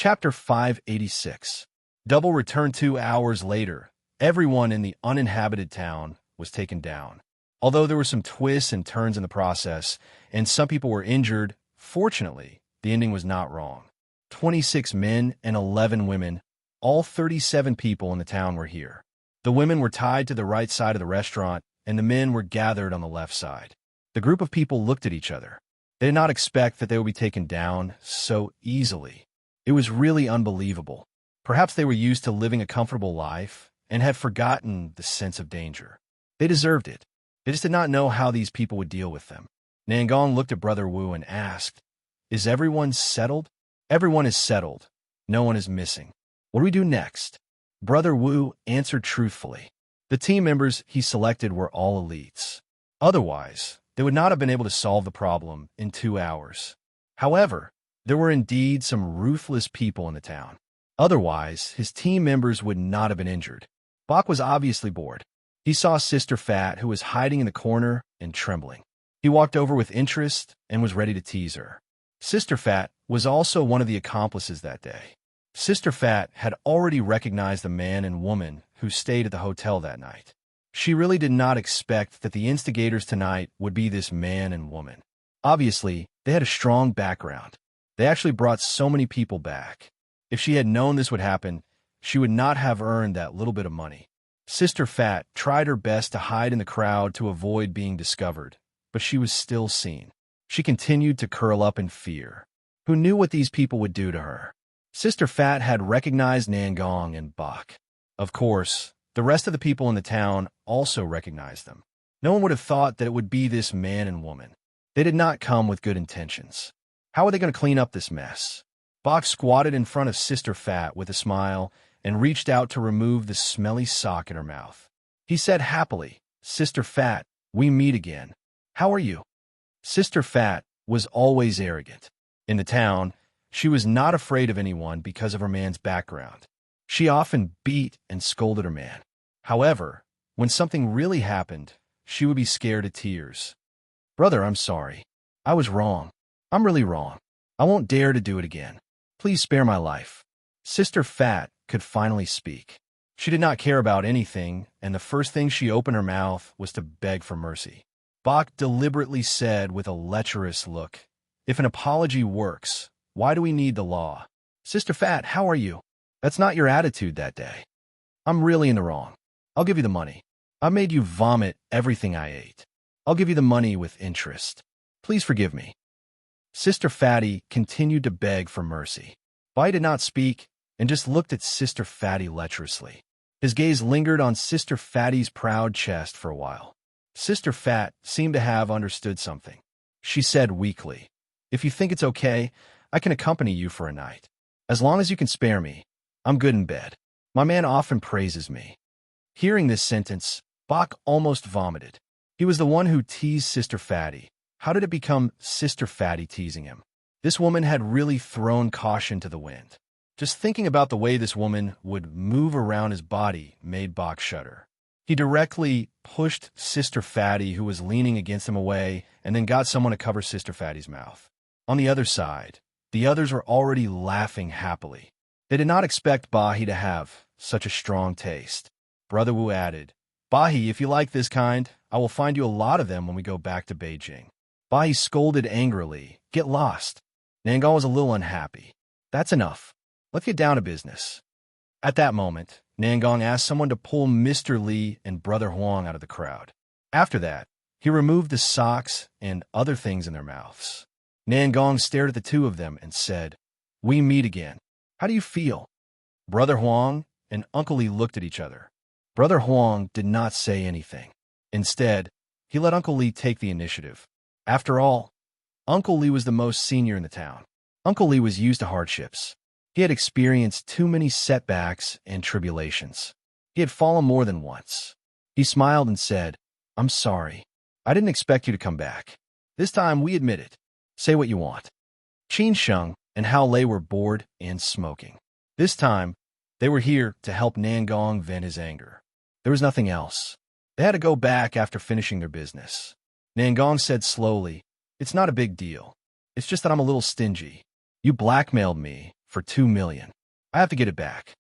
Chapter 586. Double returned 2 hours later. Everyone in the uninhabited town was taken down. Although there were some twists and turns in the process, and some people were injured, fortunately, the ending was not wrong. 26 men and 11 women, all 37 people in the town were here. The women were tied to the right side of the restaurant, and the men were gathered on the left side. The group of people looked at each other. They did not expect that they would be taken down so easily. It was really unbelievable. Perhaps they were used to living a comfortable life and had forgotten the sense of danger. They deserved it. They just did not know how these people would deal with them. Nangong looked at Brother Wu and asked, "Is everyone settled?" "Everyone is settled. No one is missing. What do we do next?" Brother Wu answered truthfully. The team members he selected were all elites. Otherwise, they would not have been able to solve the problem in 2 hours. However, there were indeed some ruthless people in the town. Otherwise, his team members would not have been injured. Bach was obviously bored. He saw Sister Fat, who was hiding in the corner and trembling. He walked over with interest and was ready to tease her. Sister Fat was also one of the accomplices that day. Sister Fat had already recognized the man and woman who stayed at the hotel that night. She really did not expect that the instigators tonight would be this man and woman. Obviously, they had a strong background. They actually brought so many people back. If she had known this would happen, she would not have earned that little bit of money. Sister Fat tried her best to hide in the crowd to avoid being discovered, but she was still seen. She continued to curl up in fear. Who knew what these people would do to her? Sister Fat had recognized Nangong and Bach. Of course, the rest of the people in the town also recognized them. No one would have thought that it would be this man and woman. They did not come with good intentions. How are they going to clean up this mess? Bach squatted in front of Sister Fat with a smile and reached out to remove the smelly sock in her mouth. He said happily, "Sister Fat, we meet again. How are you?" Sister Fat was always arrogant. In the town, she was not afraid of anyone because of her man's background. She often beat and scolded her man. However, when something really happened, she would be scared to tears. "Brother, I'm sorry. I was wrong. I'm really wrong. I won't dare to do it again. Please spare my life." Sister Fat could finally speak. She did not care about anything, and the first thing she opened her mouth was to beg for mercy. Bach deliberately said with a lecherous look, "If an apology works, why do we need the law?" "Sister Fat, how are you? That's not your attitude that day. I'm really in the wrong. I'll give you the money. I made you vomit everything I ate. I'll give you the money with interest. Please forgive me." Sister Fatty continued to beg for mercy. Bai did not speak and just looked at Sister Fatty lecherously. His gaze lingered on Sister Fatty's proud chest for a while. Sister Fat seemed to have understood something. She said weakly, "If you think it's okay, I can accompany you for a night. As long as you can spare me, I'm good in bed. My man often praises me." Hearing this sentence, Bach almost vomited. He was the one who teased Sister Fatty. How did it become Sister Fatty teasing him? This woman had really thrown caution to the wind. Just thinking about the way this woman would move around his body made Bach shudder. He directly pushed Sister Fatty, who was leaning against him, away, and then got someone to cover Sister Fatty's mouth. On the other side, the others were already laughing happily. They did not expect Bahi to have such a strong taste. Brother Wu added, "Bahi, if you like this kind, I will find you a lot of them when we go back to Beijing." Bahi scolded angrily, "Get lost." Nangong was a little unhappy. "That's enough. Let's get down to business." At that moment, Nangong asked someone to pull Mr. Li and Brother Huang out of the crowd. After that, he removed the socks and other things in their mouths. Nangong stared at the two of them and said, "We meet again. How do you feel?" Brother Huang and Uncle Li looked at each other. Brother Huang did not say anything. Instead, he let Uncle Li take the initiative. After all, Uncle Li was the most senior in the town. Uncle Li was used to hardships. He had experienced too many setbacks and tribulations. He had fallen more than once. He smiled and said, "I'm sorry. I didn't expect you to come back. This time we admit it. Say what you want." Qin Sheng and Hao Lei were bored and smoking. This time, they were here to help Nangong vent his anger. There was nothing else. They had to go back after finishing their business. Nangong said slowly, "It's not a big deal. It's just that I'm a little stingy. You blackmailed me for 2 million. I have to get it back.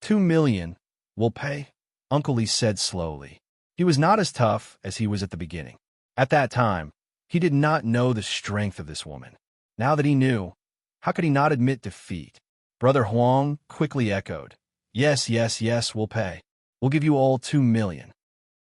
2 million, we'll pay, Uncle Lee said slowly. He was not as tough as he was at the beginning. At that time, he did not know the strength of this woman. Now that he knew, how could he not admit defeat? Brother Huang quickly echoed, yes, yes, yes, we'll pay. We'll give you all 2 million.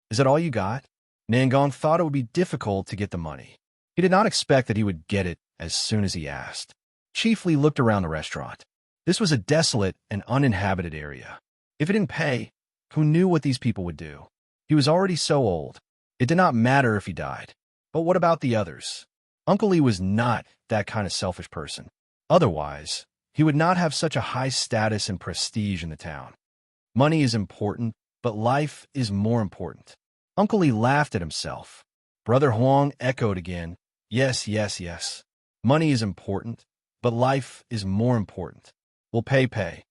Is that all you got? Nangong thought it would be difficult to get the money. He did not expect that he would get it as soon as he asked. Chief Lee looked around the restaurant. This was a desolate and uninhabited area. If he didn't pay, who knew what these people would do? He was already so old. It did not matter if he died. But what about the others? Uncle Lee was not that kind of selfish person. Otherwise, he would not have such a high status and prestige in the town. Money is important, but life is more important. Uncle Lee laughed at himself. Brother Huang echoed again, yes, yes, yes. Money is important, but life is more important. We'll pay.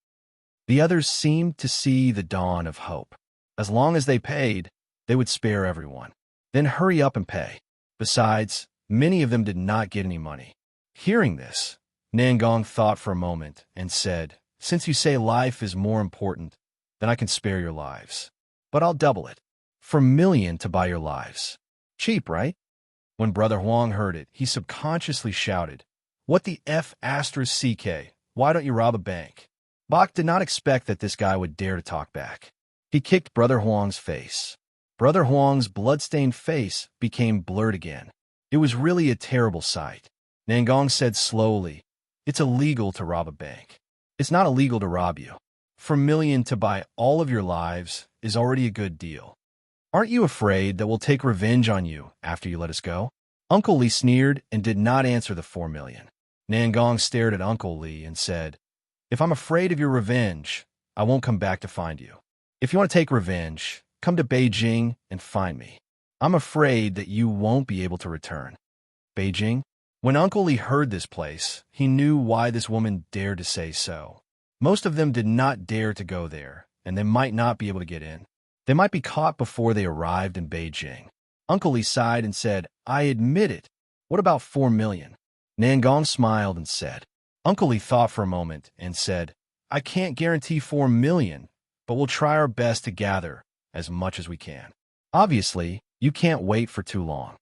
The others seemed to see the dawn of hope. As long as they paid, they would spare everyone. Then hurry up and pay. Besides, many of them did not get any money. Hearing this, Nangong thought for a moment and said, since you say life is more important, then I can spare your lives. But I'll double it. For 1 million to buy your lives. Cheap, right? When Brother Huang heard it, he subconsciously shouted, what the F***, why don't you rob a bank? Bach did not expect that this guy would dare to talk back. He kicked Brother Huang's face. Brother Huang's blood-stained face became blurred again. It was really a terrible sight. Nangong said slowly, it's illegal to rob a bank. It's not illegal to rob you. For 1 million to buy all of your lives is already a good deal. Aren't you afraid that we'll take revenge on you after you let us go? Uncle Lee sneered and did not answer the 4 million. Nangong stared at Uncle Lee and said, if I'm afraid of your revenge, I won't come back to find you. If you want to take revenge, come to Beijing and find me. I'm afraid that you won't be able to return. Beijing? When Uncle Lee heard this place, he knew why this woman dared to say so. Most of them did not dare to go there, and they might not be able to get in. They might be caught before they arrived in Beijing. Uncle Lee sighed and said, I admit it. What about 4 million? Nangong smiled and said. Uncle Lee thought for a moment and said, I can't guarantee 4 million, but we'll try our best to gather as much as we can. Obviously, you can't wait for too long.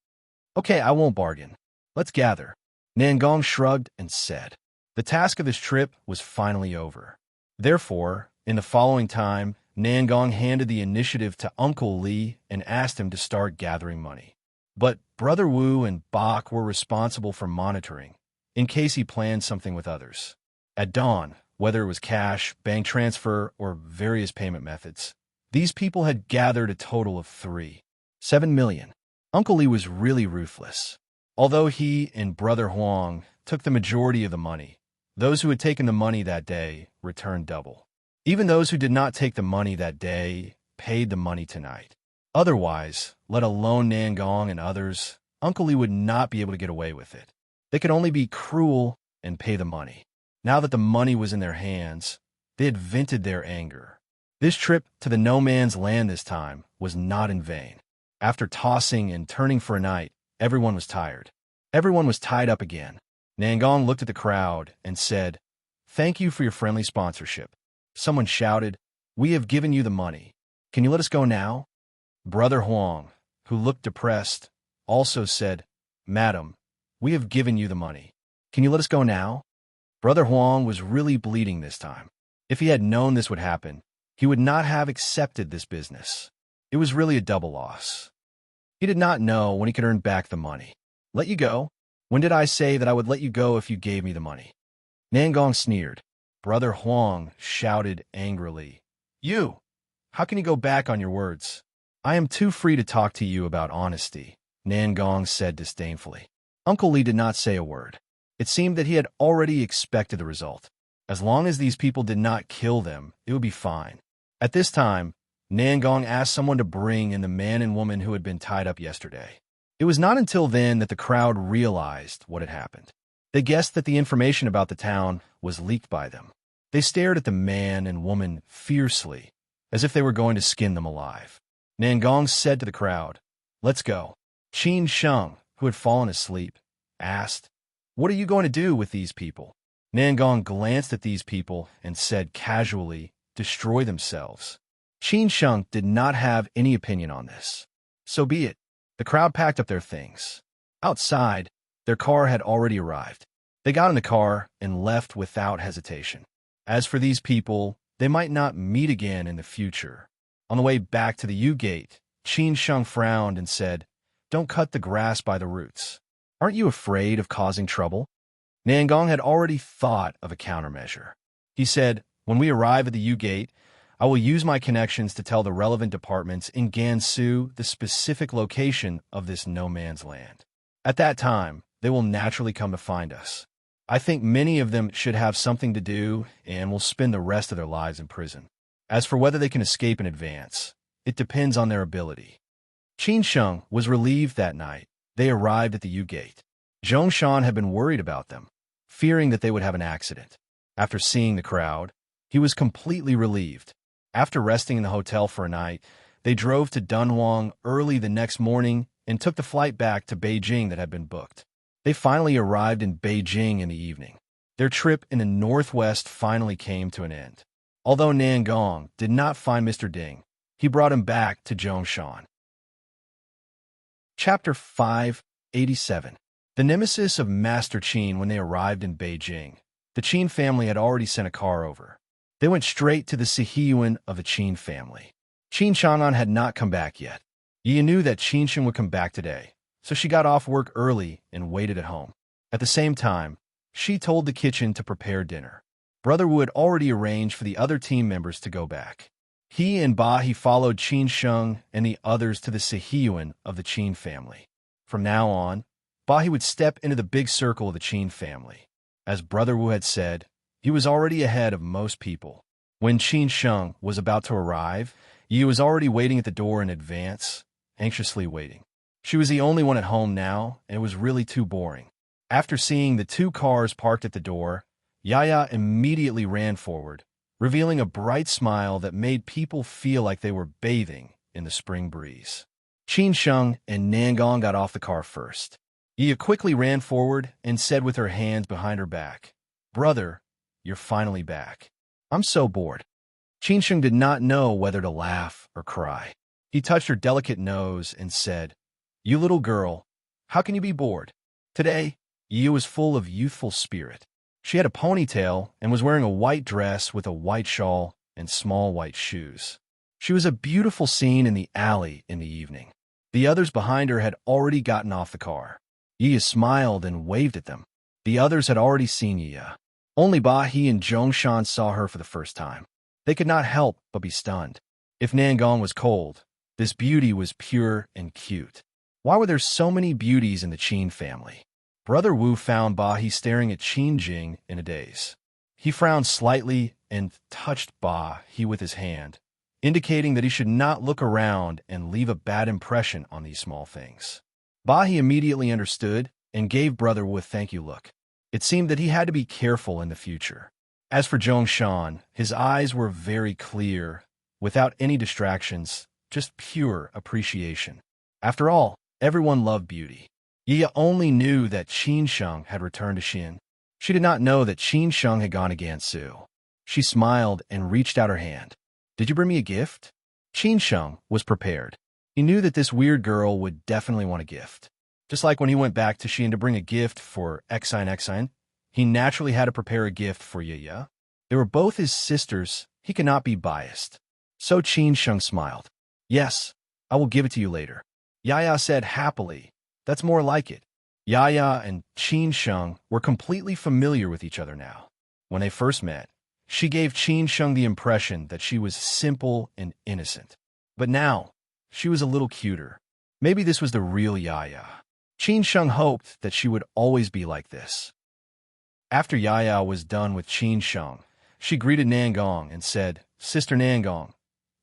Okay, I won't bargain. Let's gather. Nangong shrugged and said. The task of this trip was finally over. Therefore, in the following time, Nangong handed the initiative to Uncle Lee and asked him to start gathering money. But Brother Wu and Bach were responsible for monitoring, in case he planned something with others. At dawn, whether it was cash, bank transfer, or various payment methods, these people had gathered a total of 7 million. Uncle Lee was really ruthless. Although he and Brother Huang took the majority of the money, those who had taken the money that day returned double. Even those who did not take the money that day paid the money tonight. Otherwise, let alone Nangong and others, Uncle Lee would not be able to get away with it. They could only be cruel and pay the money. Now that the money was in their hands, they had vented their anger. This trip to the no man's land this time was not in vain. After tossing and turning for a night, everyone was tired. Everyone was tied up again. Nangong looked at the crowd and said, Thank you for your friendly sponsorship. Someone shouted, We have given you the money. Can you let us go now? Brother Huang, who looked depressed, also said, Madam, we have given you the money. Can you let us go now? Brother Huang was really bleeding this time. If he had known this would happen, he would not have accepted this business. It was really a double loss. He did not know when he could earn back the money. Let you go? When did I say that I would let you go if you gave me the money? Nangong sneered. Brother Huang shouted angrily, You! How can you go back on your words? I am too free to talk to you about honesty, Nangong said disdainfully. Uncle Lee did not say a word. It seemed that he had already expected the result. As long as these people did not kill them, it would be fine. At this time, Nangong asked someone to bring in the man and woman who had been tied up yesterday. It was not until then that the crowd realized what had happened. They guessed that the information about the town was leaked by them. They stared at the man and woman fiercely, as if they were going to skin them alive. Nangong said to the crowd, Let's go. Qin Sheng, who had fallen asleep, asked, What are you going to do with these people? Nangong glanced at these people and said casually, "Destroy themselves." Qin Sheng did not have any opinion on this. So be it. The crowd packed up their things. Outside, their car had already arrived. They got in the car and left without hesitation. As for these people, they might not meet again in the future. On the way back to the U-Gate, Qin Sheng frowned and said, "Don't cut the grass by the roots. Aren't you afraid of causing trouble?" Nangong had already thought of a countermeasure. He said, "When we arrive at the U-Gate, I will use my connections to tell the relevant departments in Gansu the specific location of this no-man's land. At that time, they will naturally come to find us. I think many of them should have something to do and will spend the rest of their lives in prison. As for whether they can escape in advance, it depends on their ability." Qin Sheng was relieved that night. They arrived at the U-Gate. Zhongshan had been worried about them, fearing that they would have an accident. After seeing the crowd, he was completely relieved. After resting in the hotel for a night, they drove to Dunhuang early the next morning and took the flight back to Beijing that had been booked. They finally arrived in Beijing in the evening. Their trip in the northwest finally came to an end. Although Nangong did not find Mr. Ding, he brought him back to Zhongshan. Chapter 587. The nemesis of Master Qin. When they arrived in Beijing, the Qin family had already sent a car over. They went straight to the Sihiyuan of the Qin family. Qin Chang'an had not come back yet. Yi knew that Qin Sheng would come back today, so she got off work early and waited at home. At the same time, she told the kitchen to prepare dinner. Brother Wu had already arranged for the other team members to go back. He and He followed Qin Sheng and the others to the Sihiyuan of the Qin family. From now on, He would step into the big circle of the Qin family. As Brother Wu had said, he was already ahead of most people. When Qin Sheng was about to arrive, Yi was already waiting at the door in advance, anxiously waiting. She was the only one at home now, and it was really too boring. After seeing the two cars parked at the door, Yaya immediately ran forward, revealing a bright smile that made people feel like they were bathing in the spring breeze. Qin Sheng and Nangong got off the car first. Yi quickly ran forward and said with her hands behind her back, "Brother, you're finally back. I'm so bored." Qin Sheng did not know whether to laugh or cry. He touched her delicate nose and said, "You little girl, how can you be bored?" Today, Yi was full of youthful spirit. She had a ponytail and was wearing a white dress with a white shawl and small white shoes. She was a beautiful scene in the alley in the evening. The others behind her had already gotten off the car. Yi smiled and waved at them. The others had already seen Yi. Only He and Zhongshan saw her for the first time. They could not help but be stunned. If Nangong was cold, this beauty was pure and cute. Why were there so many beauties in the Qin family? Brother Wu found He staring at Qin Jing in a daze. He frowned slightly and touched He with his hand, indicating that he should not look around and leave a bad impression on these small things. He immediately understood and gave Brother Wu a thank you look. It seemed that he had to be careful in the future. As for Zhongshan, his eyes were very clear, without any distractions, just pure appreciation. After all, everyone loved beauty. Yi only knew that Qin Sheng had returned to Xin. She did not know that Qin Sheng had gone to Gansu. She smiled and reached out her hand. "Did you bring me a gift?" Qin Sheng was prepared. He knew that this weird girl would definitely want a gift. Just like when he went back to Xin to bring a gift for Exine, he naturally had to prepare a gift for Yi. They were both his sisters. He could not be biased. So Qin Sheng smiled. "Yes, I will give it to you later." Yaya said happily, "That's more like it." Yaya and Qin Sheng were completely familiar with each other now. When they first met, she gave Qin Sheng the impression that she was simple and innocent. But now, she was a little cuter. Maybe this was the real Yaya. Qin Sheng hoped that she would always be like this. After Yaya was done with Qin Sheng, she greeted Nangong and said, "Sister Nangong,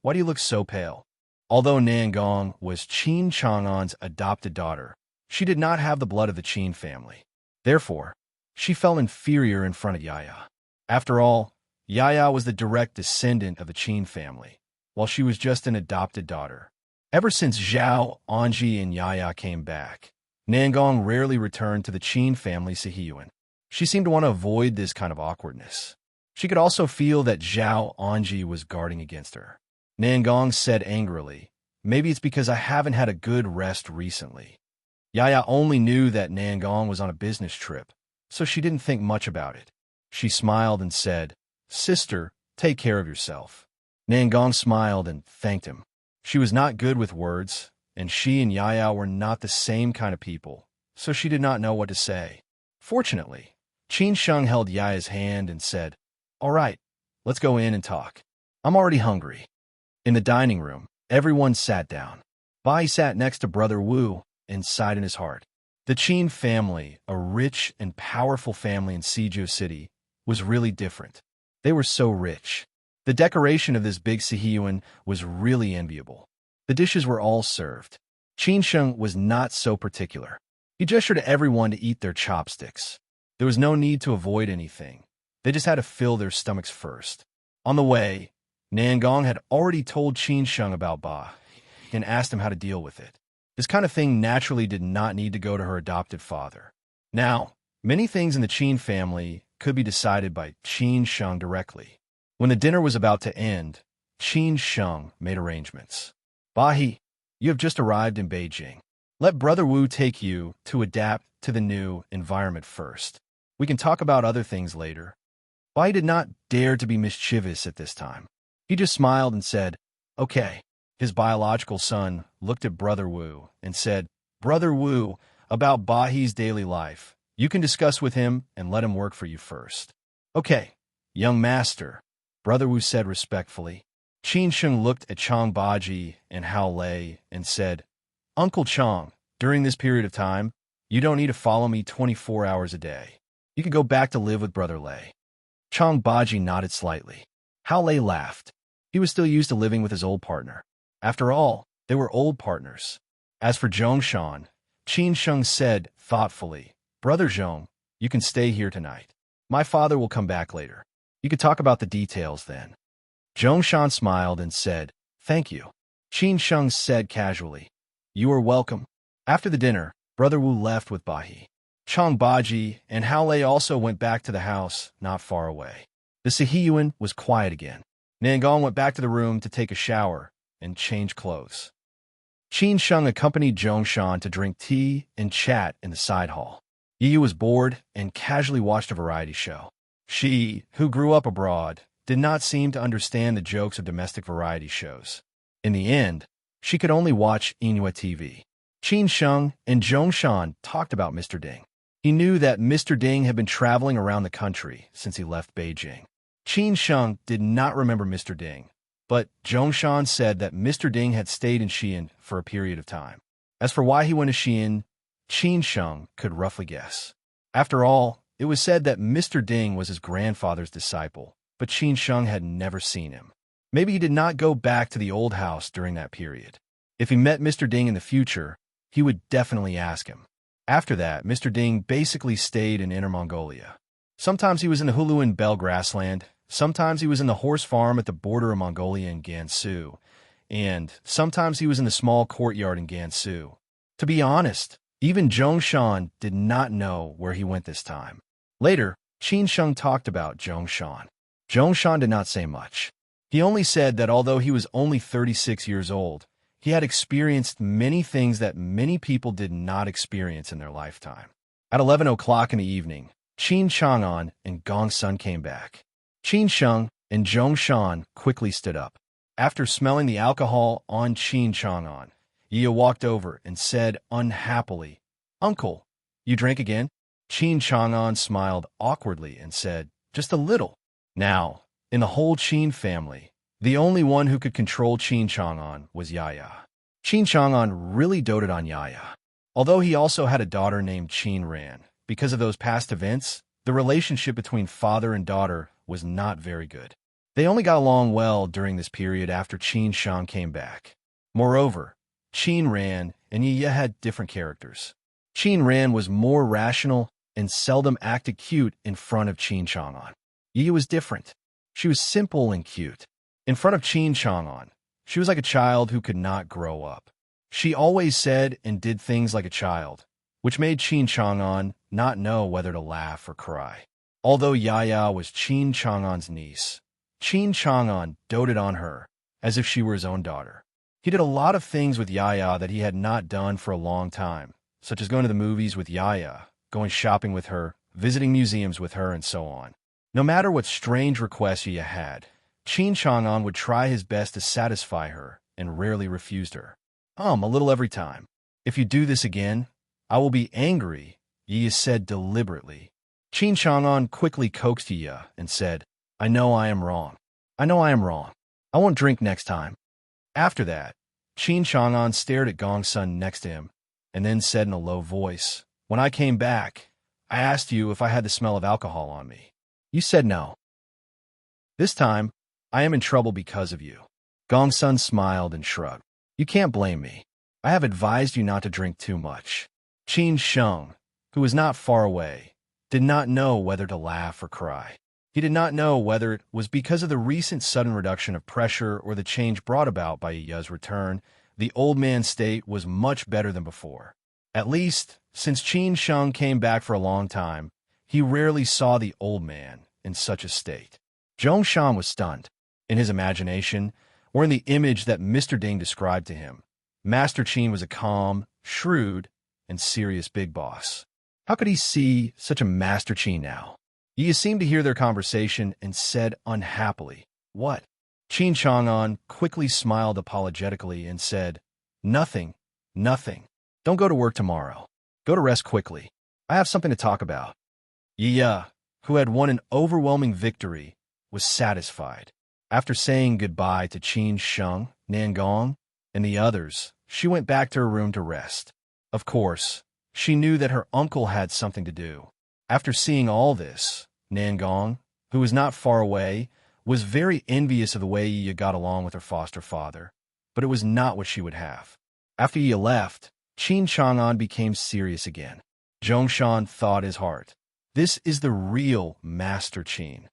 why do you look so pale?" Although Nangong was Qin Chang'an's adopted daughter, she did not have the blood of the Qin family. Therefore, she felt inferior in front of Yaya. After all, Yaya was the direct descendant of the Qin family, while she was just an adopted daughter. Ever since Zhao, Anji, and Yaya came back, Nangong rarely returned to the Qin family Sihiyuan. She seemed to want to avoid this kind of awkwardness. She could also feel that Zhao Anji was guarding against her. Nangong said angrily, "Maybe it's because I haven't had a good rest recently." Yaya only knew that Nangong was on a business trip, so she didn't think much about it. She smiled and said, "Sister, take care of yourself." Nangong smiled and thanked him. She was not good with words, and she and Yaya were not the same kind of people, so she did not know what to say. Fortunately, Qin Sheng held Yaya's hand and said, "All right, let's go in and talk. I'm already hungry." In the dining room, everyone sat down. Bai sat next to Brother Wu and sighed in his heart. The Qin family, a rich and powerful family in Suzhou City, was really different. They were so rich. The decoration of this big sihiyuan was really enviable. The dishes were all served. Qin Sheng was not so particular. He gestured to everyone to eat their chopsticks. There was no need to avoid anything. They just had to fill their stomachs first. On the way, Nangong had already told Qin Sheng about Ba and asked him how to deal with it. This kind of thing naturally did not need to go to her adopted father. Now, many things in the Qin family could be decided by Qin Sheng directly. When the dinner was about to end, Qin Sheng made arrangements. "Bahi, you have just arrived in Beijing. Let Brother Wu take you to adapt to the new environment first. We can talk about other things later." Bahi did not dare to be mischievous at this time. He just smiled and said, "Okay." His biological son looked at Brother Wu and said, "Brother Wu, about Bahi's daily life, you can discuss with him and let him work for you first." "Okay, young master," Brother Wu said respectfully. Qin Sheng looked at Chang Baji and Hao Lei and said, "Uncle Chang, during this period of time, you don't need to follow me 24 hours a day. You can go back to live with Brother Lei." Chang Baji nodded slightly. Hao Lei laughed. He was still used to living with his old partner. After all, they were old partners. As for Zhongshan, Qin Sheng said thoughtfully, "Brother Zhong, you can stay here tonight. My father will come back later. You could talk about the details then." Zhongshan smiled and said, "Thank you." Qin Sheng said casually, "You are welcome." After the dinner, Brother Wu left with Bahi. Chang Baji and Hao Lei also went back to the house not far away. The Sihiyuan was quiet again. Nangong went back to the room to take a shower and change clothes. Qin Sheng accompanied Zhongshan to drink tea and chat in the side hall. Yi was bored and casually watched a variety show. She, who grew up abroad, did not seem to understand the jokes of domestic variety shows. In the end, she could only watch Inua TV. Qin Sheng and Zhongshan talked about Mr. Ding. He knew that Mr. Ding had been traveling around the country since he left Beijing. Qin Sheng did not remember Mr. Ding, but Zhongshan said that Mr. Ding had stayed in Xi'an for a period of time. As for why he went to Xi'an, Qin Sheng could roughly guess. After all, it was said that Mr. Ding was his grandfather's disciple, but Qin Sheng had never seen him. Maybe he did not go back to the old house during that period. If he met Mr. Ding in the future, he would definitely ask him. After that, Mr. Ding basically stayed in Inner Mongolia. Sometimes he was in the Huluan Bell grassland, sometimes he was in the horse farm at the border of Mongolia and Gansu, and sometimes he was in the small courtyard in Gansu. To be honest, even Zhongshan did not know where he went this time. Later, Qin Sheng talked about Zhongshan. Zhongshan did not say much. He only said that although he was only 36 years old, he had experienced many things that many people did not experience in their lifetime. At 11 o'clock in the evening, Qin Chang'an and Gong Sun came back. Qin Sheng and Zhongshan quickly stood up. After smelling the alcohol on Qin Chang'an, Yi walked over and said unhappily, "Uncle, you drank again?" Qin Chang'an smiled awkwardly and said, "Just a little." Now, in the whole Qin family, the only one who could control Qin Chang'an was Yaya. Qin Chang'an really doted on Yaya. Although he also had a daughter named Qin Ran, because of those past events, the relationship between father and daughter was not very good. They only got along well during this period after Qin Shang came back. Moreover, Qin Ran and Yiya had different characters. Qin Ran was more rational and seldom acted cute in front of Qin Chang'an. Yiya was different. She was simple and cute. In front of Qin Chang'an, she was like a child who could not grow up. She always said and did things like a child, which made Qin Chang'an not know whether to laugh or cry. Although Yaya was Qin Chang'an's niece, Qin Chang'an doted on her as if she were his own daughter. He did a lot of things with Yaya that he had not done for a long time, such as going to the movies with Yaya, going shopping with her, visiting museums with her, and so on. No matter what strange requests Yaya had, Qin Chang'an would try his best to satisfy her and rarely refused her. A little every time. If you do this again, I will be angry, Yaya said deliberately. Qin Chang'an quickly coaxed Yaya and said, I know I am wrong. I know I am wrong. I won't drink next time. After that, Qin Chang'an stared at Gongsun next to him and then said in a low voice, When I came back, I asked you if I had the smell of alcohol on me. You said no. This time, I am in trouble because of you. Gongsun smiled and shrugged. You can't blame me. I have advised you not to drink too much. Qin Sheng, who was not far away, did not know whether to laugh or cry. He did not know whether it was because of the recent sudden reduction of pressure or the change brought about by Yaya's return. The old man's state was much better than before. At least, since Qin Sheng came back for a long time, he rarely saw the old man in such a state. Zhongshan was stunned. In his imagination, or in the image that Mr. Ding described to him, Master Qin was a calm, shrewd, and serious big boss. How could he see such a Master Qin now? Yi seemed to hear their conversation and said unhappily, What? Qin Chang'an quickly smiled apologetically and said, Nothing, nothing. Don't go to work tomorrow. Go to rest quickly. I have something to talk about. Yi, who had won an overwhelming victory, was satisfied. After saying goodbye to Qin Sheng, Nangong, and the others, she went back to her room to rest. Of course, she knew that her uncle had something to do. After seeing all this, Nangong, who was not far away, was very envious of the way Yi got along with her foster father, but it was not what she would have. After Yi left, Qin Chang'an became serious again. Zhongshan thought his heart, This is the real Master Qin.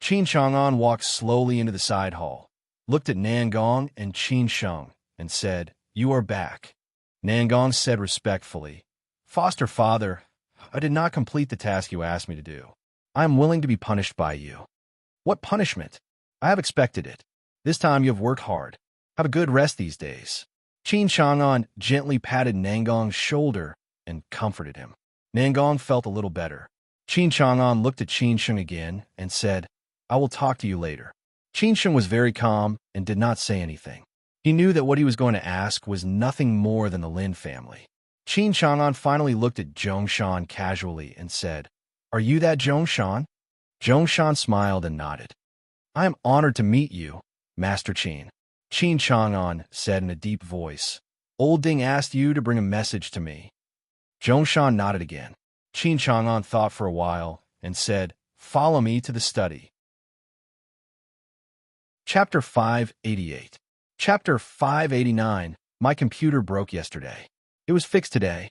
Qin Chang'an walked slowly into the side hall, looked at Nangong and Qin Sheng, and said, You are back. Nangong said respectfully, Foster father, I did not complete the task you asked me to do. I am willing to be punished by you. What punishment? I have expected it. This time you have worked hard. Have a good rest these days. Qin Chang'an gently patted Nangong's shoulder and comforted him. Nangong felt a little better. Qin Chang'an looked at Qin Sheng again and said, I will talk to you later. Qin Sheng was very calm and did not say anything. He knew that what he was going to ask was nothing more than the Lin family. Qin Chang'an finally looked at Zhongshan casually and said, Are you that Zhongshan? Zhongshan smiled and nodded. I am honored to meet you, Master Qin. Qin Chang'an said in a deep voice, Old Ding asked you to bring a message to me. Zhongshan nodded again. Qin Chang'an thought for a while and said, Follow me to the study. Chapter 588. Chapter 589. My computer broke yesterday. It was fixed today.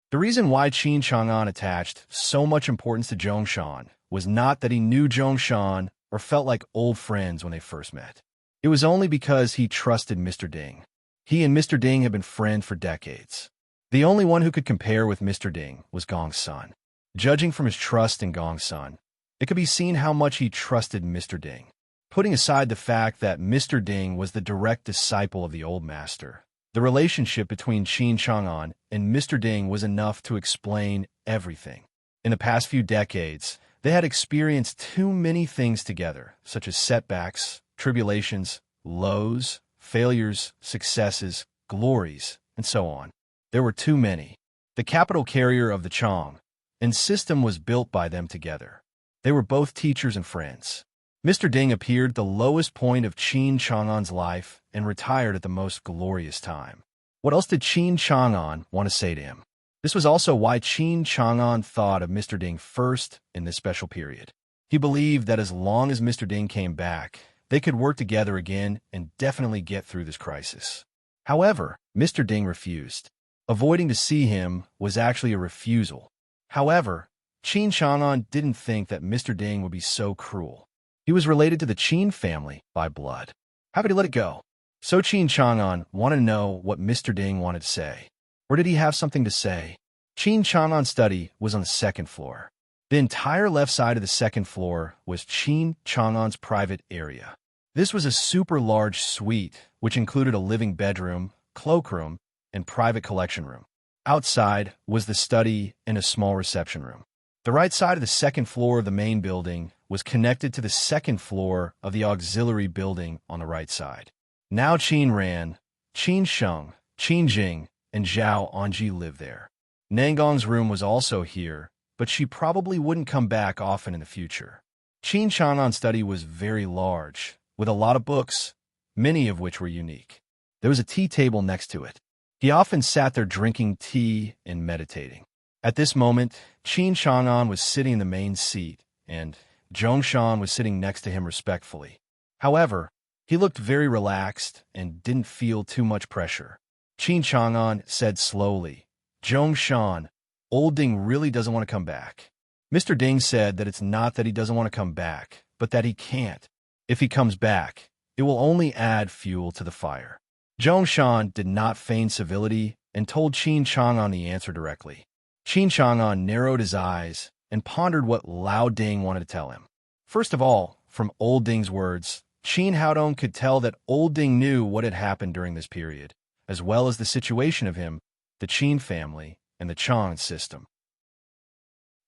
The reason why Qin Chang'an attached so much importance to Zhongshan was not that he knew Zhongshan or felt like old friends when they first met. It was only because he trusted Mr. Ding. He and Mr. Ding had been friends for decades. The only one who could compare with Mr. Ding was Gongsun. Judging from his trust in Gongsun, it could be seen how much he trusted Mr. Ding. Putting aside the fact that Mr. Ding was the direct disciple of the old master, the relationship between Qin Chang'an and Mr. Ding was enough to explain everything. In the past few decades, they had experienced too many things together, such as setbacks, tribulations, lows, failures, successes, glories, and so on. There were too many. The capital carrier of the Chang and system was built by them together. They were both teachers and friends. Mr. Ding appeared at the lowest point of Qin Chang'an's life and retired at the most glorious time. What else did Qin Chang'an want to say to him? This was also why Qin Chang'an thought of Mr. Ding first in this special period. He believed that as long as Mr. Ding came back, they could work together again and definitely get through this crisis. However, Mr. Ding refused. Avoiding to see him was actually a refusal. However, Qin Chang'an didn't think that Mr. Ding would be so cruel. He was related to the Qin family by blood. How could he let it go? So Qin Chang'an wanted to know what Mr. Ding wanted to say. Or did he have something to say? Qin Chang'an's study was on the second floor. The entire left side of the second floor was Qin Chang'an's private area. This was a super large suite, which included a living bedroom, cloakroom, and private collection room. Outside was the study and a small reception room. The right side of the second floor of the main building was connected to the second floor of the auxiliary building on the right side. Now Qin Ran, Qin Sheng, Qin Jing, and Zhao Anji lived there. Nangong's room was also here, but she probably wouldn't come back often in the future. Qin Chang'an's study was very large, with a lot of books, many of which were unique. There was a tea table next to it. He often sat there drinking tea and meditating. At this moment, Qin Chang'an was sitting in the main seat, and Zhongshan was sitting next to him respectfully. However, he looked very relaxed and didn't feel too much pressure. Qin Chang'an said slowly, "Zhongshan, old Ding really doesn't want to come back." Mr. Ding said that it's not that he doesn't want to come back, but that he can't. If he comes back, it will only add fuel to the fire. Zhongshan did not feign civility and told Qin Chang'an the answer directly. Qin Chang'an narrowed his eyes and pondered what Lao Ding wanted to tell him. First of all, from old Ding's words, Qin Haodong could tell that old Ding knew what had happened during this period, as well as the situation of him, the Qin family, and the Chang system.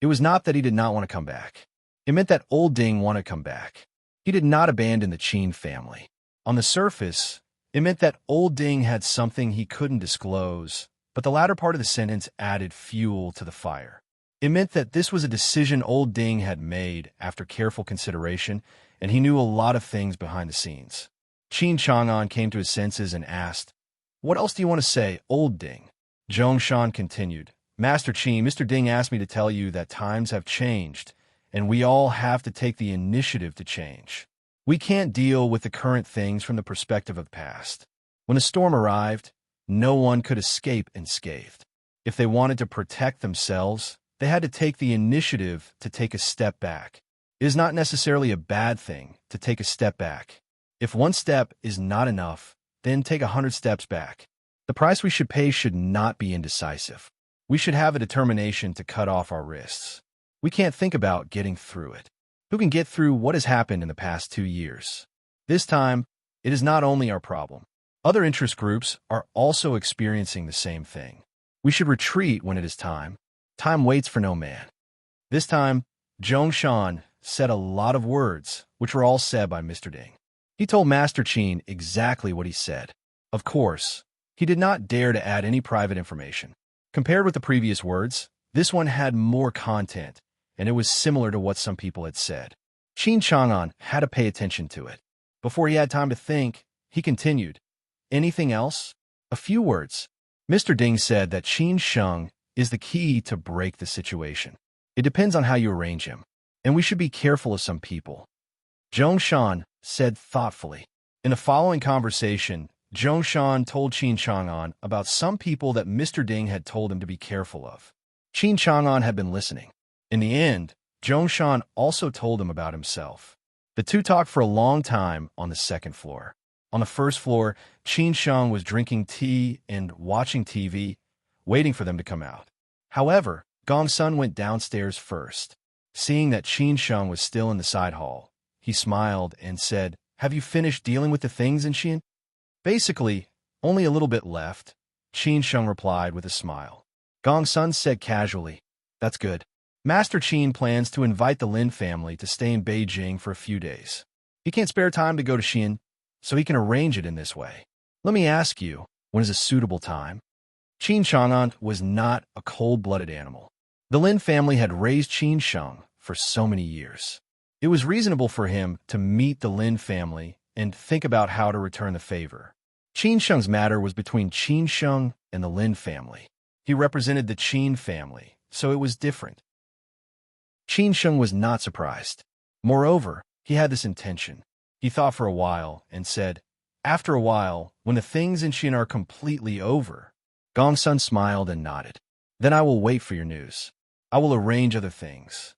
It was not that he did not want to come back. It meant that old Ding wanted to come back. He did not abandon the Qin family. On the surface, it meant that old Ding had something he couldn't disclose, but the latter part of the sentence added fuel to the fire. It meant that this was a decision old Ding had made after careful consideration, and he knew a lot of things behind the scenes. Qin Chang'an came to his senses and asked, "What else do you want to say, old Ding?" Zhongshan continued, "Master Qin, Mr. Ding asked me to tell you that times have changed, and we all have to take the initiative to change. We can't deal with the current things from the perspective of the past. When the storm arrived, no one could escape unscathed. If they wanted to protect themselves, they had to take the initiative to take a step back. It is not necessarily a bad thing to take a step back. If one step is not enough, then take 100 steps back. The price we should pay should not be indecisive. We should have a determination to cut off our wrists. We can't think about getting through it. Who can get through what has happened in the past 2 years? This time, it is not only our problem. Other interest groups are also experiencing the same thing. We should retreat when it is time. Time waits for no man." This time, Zhongshan said a lot of words, which were all said by Mr. Ding. He told Master Qin exactly what he said. Of course, he did not dare to add any private information. Compared with the previous words, this one had more content, and it was similar to what some people had said. Qin Chang'an had to pay attention to it. Before he had time to think, he continued, "Anything else?" "A few words." Mr. Ding said that Qin Sheng is the key to break the situation. It depends on how you arrange him, and we should be careful of some people. Zhongshan said thoughtfully. In the following conversation, Zhongshan told Qin Chang'an about some people that Mr. Ding had told him to be careful of. Qin Chang'an had been listening. In the end, Zhongshan also told him about himself. The two talked for a long time on the second floor. On the first floor, Qin Sheng was drinking tea and watching TV, waiting for them to come out. However, Gong Sun went downstairs first. Seeing that Qin Sheng was still in the side hall, he smiled and said, "Have you finished dealing with the things in Xian?" "Basically, only a little bit left," Qin Sheng replied with a smile. Gong Sun said casually, "That's good. Master Qin plans to invite the Lin family to stay in Beijing for a few days. He can't spare time to go to Xian, so he can arrange it in this way. Let me ask you, when is a suitable time?" Qin Chang'an was not a cold-blooded animal. The Lin family had raised Qin Sheng for so many years. It was reasonable for him to meet the Lin family and think about how to return the favor. Qin Sheng's matter was between Qin Sheng and the Lin family. He represented the Qin family, so it was different. Qin Sheng was not surprised. Moreover, he had this intention. He thought for a while and said, "After a while, when the things in Xian are completely over." Gong Sun smiled and nodded. "Then I will wait for your news. I will arrange other things."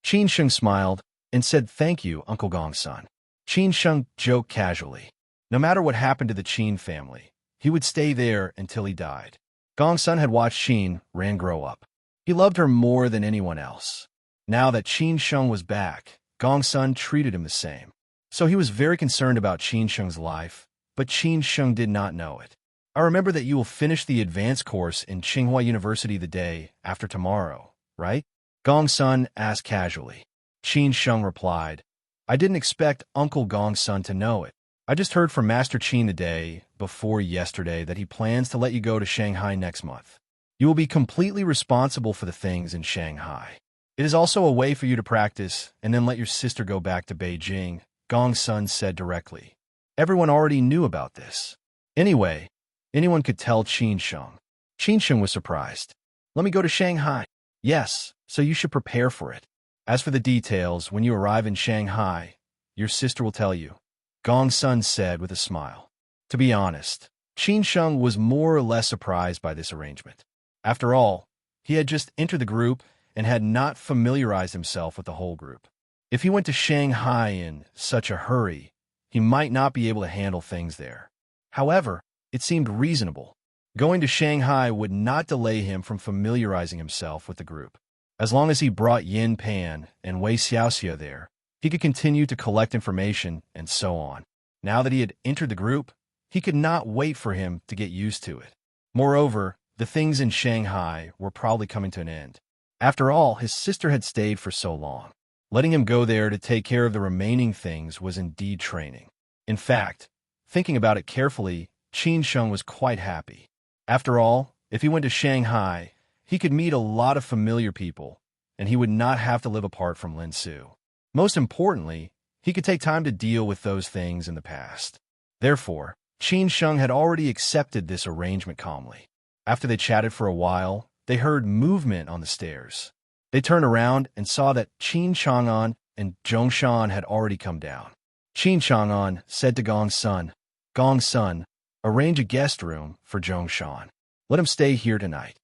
Qin Sheng smiled and said, "Thank you, Uncle Gong Sun." Qin Sheng joked casually. No matter what happened to the Qin family, he would stay there until he died. Gong Sun had watched Qin Ran grow up. He loved her more than anyone else. Now that Qin Sheng was back, Gong Sun treated him the same. So he was very concerned about Qin Sheng's life, but Qin Sheng did not know it. I remember that you will finish the advanced course in Tsinghua University the day after tomorrow, right? Gong Sun asked casually. Qin Sheng replied, I didn't expect Uncle Gong Sun to know it. I just heard from Master Qin the day before yesterday that he plans to let you go to Shanghai next month. You will be completely responsible for the things in Shanghai. It is also a way for you to practice and then let your sister go back to Beijing, Gong Sun said directly. Everyone already knew about this. Anyway, anyone could tell Qin Sheng. Qin Sheng was surprised. Let me go to Shanghai. Yes, so you should prepare for it. As for the details, when you arrive in Shanghai, your sister will tell you, Gong Sun said with a smile. To be honest, Qin Sheng was more or less surprised by this arrangement. After all, he had just entered the group and had not familiarized himself with the whole group. If he went to Shanghai in such a hurry, he might not be able to handle things there. However, it seemed reasonable. Going to Shanghai would not delay him from familiarizing himself with the group. As long as he brought Yin Pan and Wei Xiaoxia there, he could continue to collect information and so on. Now that he had entered the group, he could not wait for him to get used to it. Moreover, the things in Shanghai were probably coming to an end. After all, his sister had stayed for so long. Letting him go there to take care of the remaining things was indeed training. In fact, thinking about it carefully, Qin Sheng was quite happy. After all, if he went to Shanghai, he could meet a lot of familiar people, and he would not have to live apart from Lin Su. Most importantly, he could take time to deal with those things in the past. Therefore, Qin Sheng had already accepted this arrangement calmly. After they chatted for a while, they heard movement on the stairs. They turned around and saw that Qin Chang'an and Zhong Shan had already come down. Qin Chang'an said to Gong Sun, Gong Sun, arrange a guest room for Zhong Shan. Let him stay here tonight.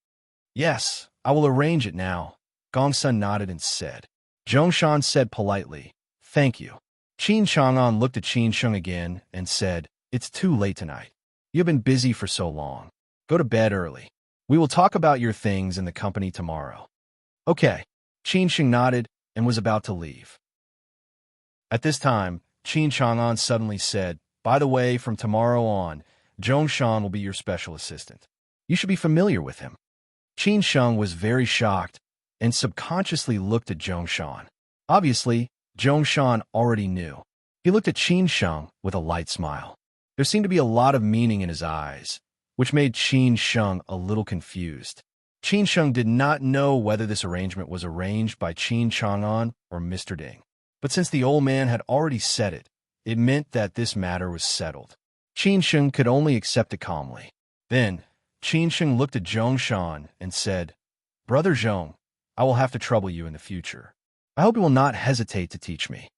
Yes, I will arrange it now. Gong Sun nodded and said. Zhong Shan said politely, thank you. Qin Chang'an looked at Qin Sheng again and said, it's too late tonight. You have been busy for so long. Go to bed early. We will talk about your things in the company tomorrow. Okay. Qin Sheng nodded and was about to leave. At this time, Qin Chang'an suddenly said, by the way, from tomorrow on, Zhong Shan will be your special assistant. You should be familiar with him. Qin Sheng was very shocked and subconsciously looked at Zhong Shan. Obviously, Zhong Shan already knew. He looked at Qin Sheng with a light smile. There seemed to be a lot of meaning in his eyes, which made Qin Sheng a little confused. Qin Sheng did not know whether this arrangement was arranged by Qin Chang'an or Mr. Ding. But since the old man had already said it, it meant that this matter was settled. Qin Sheng could only accept it calmly. Then, Qin Sheng looked at Zhong Shan and said, Brother Zhong, I will have to trouble you in the future. I hope you will not hesitate to teach me.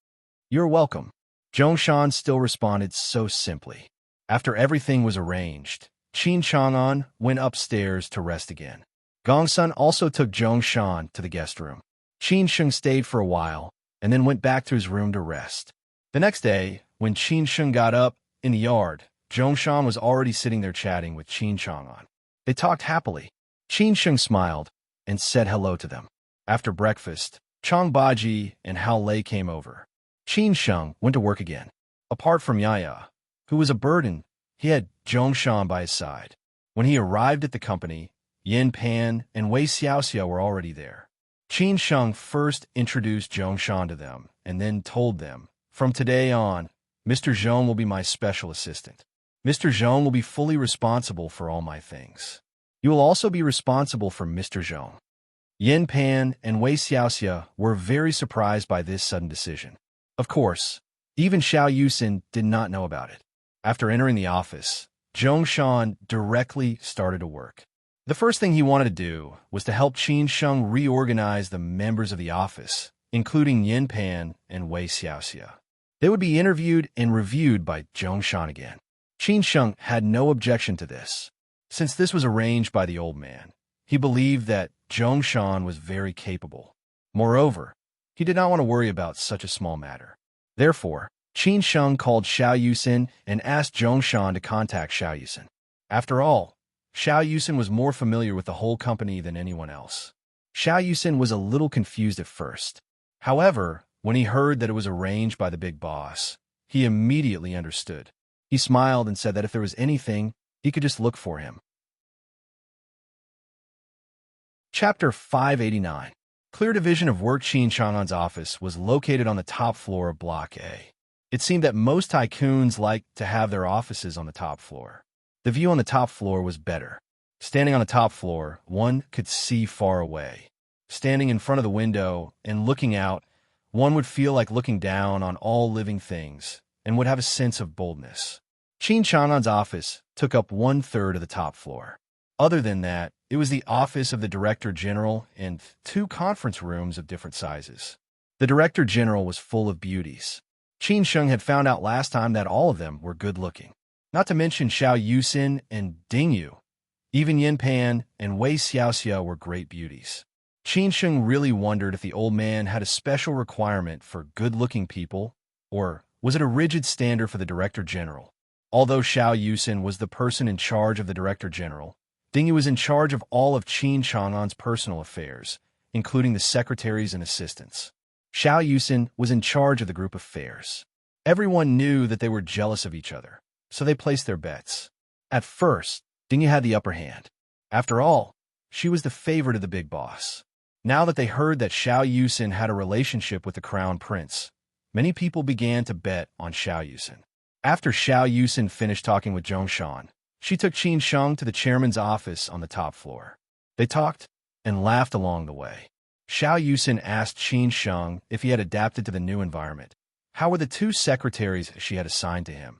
You're welcome. Zhong Shan still responded so simply. After everything was arranged, Qin Chang'an went upstairs to rest again. Gong Sun also took Zhong Shan to the guest room. Qin Sheng stayed for a while and then went back to his room to rest. The next day, when Qin Sheng got up in the yard, Zhong Shan was already sitting there chatting with Qin Chang'an. They talked happily. Qin Sheng smiled and said hello to them. After breakfast, Chang Baji and Hao Lei came over. Qin Sheng went to work again. Apart from Yaya, who was a burden, he had Zhong Shan by his side. When he arrived at the company, Yin Pan and Wei Xiaoxia were already there. Qin Sheng first introduced Zhong Shan to them and then told them, from today on, Mr. Zhong will be my special assistant. Mr. Zhong will be fully responsible for all my things. You will also be responsible for Mr. Zhong. Yin Pan and Wei Xiaoxia were very surprised by this sudden decision. Of course, even Xiao Yusin did not know about it. After entering the office, Zhong Shan directly started to work. The first thing he wanted to do was to help Qin Sheng reorganize the members of the office, including Yin Pan and Wei Xiaoxia. They would be interviewed and reviewed by Zhong Shan again. Qin Sheng had no objection to this. Since this was arranged by the old man, he believed that Zhong Shan was very capable. Moreover, he did not want to worry about such a small matter. Therefore, Qin Sheng called Xiao Yusin and asked Zhong Shan to contact Xiao Yusin. After all, Xiao Yusin was more familiar with the whole company than anyone else. Xiao Yusin was a little confused at first. However, when he heard that it was arranged by the big boss, he immediately understood. He smiled and said that if there was anything, he could just look for him. Chapter 589. Clear division of work. Qin Chang'an's office was located on the top floor of Block A. It seemed that most tycoons liked to have their offices on the top floor. The view on the top floor was better. Standing on the top floor, one could see far away. Standing in front of the window and looking out, one would feel like looking down on all living things and would have a sense of boldness. Qin Chang'an's office took up 1/3 of the top floor. Other than that, it was the office of the Director General and 2 conference rooms of different sizes. The Director General was full of beauties. Qin Sheng had found out last time that all of them were good-looking. Not to mention Xiao Yusin and Ding Yu. Even Yin Pan and Wei Xiaoxiao were great beauties. Qin Sheng really wondered if the old man had a special requirement for good-looking people, or was it a rigid standard for the Director General? Although Xiao Yusin was the person in charge of the Director General, Ding Yu was in charge of all of Qin Chang'an's personal affairs, including the secretaries and assistants. Xiao Yusin was in charge of the group affairs. Everyone knew that they were jealous of each other, so they placed their bets. At first, Ding Yu had the upper hand. After all, she was the favorite of the big boss. Now that they heard that Xiao Yusin had a relationship with the crown prince, many people began to bet on Xiao Yusin. After Xiao Yusin finished talking with Zhongshan, she took Qin Sheng to the chairman's office on the top floor. They talked and laughed along the way. Xiao Yusin asked Qin Sheng if he had adapted to the new environment. How were the 2 secretaries she had assigned to him?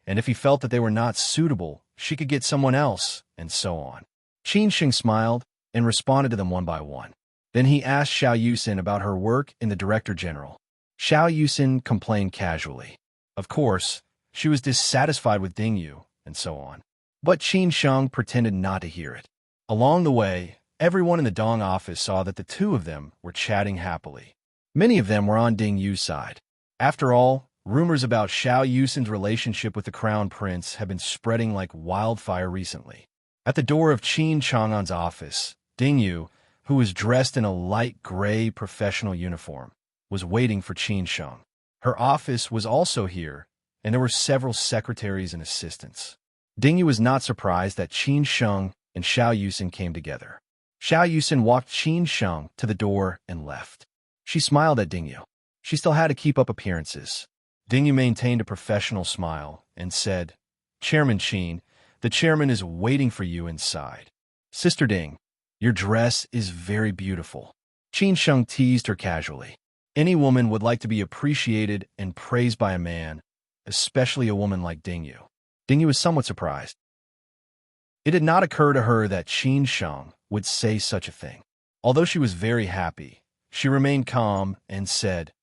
And if he felt that they were not suitable, she could get someone else, and so on. Qin Sheng smiled and responded to them one by one. Then he asked Xiao Yusin about her work in the Director General. Xiao Yusin complained casually. Of course, she was dissatisfied with Ding Yu, and so on. But Qin Sheng pretended not to hear it. Along the way, everyone in the Dong office saw that the 2 of them were chatting happily. Many of them were on Ding Yu's side. After all, rumors about Xiao Yusin's relationship with the Crown Prince have been spreading like wildfire recently. At the door of Qin Chang'an's office, Ding Yu, who was dressed in a light gray professional uniform, was waiting for Qin Sheng. Her office was also here, and there were several secretaries and assistants. Ding Yu was not surprised that Qin Sheng and Xiao Yusin came together. Xiao Yusin walked Qin Sheng to the door and left. She smiled at Ding Yu. She still had to keep up appearances. Ding Yu maintained a professional smile and said, "Chairman Qin, the chairman is waiting for you inside." "Sister Ding, your dress is very beautiful." Qin Sheng teased her casually. Any woman would like to be appreciated and praised by a man, especially a woman like Ding Yu. Ding Yu was somewhat surprised. It did not occur to her that Qin Sheng would say such a thing. Although she was very happy, she remained calm and said,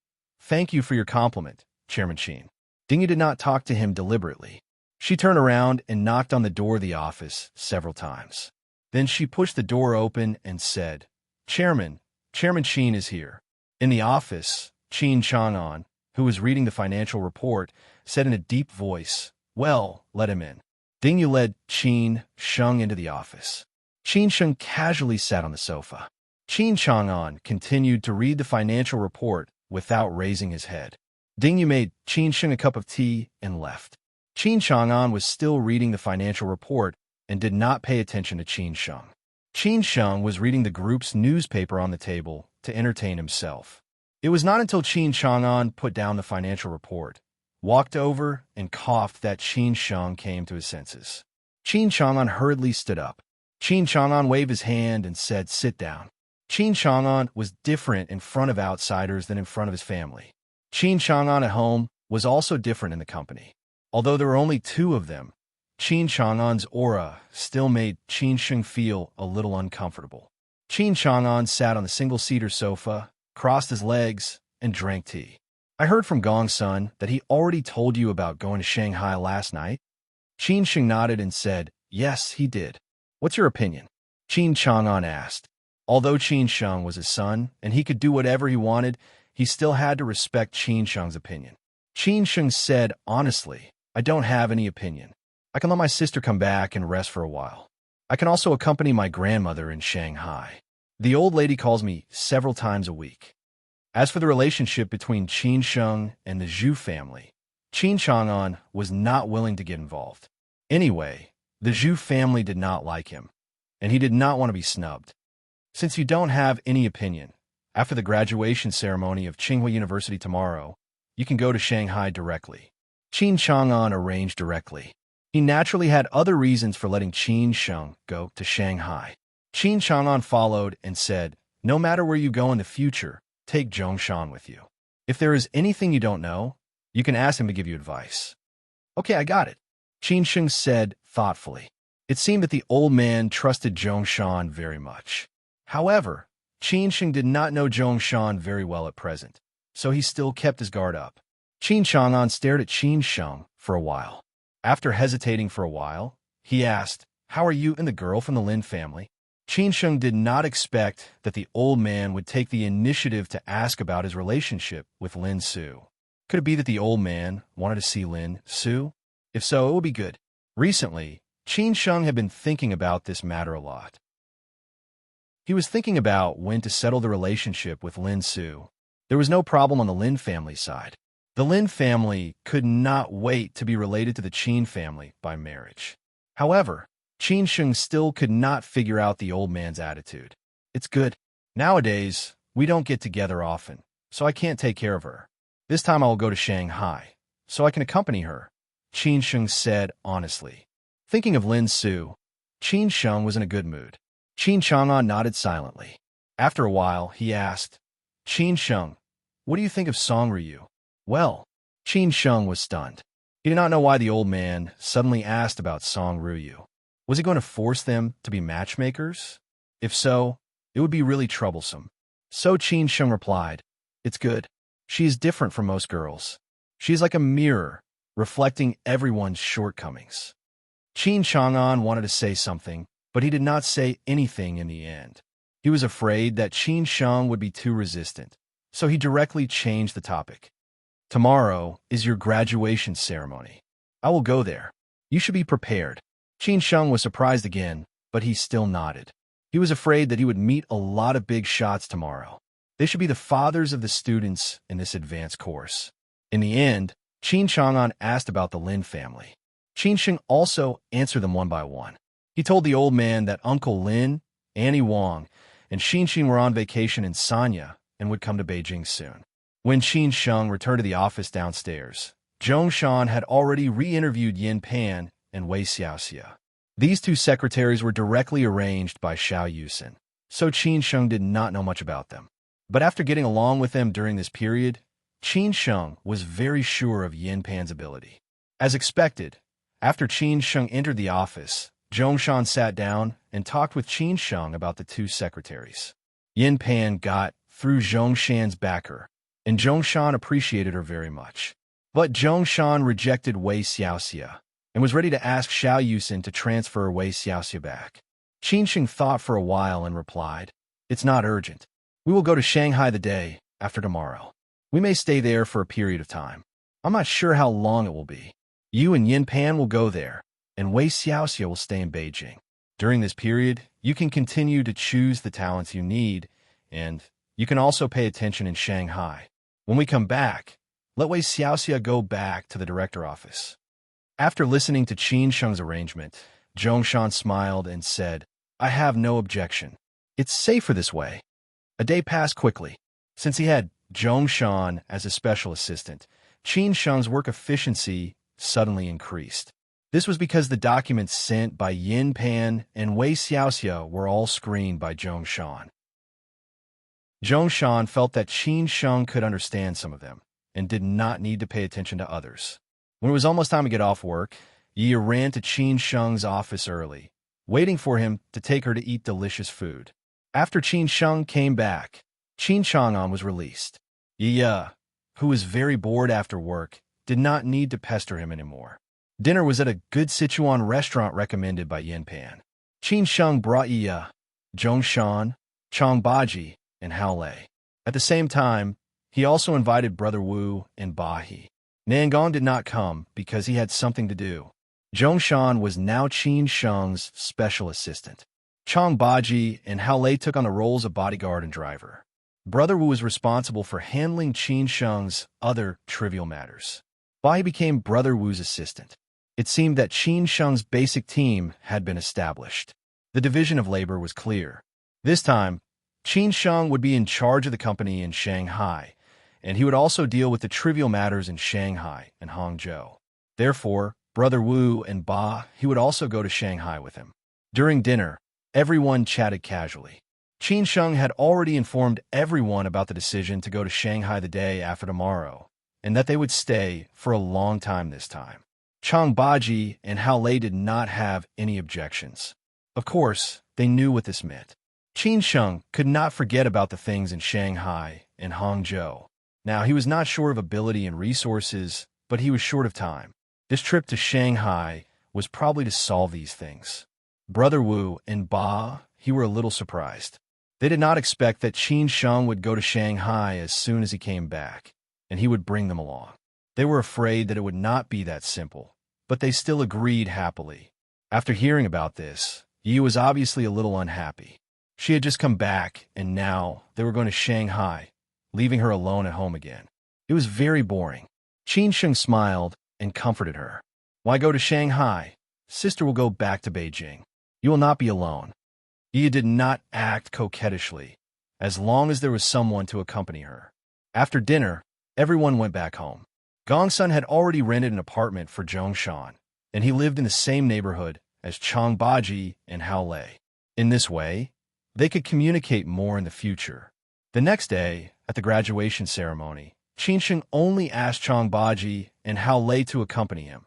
"Thank you for your compliment, Chairman Qin." Ding Yu did not talk to him deliberately. She turned around and knocked on the door of the office several times. Then she pushed the door open and said, Chairman Qin is here." In the office, Qin Chang'an, who was reading the financial report, said in a deep voice, "Well, let him in." Ding Yu led Qin Sheng into the office. Qin Sheng casually sat on the sofa. Qin Chang'an continued to read the financial report without raising his head. Ding Yu made Qin Sheng a cup of tea and left. Qin Chang'an was still reading the financial report and did not pay attention to Qin Sheng. Qin Sheng was reading the group's newspaper on the table to entertain himself. It was not until Qin Chang'an put down the financial report, walked over, and coughed that Qin Sheng came to his senses. Qin Chang'an hurriedly stood up. Qin Chang'an waved his hand and said, "Sit down." Qin Chang'an was different in front of outsiders than in front of his family. Qin Chang'an at home was also different in the company. Although there were only 2 of them, Qin Chang'an's aura still made Qin Sheng feel a little uncomfortable. Qin Chang'an sat on the single-seater sofa, crossed his legs, and drank tea. "I heard from Gongsun that he already told you about going to Shanghai last night?" Qin Sheng nodded and said, "Yes, he did." "What's your opinion?" Qin Chang'an asked. Although Qin Sheng was his son, and he could do whatever he wanted, he still had to respect Qin Sheng's opinion. Qin Sheng said, "Honestly, I don't have any opinion. I can let my sister come back and rest for a while." I can also accompany my grandmother in Shanghai. The old lady calls me several times a week. As for the relationship between Qin Sheng and the Zhu family, Qin Chang'an was not willing to get involved. Anyway, the Zhu family did not like him, and he did not want to be snubbed. Since you don't have any opinion, after the graduation ceremony of Tsinghua University tomorrow, you can go to Shanghai directly. Qin Chang'an arranged directly. He naturally had other reasons for letting Qin Sheng go to Shanghai. Qin Chang'an followed and said, "No matter where you go in the future, take Zhongshan with you. If there is anything you don't know, you can ask him to give you advice." "Okay, I got it," Qin Sheng said thoughtfully. It seemed that the old man trusted Zhongshan very much. However, Qin Sheng did not know Zhongshan very well at present, so he still kept his guard up. Qin Chang'an stared at Qin Sheng for a while. After hesitating for a while, he asked, "How are you and the girl from the Lin family?" Qin Sheng did not expect that the old man would take the initiative to ask about his relationship with Lin Su. Could it be that the old man wanted to see Lin Su? If so, it would be good. Recently, Qin Sheng had been thinking about this matter a lot. He was thinking about when to settle the relationship with Lin Su. There was no problem on the Lin family side. The Lin family could not wait to be related to the Qin family by marriage. However, Qin Sheng still could not figure out the old man's attitude. "It's good. Nowadays, we don't get together often, so I can't take care of her. This time I will go to Shanghai, so I can accompany her," Qin Sheng said honestly. Thinking of Lin Su, Qin Sheng was in a good mood. Qin Chang'an nodded silently. After a while, he asked, "Qin Sheng, what do you think of Song Ryu?" Well, Qin Sheng was stunned. He did not know why the old man suddenly asked about Song Ryu. Was he going to force them to be matchmakers? If so, it would be really troublesome. So Qin Sheng replied, "It's good. She is different from most girls. She is like a mirror, reflecting everyone's shortcomings." Qin Chang'an wanted to say something, but he did not say anything in the end. He was afraid that Qin Sheng would be too resistant, so he directly changed the topic. "Tomorrow is your graduation ceremony. I will go there. You should be prepared." Qin Sheng was surprised again, but he still nodded. He was afraid that he would meet a lot of big shots tomorrow. They should be the fathers of the students in this advanced course. In the end, Qin Chang'an asked about the Lin family. Qin Sheng also answered them one by one. He told the old man that Uncle Lin, Annie Wang, and Xin were on vacation in Sanya and would come to Beijing soon. When Qin Sheng returned to the office downstairs, Zhongshan had already re-interviewed Yin Pan and Wei Xiaoxia. These two secretaries were directly arranged by Xiao Yusin, so Qin Sheng did not know much about them. But after getting along with them during this period, Qin Sheng was very sure of Yin Pan's ability. As expected, after Qin Sheng entered the office, Zhongshan sat down and talked with Qin Sheng about the two secretaries. Yin Pan got through Zhongshan's backer, and Zhongshan appreciated her very much. But Zhongshan rejected Wei Xiaoxia and was ready to ask Xiao Yusin to transfer Wei Xiaoxia back. Qin Sheng thought for a while and replied, "It's not urgent. We will go to Shanghai the day after tomorrow. We may stay there for a period of time. I'm not sure how long it will be. You and Yin Pan will go there, and Wei Xiaoxia will stay in Beijing. During this period, you can continue to choose the talents you need, and you can also pay attention in Shanghai. When we come back, let Wei Xiaoxia go back to the director office." After listening to Qin Sheng's arrangement, Zhongshan smiled and said, "I have no objection. It's safer this way." A day passed quickly. Since he had Zhongshan as a special assistant, Qin Sheng's work efficiency suddenly increased. This was because the documents sent by Yin Pan and Wei Xiaoxia were all screened by Zhongshan. Zhongshan felt that Qin Sheng could understand some of them and did not need to pay attention to others. When it was almost time to get off work, Yi ran to Qin Sheng's office early, waiting for him to take her to eat delicious food. After Qin Sheng came back, Qin Chang'an was released. Yi, who was very bored after work, did not need to pester him anymore. Dinner was at a good Sichuan restaurant recommended by Yin Pan. Qin Sheng brought Yi, Zhongshan, Chang Baji, and Hao Lei. At the same time, he also invited Brother Wu and Ba He. Nangon did not come because he had something to do. Zhongshan was now Qin Sheng's special assistant. Chang Baji and Hao Lei took on the roles of bodyguard and driver. Brother Wu was responsible for handling Qin Sheng's other trivial matters. Bai became Brother Wu's assistant. It seemed that Qin Sheng's basic team had been established. The division of labor was clear. This time, Qin Sheng would be in charge of the company in Shanghai, and he would also deal with the trivial matters in Shanghai and Hangzhou. Therefore, Brother Wu and Ba, he would also go to Shanghai with him. During dinner, everyone chatted casually. Qin Sheng had already informed everyone about the decision to go to Shanghai the day after tomorrow, and that they would stay for a long time this time. Chang Baji and Hao Lei did not have any objections. Of course, they knew what this meant. Qin Sheng could not forget about the things in Shanghai and Hangzhou. Now, he was not short of ability and resources, but he was short of time. This trip to Shanghai was probably to solve these things. Brother Wu and Ba, he were a little surprised. They did not expect that Qin Sheng would go to Shanghai as soon as he came back, and he would bring them along. They were afraid that it would not be that simple, but they still agreed happily. After hearing about this, Yi was obviously a little unhappy. She had just come back, and now they were going to Shanghai, leaving her alone at home again. It was very boring. Qin Sheng smiled and comforted her. Why go to Shanghai? Sister will go back to Beijing. You will not be alone. Yi did not act coquettishly, as long as there was someone to accompany her. After dinner, everyone went back home. Gongsun had already rented an apartment for Zhongshan, and he lived in the same neighborhood as Chang Baji and Hao Lei. In this way, they could communicate more in the future. The next day, at the graduation ceremony, Qin Sheng only asked Chang Baji and Hao Lei to accompany him,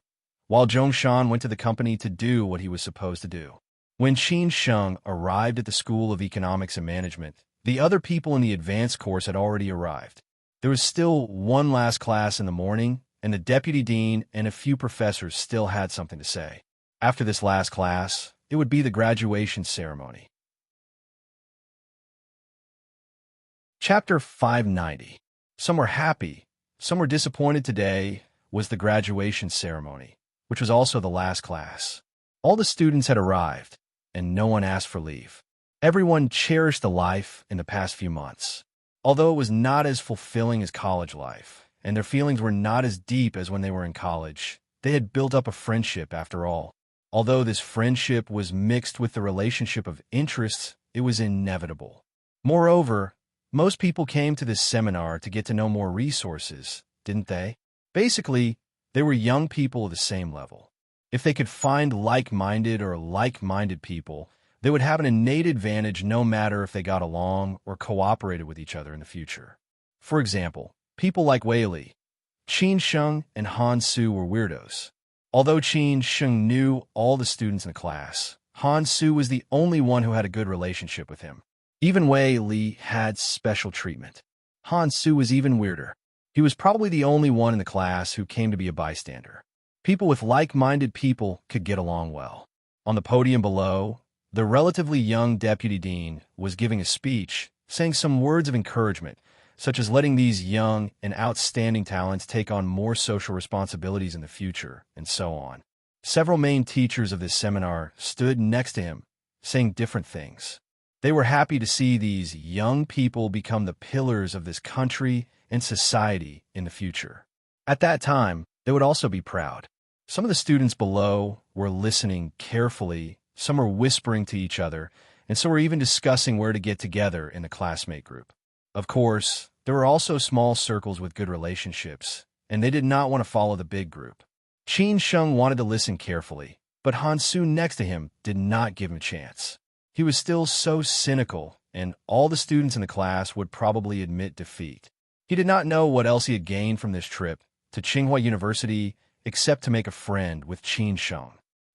while Zhongshan went to the company to do what he was supposed to do. When Qin Sheng arrived at the School of Economics and Management, the other people in the advanced course had already arrived. There was still one last class in the morning, and the deputy dean and a few professors still had something to say. After this last class, it would be the graduation ceremony. Chapter 590. Some were happy, some were disappointed. Today was the graduation ceremony, which was also the last class. All the students had arrived, and no one asked for leave. Everyone cherished the life in the past few months. Although it was not as fulfilling as college life, and their feelings were not as deep as when they were in college, they had built up a friendship after all. Although this friendship was mixed with the relationship of interests, it was inevitable. Moreover, most people came to this seminar to get to know more resources, didn't they? Basically, they were young people of the same level. If they could find like-minded people, they would have an innate advantage no matter if they got along or cooperated with each other in the future. For example, people like Wei Li, Qin Sheng, and Han Su were weirdos. Although Qin Sheng knew all the students in the class, Han Su was the only one who had a good relationship with him. Even Wei Li had special treatment. Han Su was even weirder. He was probably the only one in the class who came to be a bystander. People with like-minded people could get along well. On the podium below, the relatively young deputy dean was giving a speech, saying some words of encouragement, such as letting these young and outstanding talents take on more social responsibilities in the future, and so on. Several main teachers of this seminar stood next to him, saying different things. They were happy to see these young people become the pillars of this country and society in the future. At that time, they would also be proud. Some of the students below were listening carefully, some were whispering to each other, and some were even discussing where to get together in the classmate group. Of course, there were also small circles with good relationships, and they did not want to follow the big group. Qin Sheng wanted to listen carefully, but Han Su next to him did not give him a chance. He was still so cynical, and all the students in the class would probably admit defeat. He did not know what else he had gained from this trip to Tsinghua University except to make a friend with Qin Sheng.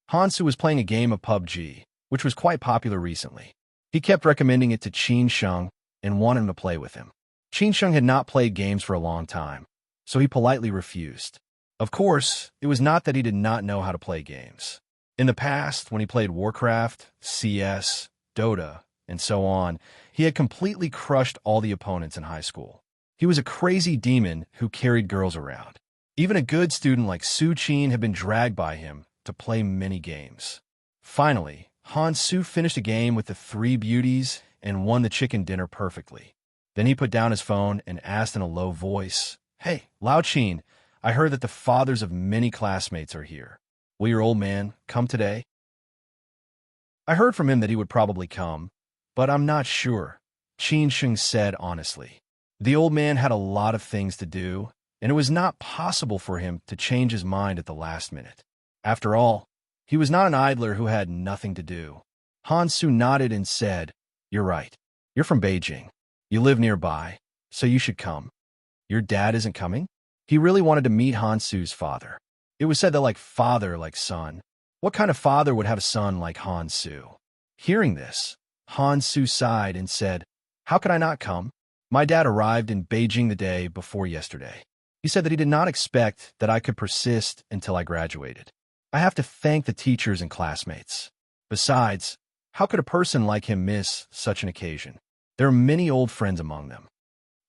Han Su was playing a game of PUBG, which was quite popular recently. He kept recommending it to Qin Sheng and wanted him to play with him. Qin Sheng had not played games for a long time, so he politely refused. Of course, it was not that he did not know how to play games. In the past, when he played Warcraft, CS, Dota, and so on, he had completely crushed all the opponents in high school. He was a crazy demon who carried girls around. Even a good student like Su Qin had been dragged by him, to play many games. Finally, Han Su finished a game with the three beauties and won the chicken dinner perfectly. Then he put down his phone and asked in a low voice, "Hey, Lao Qin, I heard that the fathers of many classmates are here. Will your old man come today?" "I heard from him that he would probably come, but I'm not sure," Qin Sheng said honestly. The old man had a lot of things to do, and it was not possible for him to change his mind at the last minute. After all, he was not an idler who had nothing to do. Han Su nodded and said, "You're right. You're from Beijing. You live nearby, so you should come." "Your dad isn't coming?" He really wanted to meet Han Su's father. It was said that like father, like son. What kind of father would have a son like Han Su? Hearing this, Han Su sighed and said, "How could I not come? My dad arrived in Beijing the day before yesterday. He said that he did not expect that I could persist until I graduated. I have to thank the teachers and classmates. Besides, how could a person like him miss such an occasion? There are many old friends among them."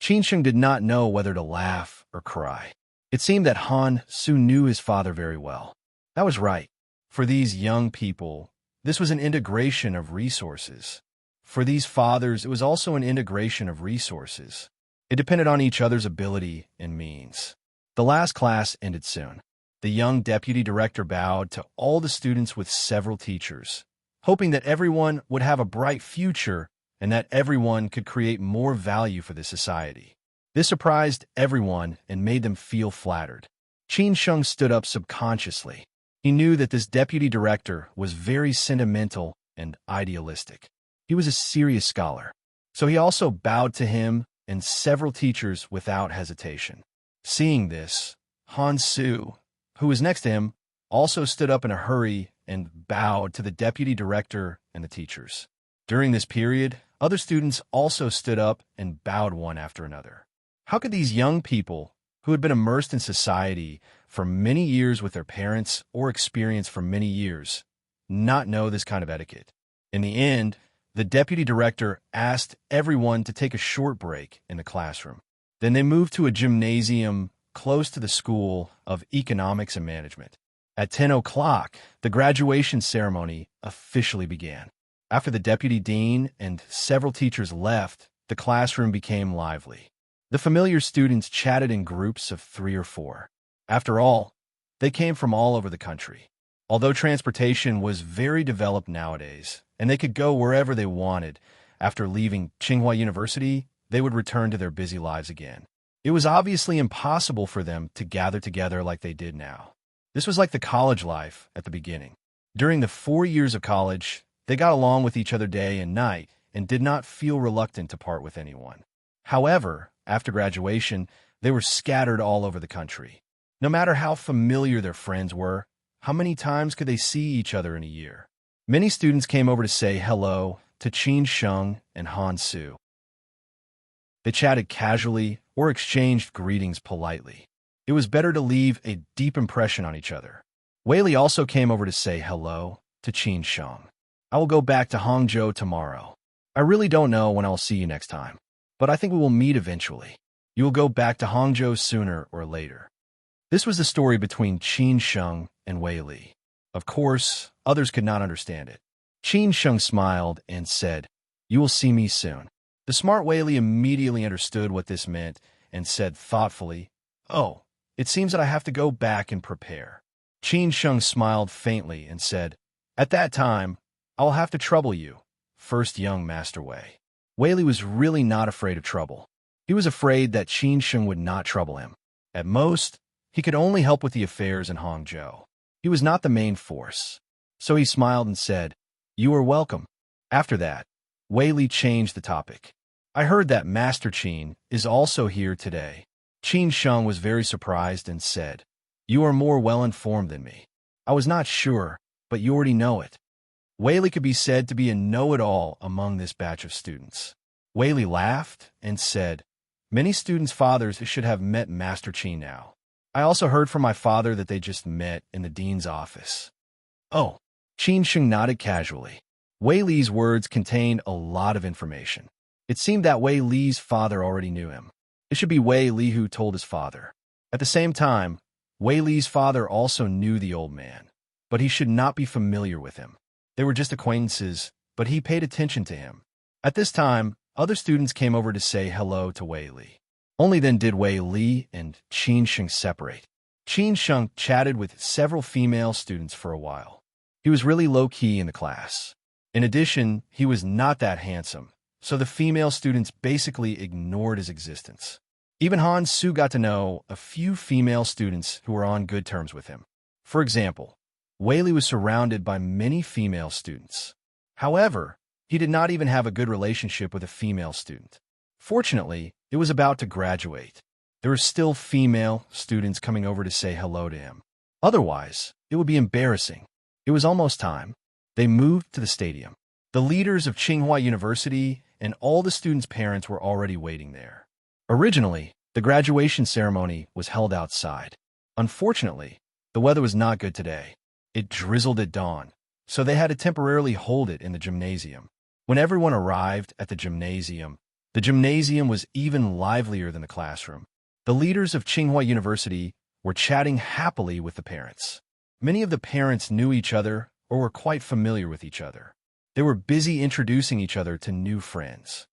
Qin Sheng did not know whether to laugh or cry. It seemed that Han Su knew his father very well. That was right. For these young people, this was an integration of resources. For these fathers, it was also an integration of resources. It depended on each other's ability and means. The last class ended soon. The young deputy director bowed to all the students with several teachers, hoping that everyone would have a bright future and that everyone could create more value for the society. This surprised everyone and made them feel flattered. Qin Sheng stood up subconsciously. He knew that this deputy director was very sentimental and idealistic. He was a serious scholar, so he also bowed to him and several teachers without hesitation. Seeing this, Han Su, who was next to him, also stood up in a hurry and bowed to the deputy director and the teachers. During this period, other students also stood up and bowed one after another. How could these young people, who had been immersed in society for many years with their parents or experienced for many years, not know this kind of etiquette? In the end, the deputy director asked everyone to take a short break in the classroom. Then they moved to a gymnasium close to the School of Economics and Management. At 10 o'clock, the graduation ceremony officially began. After the deputy dean and several teachers left, the classroom became lively. The familiar students chatted in groups of 3 or 4. After all, they came from all over the country. Although transportation was very developed nowadays, and they could go wherever they wanted, after leaving Tsinghua University, they would return to their busy lives again. It was obviously impossible for them to gather together like they did now. This was like the college life at the beginning. During the 4 years of college, they got along with each other day and night and did not feel reluctant to part with anyone. However, after graduation, they were scattered all over the country. No matter how familiar their friends were, how many times could they see each other in a year? Many students came over to say hello to Qin Sheng and Han Su. They chatted casually or exchanged greetings politely. It was better to leave a deep impression on each other. Wei Li also came over to say hello to Qin Sheng. "I will go back to Hangzhou tomorrow. I really don't know when I'll see you next time, but I think we will meet eventually. You will go back to Hangzhou sooner or later." This was the story between Qin Sheng and Wei Li. Of course, others could not understand it. Qin Sheng smiled and said, "You will see me soon." The smart Wei Li immediately understood what this meant and said thoughtfully, "Oh, it seems that I have to go back and prepare." Qin Sheng smiled faintly and said, "At that time, I will have to trouble you, first young Master Wei." Wei Li was really not afraid of trouble. He was afraid that Qin Sheng would not trouble him. At most, he could only help with the affairs in Hangzhou. He was not the main force. So he smiled and said, "You are welcome." After that, Wei Li changed the topic. "I heard that Master Qin is also here today." Qin Sheng was very surprised and said, "You are more well-informed than me. I was not sure, but you already know it." Wei Li could be said to be a know-it-all among this batch of students. Wei Li laughed and said, "Many students' fathers should have met Master Qin now. I also heard from my father that they just met in the dean's office." "Oh." Qin Sheng nodded casually. Wei Li's words contained a lot of information. It seemed that Wei Li's father already knew him. It should be Wei Li who told his father. At the same time, Wei Li's father also knew the old man, but he should not be familiar with him. They were just acquaintances, but he paid attention to him. At this time, other students came over to say hello to Wei Li. Only then did Wei Li and Qin Sheng separate. Qin Sheng chatted with several female students for a while. He was really low-key in the class. In addition, he was not that handsome, so the female students basically ignored his existence. Even Han Su got to know a few female students who were on good terms with him. For example, Wei Li was surrounded by many female students. However, he did not even have a good relationship with a female student. Fortunately, it was about to graduate. There were still female students coming over to say hello to him. Otherwise, it would be embarrassing. It was almost time. They moved to the stadium. The leaders of Tsinghua University and all the students' parents were already waiting there. Originally, the graduation ceremony was held outside. Unfortunately, the weather was not good today. It drizzled at dawn, so they had to temporarily hold it in the gymnasium. When everyone arrived at the gymnasium was even livelier than the classroom. The leaders of Tsinghua University were chatting happily with the parents. Many of the parents knew each other or were quite familiar with each other. They were busy introducing each other to new friends.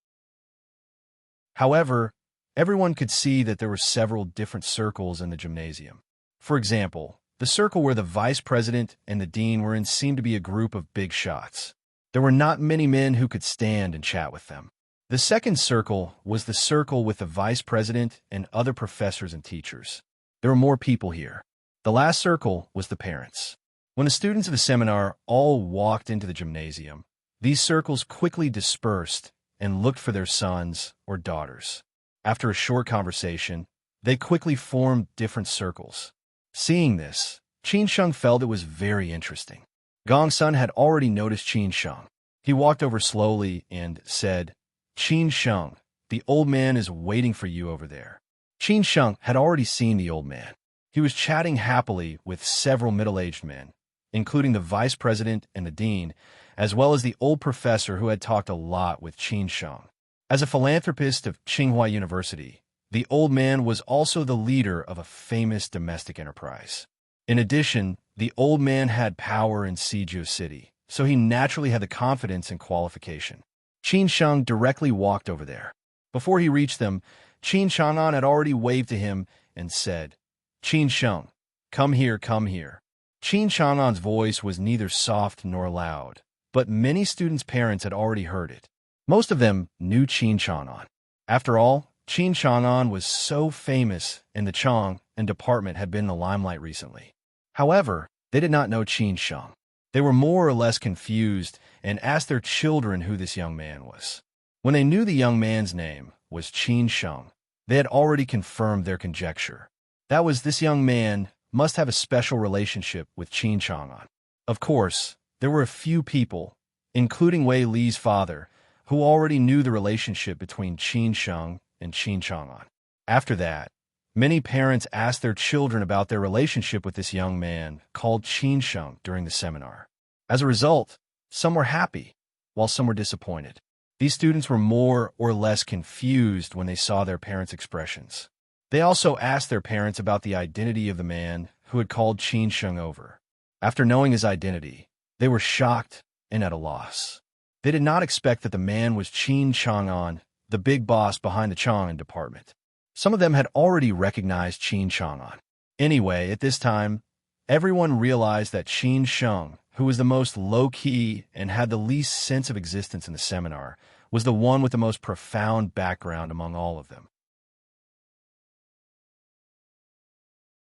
However, everyone could see that there were several different circles in the gymnasium. For example, the circle where the vice president and the dean were in seemed to be a group of big shots. There were not many men who could stand and chat with them. The second circle was the circle with the vice president and other professors and teachers. There were more people here. The last circle was the parents. When the students of the seminar all walked into the gymnasium, these circles quickly dispersed and looked for their sons or daughters. After a short conversation, they quickly formed different circles. Seeing this, Qin Sheng felt it was very interesting. Gong Sun had already noticed Qin Sheng. He walked over slowly and said, "Qin Sheng, the old man is waiting for you over there." Qin Sheng had already seen the old man. He was chatting happily with several middle-aged men, including the vice president and the dean, as well as the old professor who had talked a lot with Qin Sheng. As a philanthropist of Tsinghua University, the old man was also the leader of a famous domestic enterprise. In addition, the old man had power in Siju City, so he naturally had the confidence and qualification. Qin Sheng directly walked over there. Before he reached them, Qin Chang'an had already waved to him and said, "Qin Sheng, come here, come here." Qin Chang'an's voice was neither soft nor loud, but many students' parents had already heard it. Most of them knew Qin Chang'an. After all, Qin Chang'an was so famous, and the Chang and department had been in the limelight recently. However, they did not know Qin Sheng. They were more or less confused and asked their children who this young man was. When they knew the young man's name was Qin Sheng, they had already confirmed their conjecture. That was, this young man must have a special relationship with Qin Chang'an. Of course, there were a few people, including Wei Li's father, who already knew the relationship between Qin Sheng and Qin Chang'an. After that, many parents asked their children about their relationship with this young man called Qin Sheng during the seminar. As a result, some were happy, while some were disappointed. These students were more or less confused when they saw their parents' expressions. They also asked their parents about the identity of the man who had called Qin Sheng over. After knowing his identity, they were shocked and at a loss. They did not expect that the man was Qin Chang'an, the big boss behind the Chang'an department. Some of them had already recognized Qin Chang'an. Anyway, at this time, everyone realized that Qin Sheng, who was the most low-key and had the least sense of existence in the seminar, was the one with the most profound background among all of them.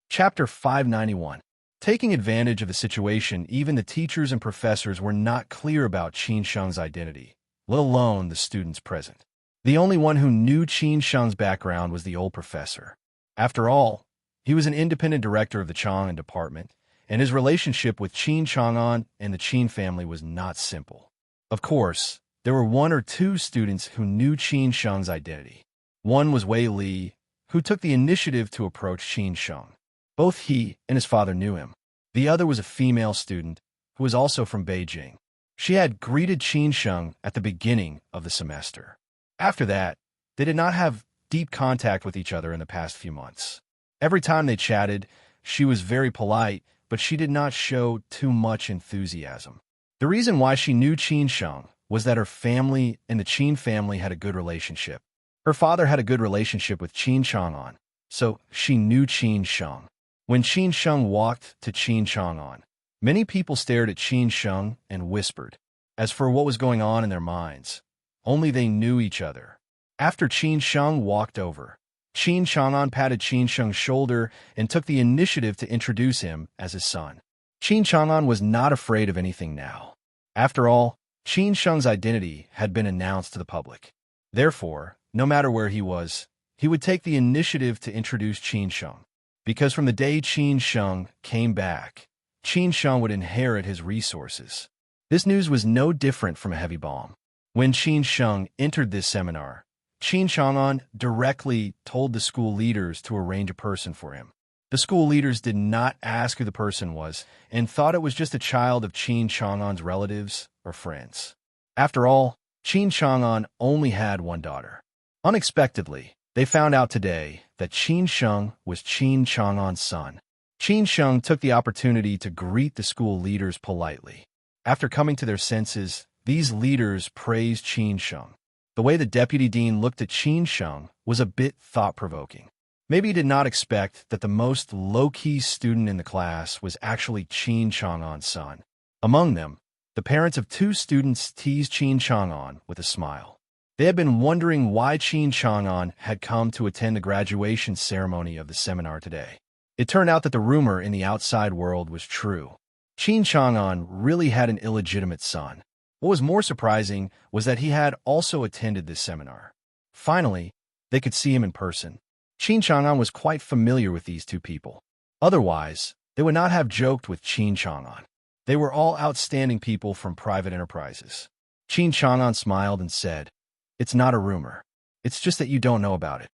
Chapter 591. Taking advantage of the situation, even the teachers and professors were not clear about Qin Sheng's identity, let alone the students present. The only one who knew Qin Sheng's background was the old professor. After all, he was an independent director of the Chang'an department, and his relationship with Qin Chang'an and the Qin family was not simple. Of course, there were one or two students who knew Qin Sheng's identity. One was Wei Li, who took the initiative to approach Qin Sheng. Both he and his father knew him. The other was a female student who was also from Beijing. She had greeted Qin Sheng at the beginning of the semester. After that, they did not have deep contact with each other in the past few months. Every time they chatted, she was very polite, but she did not show too much enthusiasm. The reason why she knew Qin Sheng was that her family and the Qin family had a good relationship. Her father had a good relationship with Qin Chang'an, so she knew Qin Sheng. When Qin Sheng walked to Qin Chang'an, many people stared at Qin Sheng and whispered. As for what was going on in their minds, only they knew each other. After Qin Sheng walked over, Qin Chang'an patted Qin Sheng's shoulder and took the initiative to introduce him as his son. Qin Chang'an was not afraid of anything now. After all, Qin Sheng's identity had been announced to the public. Therefore, no matter where he was, he would take the initiative to introduce Qin Sheng. Because from the day Qin Sheng came back, Qin Sheng would inherit his resources. This news was no different from a heavy bomb. When Qin Sheng entered this seminar, Qin Chang'an directly told the school leaders to arrange a person for him. The school leaders did not ask who the person was and thought it was just a child of Qin Chang'an's relatives or friends. After all, Qin Chang'an only had one daughter. Unexpectedly, they found out today that Qin Sheng was Qin Chang'an's son. Qin Sheng took the opportunity to greet the school leaders politely. After coming to their senses, these leaders praised Qin Sheng. The way the deputy dean looked at Qin Sheng was a bit thought-provoking. Maybe he did not expect that the most low-key student in the class was actually Qin Chang'an's son. Among them, the parents of two students teased Qin Chang'an with a smile. They had been wondering why Qin Chang'an had come to attend the graduation ceremony of the seminar today. It turned out that the rumor in the outside world was true. Qin Chang'an really had an illegitimate son. What was more surprising was that he had also attended this seminar. Finally, they could see him in person. Qin Chang'an was quite familiar with these two people. Otherwise, they would not have joked with Qin Chang'an. They were all outstanding people from private enterprises. Qin Chang'an smiled and said, "It's not a rumor. It's just that you don't know about it.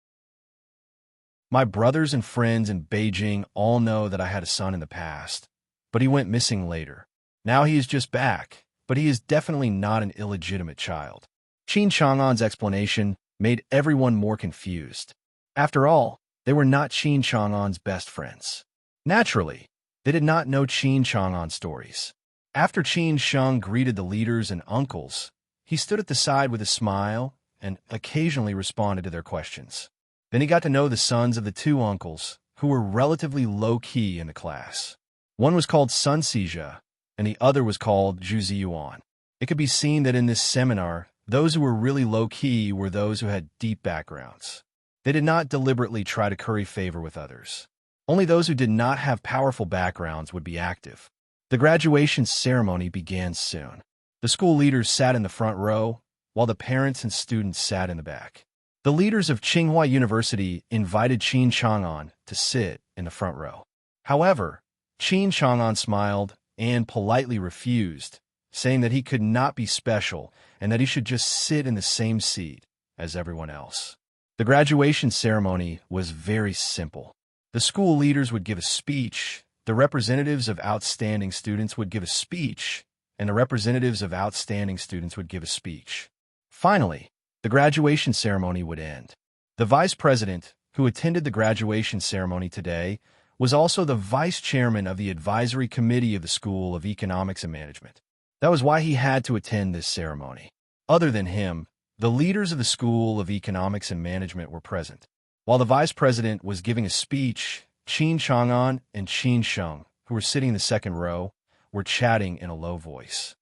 My brothers and friends in Beijing all know that I had a son in the past, but he went missing later. Now he is just back, but he is definitely not an illegitimate child." Qin Chang'an's explanation made everyone more confused. After all, they were not Qin Chang'an's best friends. Naturally, they did not know Qin Chang'an's stories. After Qin Sheng greeted the leaders and uncles, he stood at the side with a smile and occasionally responded to their questions. Then he got to know the sons of the two uncles, who were relatively low-key in the class. One was called Sun Sijia, and the other was called Zhu Ziyuan. It could be seen that in this seminar, those who were really low-key were those who had deep backgrounds. They did not deliberately try to curry favor with others. Only those who did not have powerful backgrounds would be active. The graduation ceremony began soon. The school leaders sat in the front row, while the parents and students sat in the back. The leaders of Tsinghua University invited Qin Chang'an to sit in the front row. However, Qin Chang'an smiled and politely refused, saying that he could not be special and that he should just sit in the same seat as everyone else. The graduation ceremony was very simple. The school leaders would give a speech, the representatives of outstanding students would give a speech, and the representatives of outstanding students would give a speech. Finally, the graduation ceremony would end. The vice president, who attended the graduation ceremony today, was also the vice chairman of the advisory committee of the School of Economics and Management. That was why he had to attend this ceremony. Other than him, the leaders of the School of Economics and Management were present. While the vice president was giving a speech, Qin Chang'an and Qin Sheng, who were sitting in the second row, were chatting in a low voice.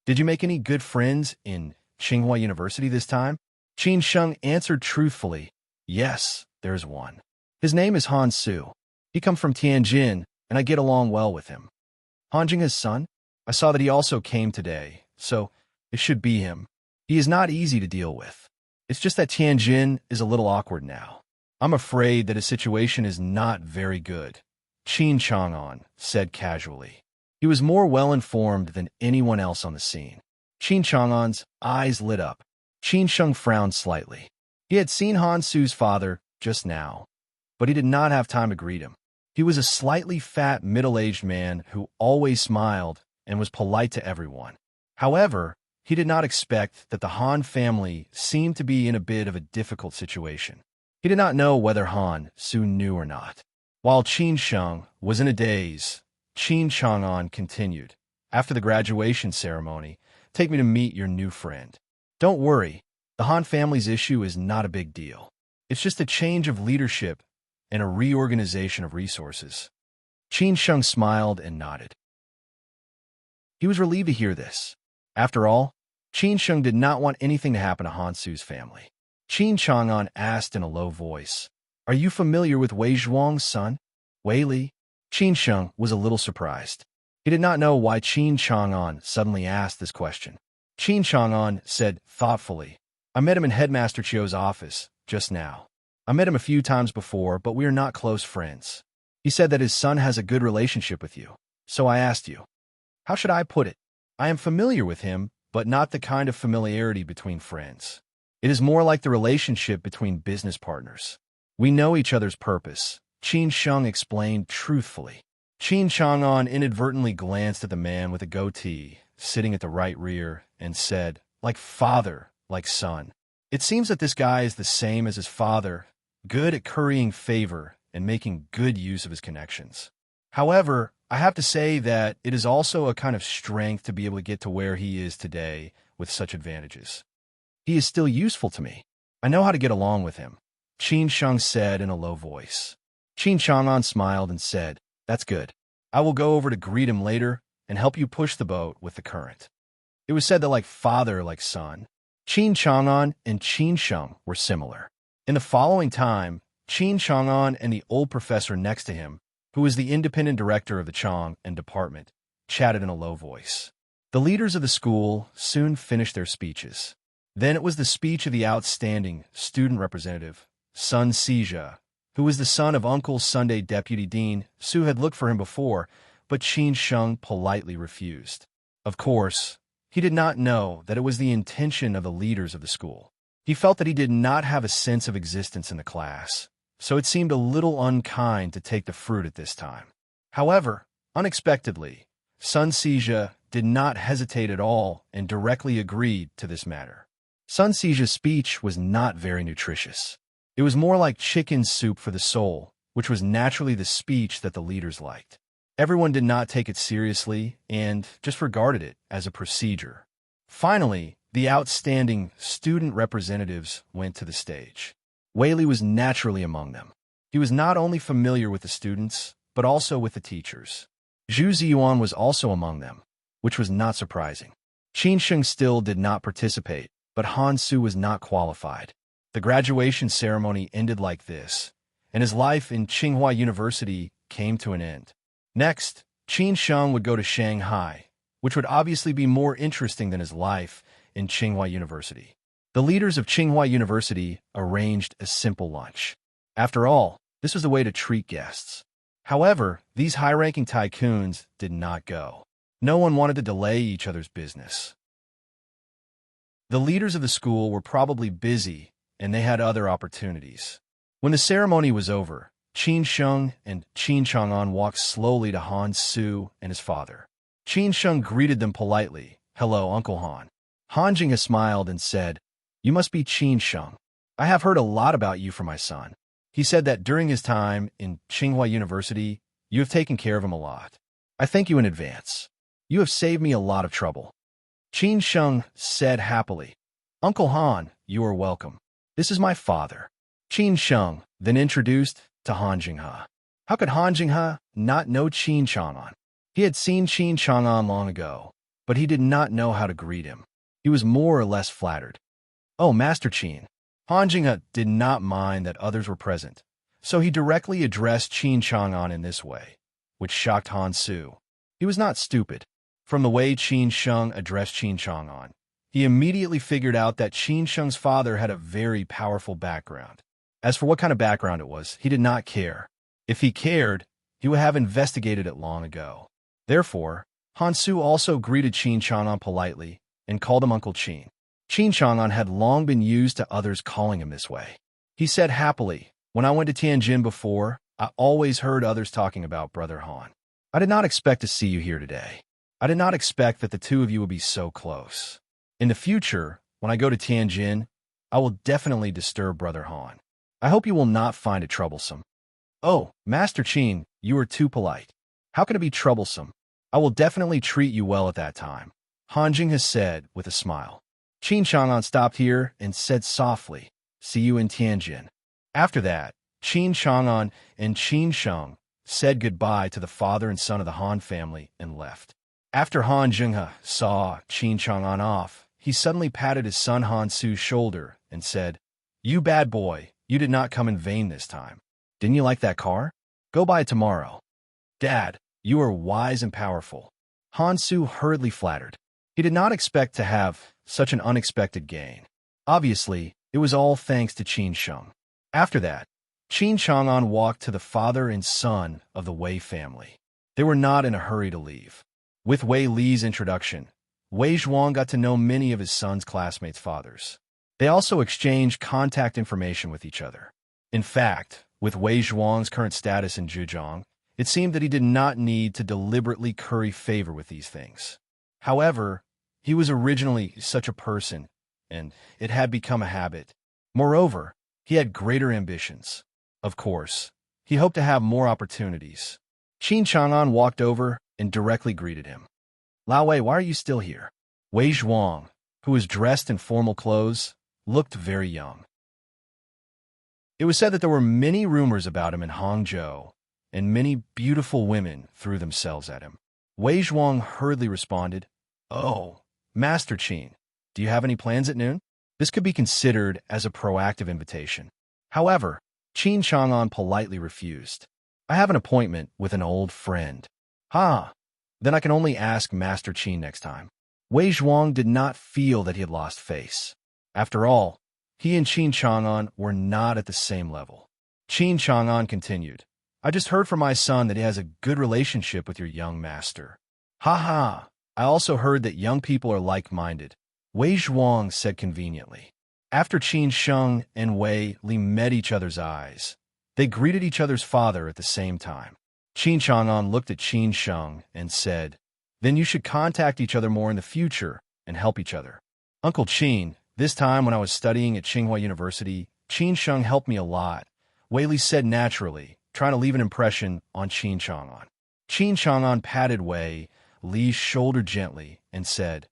"Did you make any good friends in Tsinghua University this time?" Qin Sheng answered truthfully, "Yes, there's one. His name is Han Su. He comes from Tianjin, and I get along well with him." "Han Jing's son? I saw that he also came today, so it should be him. He is not easy to deal with. It's just that Tianjin is a little awkward now. I'm afraid that his situation is not very good," Qin Chang'an said casually. He was more well-informed than anyone else on the scene. Qin Chang'an's eyes lit up. Qin Sheng frowned slightly. He had seen Han Su's father just now, but he did not have time to greet him. He was a slightly fat, middle-aged man who always smiled and was polite to everyone. However, he did not expect that the Han family seemed to be in a bit of a difficult situation. He did not know whether Han Su knew or not. While Qin Sheng was in a daze, Qin Chang'an continued. After the graduation ceremony, take me to meet your new friend. Don't worry, the Han family's issue is not a big deal. It's just a change of leadership and a reorganization of resources. Qin Sheng smiled and nodded. He was relieved to hear this. After all, Qin Sheng did not want anything to happen to Han Su's family. Qin Chang'an asked in a low voice, "Are you familiar with Wei Zhuang's son, Wei Li?" Qin Sheng was a little surprised. He did not know why Qin Chang'an suddenly asked this question. Qin Chang'an said thoughtfully, "I met him in Headmaster Chiu's office just now. I met him a few times before, but we are not close friends. He said that his son has a good relationship with you, so I asked you. How should I put it? I am familiar with him, but not the kind of familiarity between friends. It is more like the relationship between business partners. We know each other's purpose," Qin Sheng explained truthfully. Qin Chang'an inadvertently glanced at the man with a goatee, sitting at the right rear, and said, "Like father, like son. It seems that this guy is the same as his father, good at currying favor and making good use of his connections. However, I have to say that it is also a kind of strength to be able to get to where he is today with such advantages. He is still useful to me. I know how to get along with him," Qin Sheng said in a low voice. Qin Chang'an smiled and said, "That's good. I will go over to greet him later and help you push the boat with the current." It was said that like father, like son, Qin Chang'an and Qin Sheng were similar. In the following time, Qin Chang'an and the old professor next to him, who was the independent director of the Chang and department, chatted in a low voice. The leaders of the school soon finished their speeches. Then it was the speech of the outstanding student representative, Sun Sijia, who was the son of Uncle Sunday Deputy Dean. Su had looked for him before, but Qin Sheng politely refused. Of course, he did not know that it was the intention of the leaders of the school. He felt that he did not have a sense of existence in the class, so it seemed a little unkind to take the fruit at this time. However, unexpectedly, Sun Sijia did not hesitate at all and directly agreed to this matter. Sun Sijia's speech was not very nutritious. It was more like chicken soup for the soul, which was naturally the speech that the leaders liked. Everyone did not take it seriously and just regarded it as a procedure. Finally, the outstanding student representatives went to the stage. Wei Li was naturally among them. He was not only familiar with the students, but also with the teachers. Zhu Ziyuan was also among them, which was not surprising. Qin Sheng still did not participate, but Han Su was not qualified. The graduation ceremony ended like this, and his life in Tsinghua University came to an end. Next, Qin Sheng would go to Shanghai, which would obviously be more interesting than his life in Tsinghua University. The leaders of Tsinghua University arranged a simple lunch. After all, this was the way to treat guests. However, these high-ranking tycoons did not go. No one wanted to delay each other's business. The leaders of the school were probably busy, and they had other opportunities. When the ceremony was over, Qin Sheng and Qin Chang'an walked slowly to Han Su and his father. Qin Sheng greeted them politely. "Hello, Uncle Han." Han Jinghe smiled and said, "You must be Qin Sheng. I have heard a lot about you from my son. He said that during his time in Tsinghua University, you have taken care of him a lot. I thank you in advance. You have saved me a lot of trouble." Qin Sheng said happily, "Uncle Han, you are welcome. This is my father." Qin Sheng then introduced to Han Jinghe. How could Han Jinghe not know Qin Chang'an? He had seen Qin Chang'an long ago, but he did not know how to greet him. He was more or less flattered. "Oh, Master Qin." Han Jinghe did not mind that others were present, so he directly addressed Qin Chang'an in this way, which shocked Han Su. He was not stupid. From the way Qin Sheng addressed Qin Chang'an, he immediately figured out that Qin Sheng's father had a very powerful background. As for what kind of background it was, he did not care. If he cared, he would have investigated it long ago. Therefore, Han Su also greeted Qin Chang'an politely and called him Uncle Qin. Qin Chang'an had long been used to others calling him this way. He said happily, "When I went to Tianjin before, I always heard others talking about Brother Han. I did not expect to see you here today. I did not expect that the two of you would be so close. In the future, when I go to Tianjin, I will definitely disturb Brother Han. I hope you will not find it troublesome." "Oh, Master Qin, you are too polite. How can it be troublesome? I will definitely treat you well at that time, Han Jing has said with a smile. Qin Chang'an stopped here and said softly, see you in Tianjin. After that, Qin Chang'an and Qin Sheng said goodbye to the father and son of the Han family and left. After Han Jinghe saw Qin Chang'an off, he suddenly patted his son Han Su's shoulder and said, you bad boy, you did not come in vain this time. Didn't you like that car? Go buy it tomorrow. Dad, you are wise and powerful. Han Su hurriedly flattered. He did not expect to have such an unexpected gain. Obviously, it was all thanks to Qin Sheng. After that, Qin Chang'an walked to the father and son of the Wei family. They were not in a hurry to leave. With Wei Li's introduction, Wei Zhuang got to know many of his son's classmates' fathers. They also exchanged contact information with each other. In fact, with Wei Zhuang's current status in Zhejiang, it seemed that he did not need to deliberately curry favor with these things. However, he was originally such a person, and it had become a habit. Moreover, he had greater ambitions. Of course, he hoped to have more opportunities. Qin Chang'an walked over and directly greeted him. Lao Wei, why are you still here? Wei Zhuang, who was dressed in formal clothes, looked very young. It was said that there were many rumors about him in Hangzhou, and many beautiful women threw themselves at him. Wei Zhuang hurriedly responded, oh, Master Qin, do you have any plans at noon? This could be considered as a proactive invitation. However, Qin Chang'an politely refused. I have an appointment with an old friend. Then I can only ask Master Qin next time. Wei Zhuang did not feel that he had lost face. After all, he and Qin Chang'an were not at the same level. Qin Chang'an continued, I just heard from my son that he has a good relationship with your young master. I also heard that young people are like-minded, Wei Zhuang said conveniently. After Qin Sheng and Wei Li met each other's eyes, they greeted each other's father at the same time. Qin Chang'an looked at Qin Sheng and said, then you should contact each other more in the future and help each other. Uncle Qin, this time when I was studying at Tsinghua University, Qin Sheng helped me a lot, Wei Li said naturally, trying to leave an impression on Qin Chang'an. Qin Chang'an patted Wei Li's shoulder gently and said,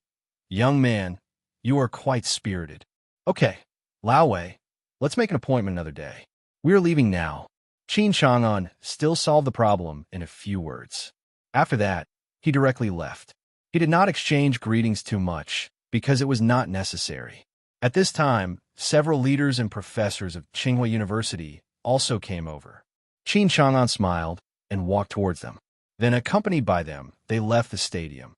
young man, you are quite spirited. Okay, Lao Wei, let's make an appointment another day. We are leaving now. Qin Chang'an still solved the problem in a few words. After that, he directly left. He did not exchange greetings too much, because it was not necessary. At this time, several leaders and professors of Tsinghua University also came over. Qin Chang'an smiled and walked towards them. Then, accompanied by them, they left the stadium.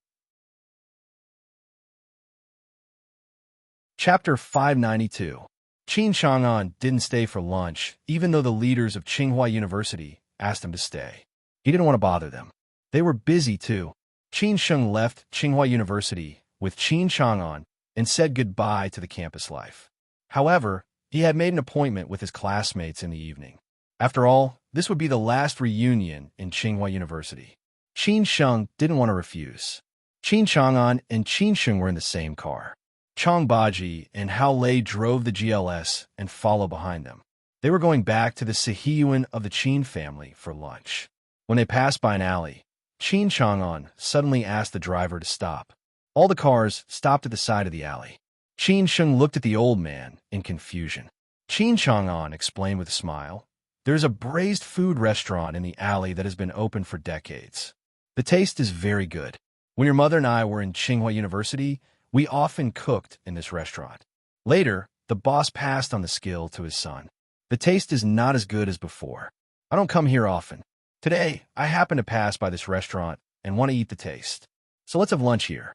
Chapter 592. Qin Chang'an didn't stay for lunch, even though the leaders of Tsinghua University asked him to stay. He didn't want to bother them. They were busy, too. Qin Sheng left Tsinghua University with Qin Chang'an and said goodbye to the campus life. However, he had made an appointment with his classmates in the evening. After all, this would be the last reunion in Tsinghua University. Qin Sheng didn't want to refuse. Qin Chang'an and Qin Sheng were in the same car. Chang Baji and Hao Lei drove the GLS and followed behind them. They were going back to the Sihiyuan of the Qin family for lunch. When they passed by an alley, Qin Chang'an suddenly asked the driver to stop. All the cars stopped at the side of the alley. Qin Sheng looked at the old man in confusion. Qin Chang'an explained with a smile, there's a braised food restaurant in the alley that has been open for decades. The taste is very good. When your mother and I were in Tsinghua University, we often cooked in this restaurant. Later, the boss passed on the skill to his son. The taste is not as good as before. I don't come here often. Today, I happen to pass by this restaurant and want to eat the taste. So let's have lunch here.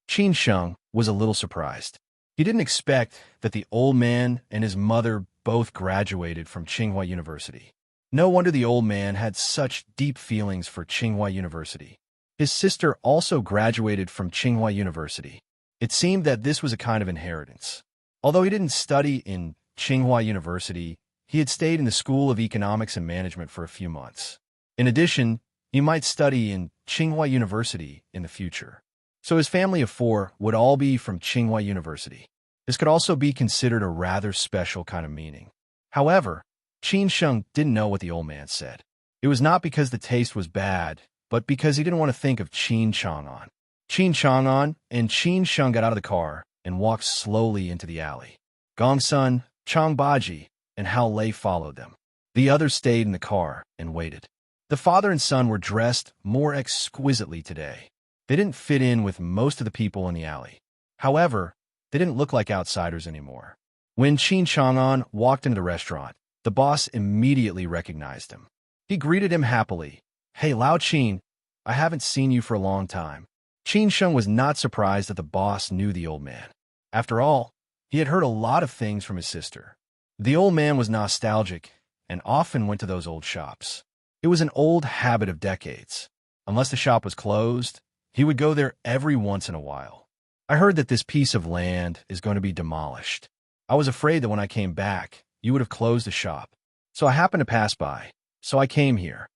Qin Sheng was a little surprised. He didn't expect that the old man and his mother both graduated from Tsinghua University. No wonder the old man had such deep feelings for Tsinghua University. His sister also graduated from Tsinghua University. It seemed that this was a kind of inheritance. Although he didn't study in Tsinghua University, he had stayed in the School of Economics and Management for a few months. In addition, he might study in Tsinghua University in the future. So his family of four would all be from Tsinghua University. This could also be considered a rather special kind of meaning. However, Qin Sheng didn't know what the old man said. It was not because the taste was bad, but because he didn't want to think of Qin Chang'an. Qin Chang'an and Qin Sheng got out of the car and walked slowly into the alley. Gongsun, Chang Baji, and Hao Lei followed them. The others stayed in the car and waited. The father and son were dressed more exquisitely today. They didn't fit in with most of the people in the alley. However, they didn't look like outsiders anymore. When Qin Chang'an walked into the restaurant, the boss immediately recognized him. He greeted him happily. "Hey, Lao Qin, I haven't seen you for a long time." Qin Sheng was not surprised that the boss knew the old man. After all, he had heard a lot of things from his sister. The old man was nostalgic and often went to those old shops. It was an old habit of decades. Unless the shop was closed, he would go there every once in a while. "I heard that this piece of land is going to be demolished. I was afraid that when I came back, you would have closed the shop. So I happened to pass by. So I came here."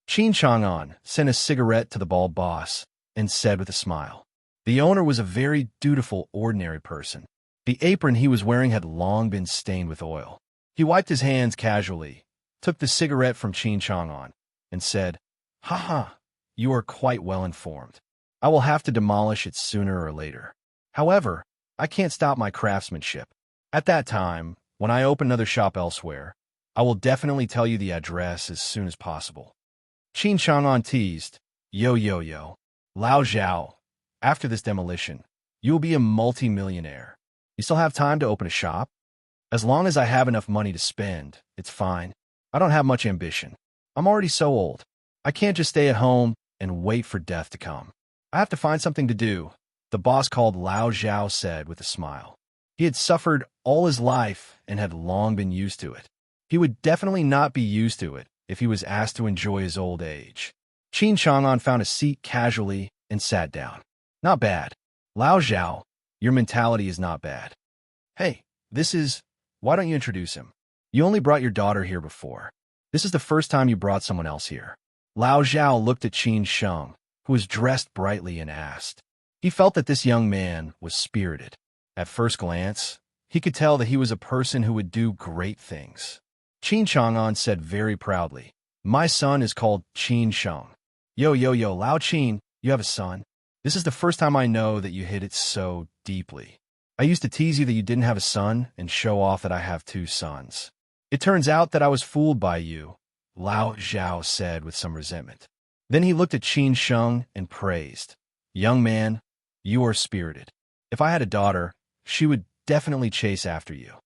Qin Chang'an sent a cigarette to the bald boss and said with a smile. The owner was a very dutiful, ordinary person. The apron he was wearing had long been stained with oil. He wiped his hands casually, took the cigarette from Qin Chang'an, and said, "Ha, you are quite well informed. I will have to demolish it sooner or later. However, I can't stop my craftsmanship. At that time, when I open another shop elsewhere, I will definitely tell you the address as soon as possible." Qin Chang'an teased, Yo, Lao Zhao, after this demolition, you will be a multi-millionaire. You still have time to open a shop? As long as I have enough money to spend, it's fine. I don't have much ambition. I'm already so old. I can't just stay at home and wait for death to come. I have to find something to do," the boss called Lao Zhao said with a smile. He had suffered all his life and had long been used to it. He would definitely not be used to it if he was asked to enjoy his old age. Qin Chang'an found a seat casually and sat down. "Not bad. Lao Zhao, your mentality is not bad. Hey, why don't you introduce him? You only brought your daughter here before. This is the first time you brought someone else here." Lao Zhao looked at Qin Sheng, who was dressed brightly, and asked. He felt that this young man was spirited. At first glance, he could tell that he was a person who would do great things. Qin Chang'an said very proudly, "My son is called Qin Sheng." Yo, Lao Qin, you have a son? This is the first time I know that you hit it so deeply. I used to tease you that you didn't have a son and show off that I have 2 sons. It turns out that I was fooled by you, Lao Zhao said with some resentment. Then he looked at Qin Sheng and praised. "Young man, you are spirited. If I had a daughter, she would definitely chase after you."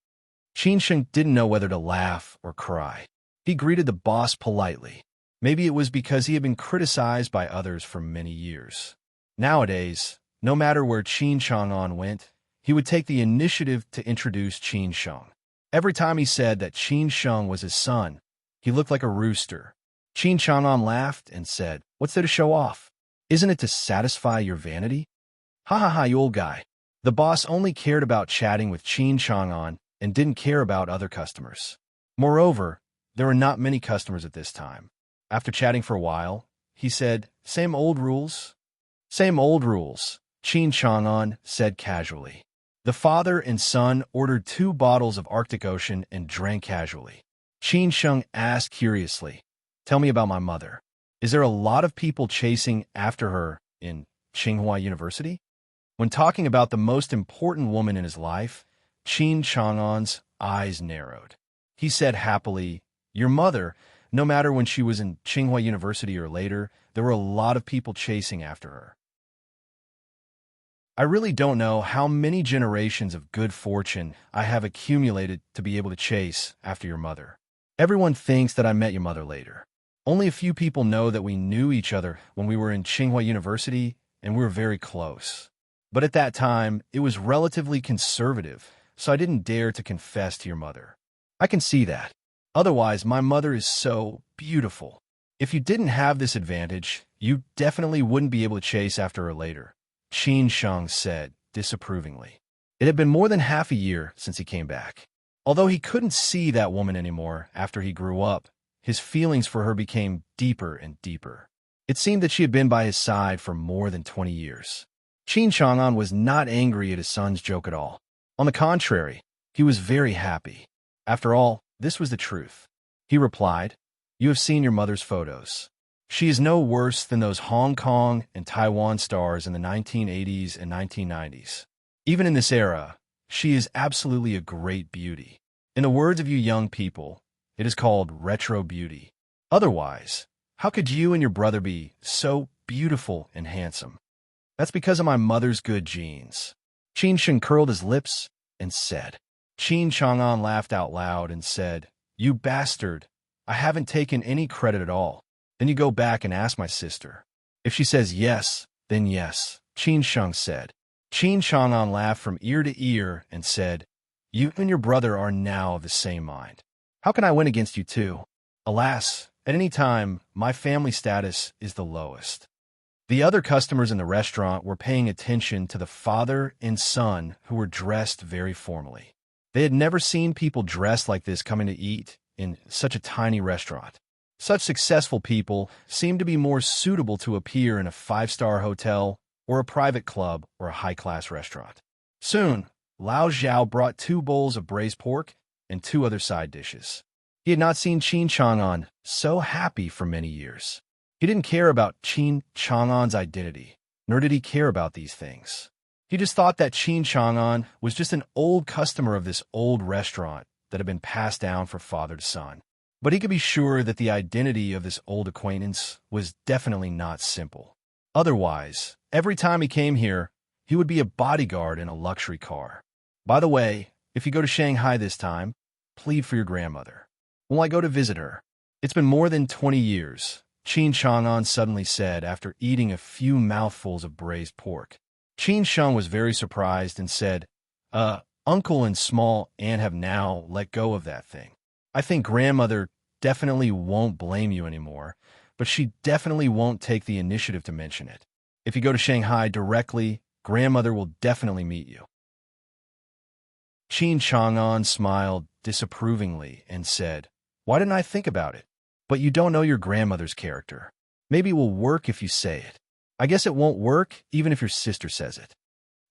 Qin Sheng didn't know whether to laugh or cry. He greeted the boss politely. Maybe it was because he had been criticized by others for many years. Nowadays, no matter where Qin Chang'an went, he would take the initiative to introduce Qin Sheng. Every time he said that Qin Sheng was his son, he looked like a rooster. Qin Chang'an laughed and said, "What's there to show off? Isn't it to satisfy your vanity?" Ha, you old guy. The boss only cared about chatting with Qin Chang'an and didn't care about other customers. Moreover, there were not many customers at this time. After chatting for a while, he said, "Same old rules?" "Same old rules," Qin Chang'an said casually. The father and son ordered 2 bottles of Arctic Ocean and drank casually. Qin Sheng asked curiously, "Tell me about my mother. Is there a lot of people chasing after her in Tsinghua University?" When talking about the most important woman in his life, Qin Chang'an's eyes narrowed. He said happily, "Your mother, no matter when she was in Tsinghua University or later, there were a lot of people chasing after her. I really don't know how many generations of good fortune I have accumulated to be able to chase after your mother. Everyone thinks that I met your mother later. Only a few people know that we knew each other when we were in Tsinghua University, and we were very close. But at that time, it was relatively conservative, so I didn't dare to confess to your mother. I can see that. Otherwise, my mother is so beautiful. If you didn't have this advantage, you definitely wouldn't be able to chase after her later," Qin Sheng said disapprovingly. It had been more than half a year since he came back. Although he couldn't see that woman anymore after he grew up, his feelings for her became deeper and deeper. It seemed that she had been by his side for more than 20 years. Qin Chang'an was not angry at his son's joke at all. On the contrary, he was very happy. After all, this was the truth. He replied, "You have seen your mother's photos. She is no worse than those Hong Kong and Taiwan stars in the 1980s and 1990s. Even in this era, she is absolutely a great beauty. In the words of you young people, it is called retro beauty. Otherwise, how could you and your brother be so beautiful and handsome? That's because of my mother's good genes. Qin Sheng curled his lips and said. Qin Chang'an laughed out loud and said, "You bastard, I haven't taken any credit at all. Then you go back and ask my sister. If she says yes, then yes," Qin Sheng said. Qin Chang'an laughed from ear to ear and said, "You and your brother are now of the same mind. How can I win against you two? Alas, at any time, my family status is the lowest." The other customers in the restaurant were paying attention to the father and son who were dressed very formally. They had never seen people dressed like this coming to eat in such a tiny restaurant. Such successful people seemed to be more suitable to appear in a five-star hotel or a private club or a high-class restaurant. Soon, Lao Zhao brought 2 bowls of braised pork and 2 other side dishes. He had not seen Qin Chang'an so happy for many years. He didn't care about Qin Chang'an's identity, nor did he care about these things. He just thought that Qin Chang'an was just an old customer of this old restaurant that had been passed down from father to son. But he could be sure that the identity of this old acquaintance was definitely not simple. Otherwise, every time he came here, he would be a bodyguard in a luxury car. By the way, if you go to Shanghai this time, plead for your grandmother. Will I go to visit her? It's been more than 20 years, Qin Chang'an suddenly said after eating a few mouthfuls of braised pork. Qin Sheng was very surprised and said, Uncle and small aunt have now let go of that thing. I think grandmother definitely won't blame you anymore, but she definitely won't take the initiative to mention it. If you go to Shanghai directly, grandmother will definitely meet you." Qin Chang'an smiled disapprovingly and said, "Why didn't I think about it? But you don't know your grandmother's character. Maybe it will work if you say it. I guess it won't work even if your sister says it."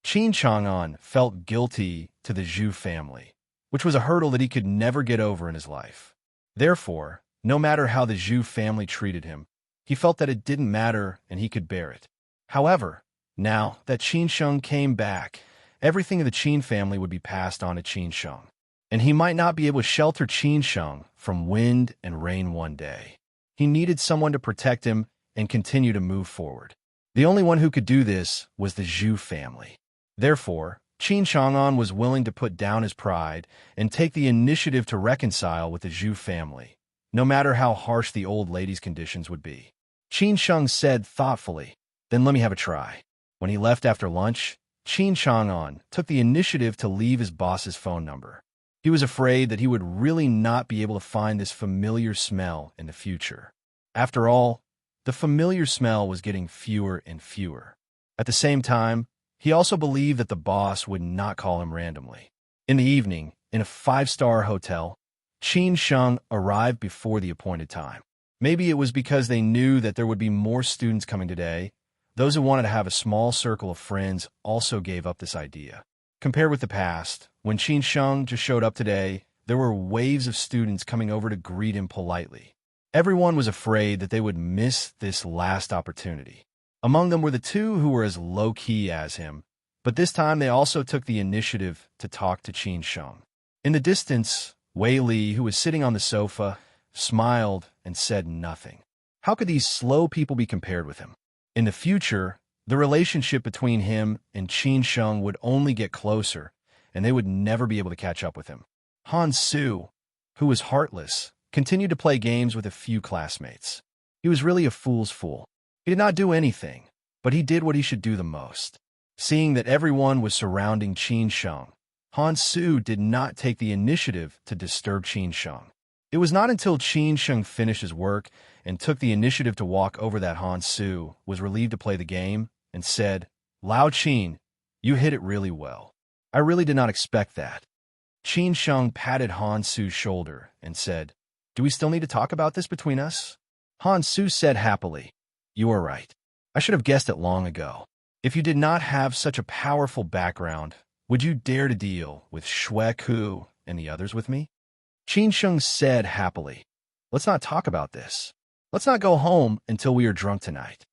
Qin Chang'an felt guilty to the Zhu family, which was a hurdle that he could never get over in his life. Therefore, no matter how the Zhu family treated him, he felt that it didn't matter and he could bear it. However, now that Qin Sheng came back, everything of the Qin family would be passed on to Qin Sheng, and he might not be able to shelter Qin Sheng from wind and rain one day. He needed someone to protect him and continue to move forward. The only one who could do this was the Zhu family. Therefore, Qin Chang'an was willing to put down his pride and take the initiative to reconcile with the Zhu family, no matter how harsh the old lady's conditions would be. Qin Sheng said thoughtfully, "Then let me have a try." When he left after lunch, Qin Chang'an took the initiative to leave his boss's phone number. He was afraid that he would really not be able to find this familiar smell in the future. After all, the familiar smell was getting fewer and fewer. At the same time, he also believed that the boss would not call him randomly. In the evening, in a 5-star hotel, Qin Sheng arrived before the appointed time. Maybe it was because they knew that there would be more students coming today. Those who wanted to have a small circle of friends also gave up this idea. Compared with the past, when Qin Sheng just showed up today, there were waves of students coming over to greet him politely. Everyone was afraid that they would miss this last opportunity. Among them were the 2 who were as low-key as him, but this time they also took the initiative to talk to Qin Sheng. In the distance, Wei Li, who was sitting on the sofa, smiled and said nothing. How could these slow people be compared with him? In the future, the relationship between him and Qin Sheng would only get closer, and they would never be able to catch up with him. Han Su, who was heartless, continued to play games with a few classmates. He was really a fool's fool. He did not do anything, but he did what he should do the most. Seeing that everyone was surrounding Qin Sheng, Han Su did not take the initiative to disturb Qin Sheng. It was not until Qin Sheng finished his work and took the initiative to walk over that Han Su was relieved to play the game and said, "Lao Qin, you hit it really well. I really did not expect that." Qin Sheng patted Han Su's shoulder and said, "Do we still need to talk about this between us?" Han Su said happily, "You are right. I should have guessed it long ago. If you did not have such a powerful background, would you dare to deal with Xue Ku and the others with me?" Qin Sheng said happily, "Let's not talk about this. Let's not go home until we are drunk tonight.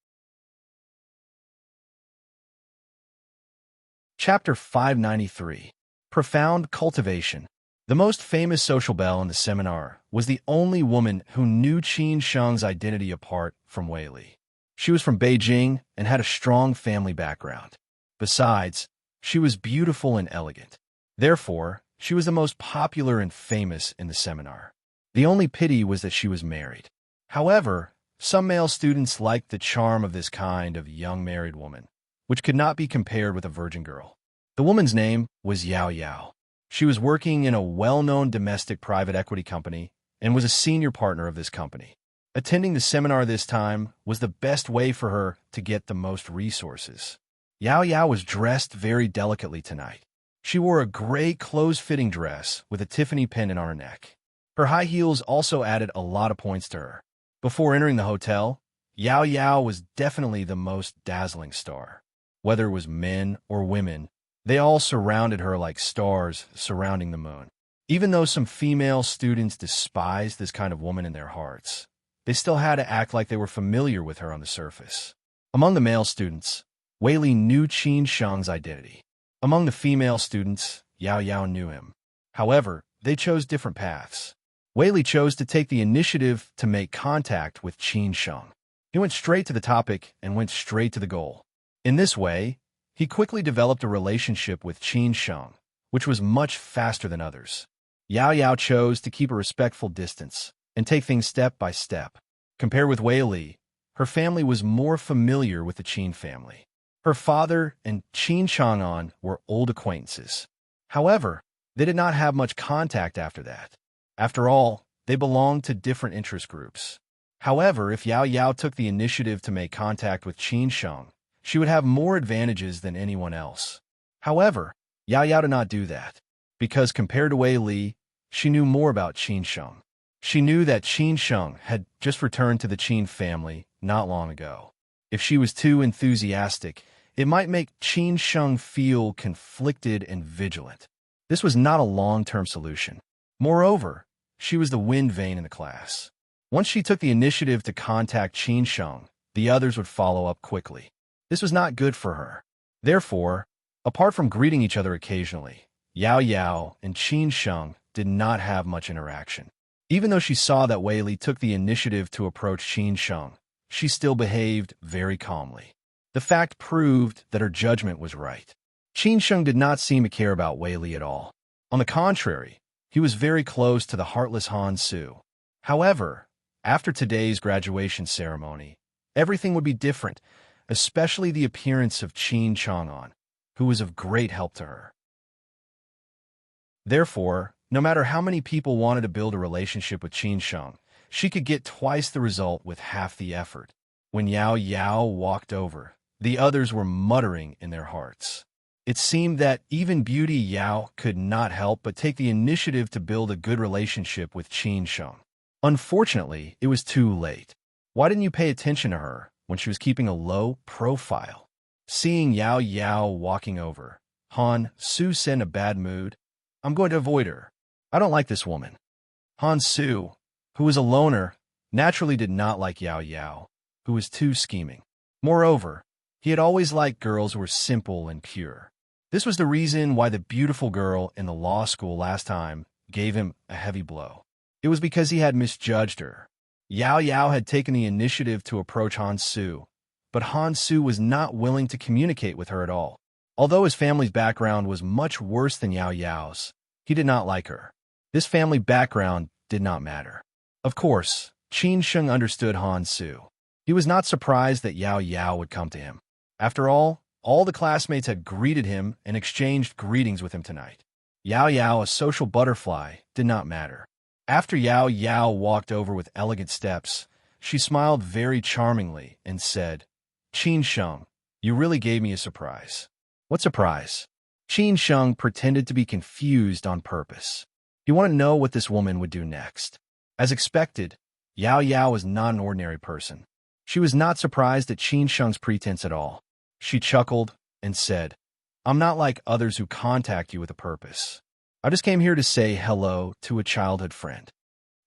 Chapter 593. Profound Cultivation. The most famous social belle in the seminar was the only woman who knew Qin Sheng's identity apart from Wei Li. She was from Beijing and had a strong family background. Besides, she was beautiful and elegant. Therefore, she was the most popular and famous in the seminar. The only pity was that she was married. However, some male students liked the charm of this kind of young married woman, which could not be compared with a virgin girl. The woman's name was Yao Yao. She was working in a well-known domestic private equity company and was a senior partner of this company. Attending the seminar this time was the best way for her to get the most resources. Yao Yao was dressed very delicately tonight. She wore a gray close-fitting dress with a Tiffany pendant on her neck. Her high heels also added a lot of points to her. Before entering the hotel, Yao Yao was definitely the most dazzling star. Whether it was men or women, they all surrounded her like stars surrounding the moon. Even though some female students despised this kind of woman in their hearts, they still had to act like they were familiar with her on the surface. Among the male students, Wei Li knew Qin Sheng's identity. Among the female students, Yao Yao knew him. However, they chose different paths. Wei Li chose to take the initiative to make contact with Qin Sheng. He went straight to the topic and went straight to the goal. In this way, he quickly developed a relationship with Qin Sheng, which was much faster than others. Yao Yao chose to keep a respectful distance and take things step by step. Compared with Wei Li, her family was more familiar with the Qin family. Her father and Qin Chang'an were old acquaintances. However, they did not have much contact after that. After all, they belonged to different interest groups. However, if Yao Yao took the initiative to make contact with Qin Sheng, she would have more advantages than anyone else. However, Yao Yao did not do that, because compared to Wei Li, she knew more about Qin Sheng. She knew that Qin Sheng had just returned to the Qin family not long ago. If she was too enthusiastic, it might make Qin Sheng feel conflicted and vigilant. This was not a long-term solution. Moreover, she was the wind vane in the class. Once she took the initiative to contact Qin Sheng, the others would follow up quickly. This was not good for her. Therefore, apart from greeting each other occasionally, Yao Yao and Qin Sheng did not have much interaction. Even though she saw that Wei Li took the initiative to approach Qin Sheng, she still behaved very calmly. The fact proved that her judgment was right. Qin Sheng did not seem to care about Wei Li at all. On the contrary, he was very close to the heartless Han Su. However, after today's graduation ceremony, everything would be different, especially the appearance of Qin Chang'an, who was of great help to her. Therefore, no matter how many people wanted to build a relationship with Qin Sheng, she could get twice the result with half the effort. When Yao Yao walked over, the others were muttering in their hearts. It seemed that even Beauty Yao could not help but take the initiative to build a good relationship with Qin Sheng. Unfortunately, it was too late. Why didn't you pay attention to her when she was keeping a low profile? Seeing Yao Yao walking over, Han Su said in a bad mood, "I'm going to avoid her. I don't like this woman." Han Su, who was a loner, naturally did not like Yao Yao, who was too scheming. Moreover, he had always liked girls who were simple and pure. This was the reason why the beautiful girl in the law school last time gave him a heavy blow. It was because he had misjudged her. Yao Yao had taken the initiative to approach Han Su, but Han Su was not willing to communicate with her at all. Although his family's background was much worse than Yao Yao's, he did not like her. This family background did not matter. Of course, Qin Sheng understood Han Su. He was not surprised that Yao Yao would come to him. After all the classmates had greeted him and exchanged greetings with him tonight. Yao Yao, a social butterfly, did not matter. After Yao Yao walked over with elegant steps, she smiled very charmingly and said, "Qin Sheng, you really gave me a surprise." "What surprise?" Qin Sheng pretended to be confused on purpose. He wanted to know what this woman would do next. As expected, Yao Yao was not an ordinary person. She was not surprised at Qin Sheng's pretense at all. She chuckled and said, "I'm not like others who contact you with a purpose. I just came here to say hello to a childhood friend."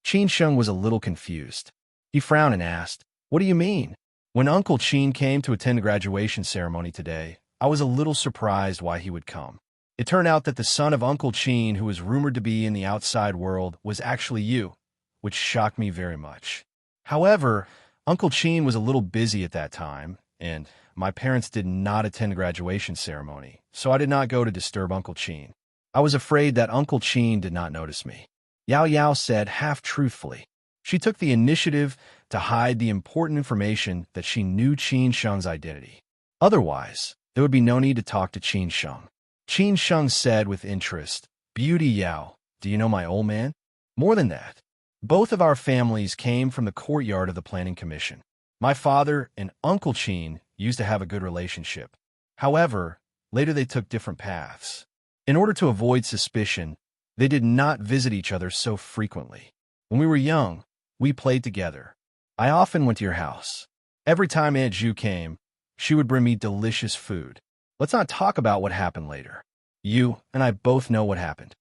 Qin Sheng was a little confused. He frowned and asked, "What do you mean?" When Uncle Chin came to attend the graduation ceremony today, I was a little surprised why he would come. It turned out that the son of Uncle Chin, who was rumored to be in the outside world, was actually you, which shocked me very much. However, Uncle Chin was a little busy at that time, and my parents did not attend the graduation ceremony, so I did not go to disturb Uncle Chin. I was afraid that Uncle Chin did not notice me. Yao Yao said half-truthfully. She took the initiative to hide the important information that she knew Qin Sheng's identity. Otherwise, there would be no need to talk to Qin Sheng. Qin Sheng said with interest, "Beauty Yao, do you know my old man?" More than that, both of our families came from the courtyard of the Planning Commission. My father and Uncle Qin used to have a good relationship. However, later they took different paths. In order to avoid suspicion, they did not visit each other so frequently. When we were young, we played together. I often went to your house. Every time Aunt Ju came, she would bring me delicious food. Let's not talk about what happened later. You and I both know what happened.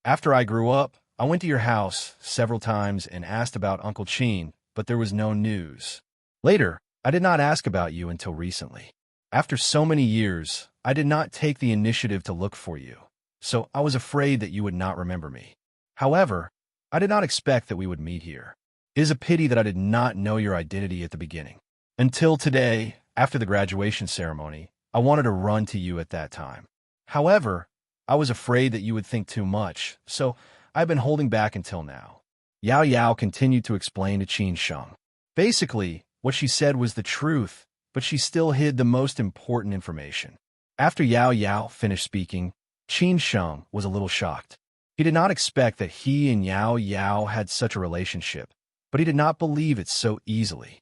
After I grew up, I went to your house several times and asked about Uncle Chin, but there was no news. Later, I did not ask about you until recently. After so many years, I did not take the initiative to look for you, so I was afraid that you would not remember me. However, I did not expect that we would meet here. It is a pity that I did not know your identity at the beginning. Until today, after the graduation ceremony, I wanted to run to you at that time. However, I was afraid that you would think too much, so I've been holding back until now. Yao Yao continued to explain to Qin Sheng. Basically, what she said was the truth, but she still hid the most important information. After Yao Yao finished speaking, Qin Sheng was a little shocked. He did not expect that he and Yao Yao had such a relationship, but he did not believe it so easily.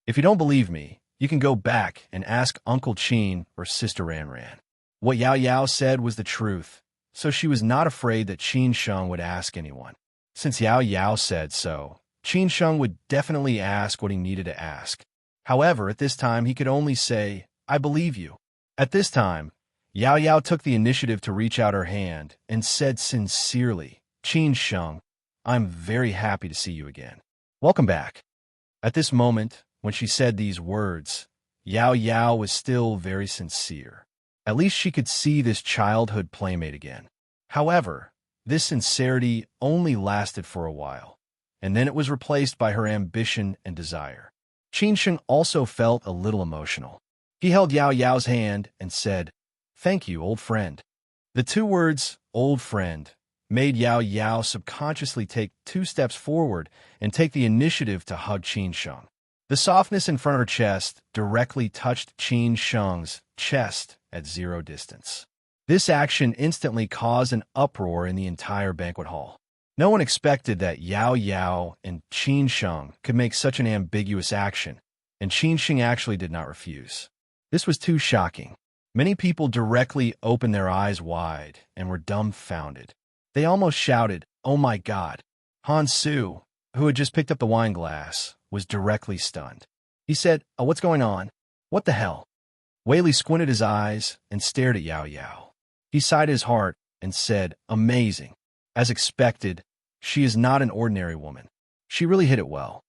If you don't believe me, you can go back and ask Uncle Qin or Sister Ran Ran. What Yao Yao said was the truth, so she was not afraid that Qin Sheng would ask anyone. Since Yao Yao said so, Qin Sheng would definitely ask what he needed to ask. However, at this time, he could only say, "I believe you." At this time, Yao Yao took the initiative to reach out her hand and said sincerely, "Qin Sheng, I'm very happy to see you again. Welcome back." At this moment, when she said these words, Yao Yao was still very sincere. At least she could see this childhood playmate again. However, this sincerity only lasted for a while, and then it was replaced by her ambition and desire. Qin Sheng also felt a little emotional. He held Yao Yao's hand and said, "Thank you, old friend." The two words, "old friend," made Yao Yao subconsciously take 2 steps forward and take the initiative to hug Qin Sheng. The softness in front of her chest directly touched Qin Sheng's chest at 0 distance. This action instantly caused an uproar in the entire banquet hall. No one expected that Yao Yao and Qin Sheng could make such an ambiguous action, and Qin Sheng actually did not refuse. This was too shocking. Many people directly opened their eyes wide and were dumbfounded. They almost shouted, "Oh my God!" Han Su, who had just picked up the wine glass, was directly stunned. He said, "Oh, what's going on? What the hell?" Wei Li squinted his eyes and stared at Yao Yao. He sighed his heart and said, "Amazing. As expected, she is not an ordinary woman. She really hit it well."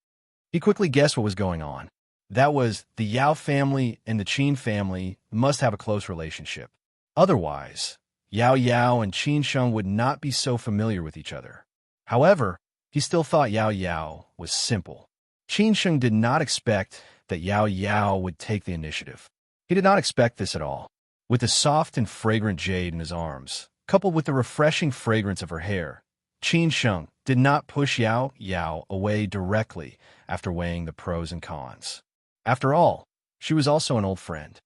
He quickly guessed what was going on. That was, the Yao family and the Qin family must have a close relationship. Otherwise, Yao Yao and Qin Sheng would not be so familiar with each other. However, he still thought Yao Yao was simple. Qin Sheng did not expect that Yao Yao would take the initiative. He did not expect this at all. With the soft and fragrant jade in his arms, coupled with the refreshing fragrance of her hair, Qin Sheng did not push Yao Yao away directly after weighing the pros and cons. After all, she was also an old friend.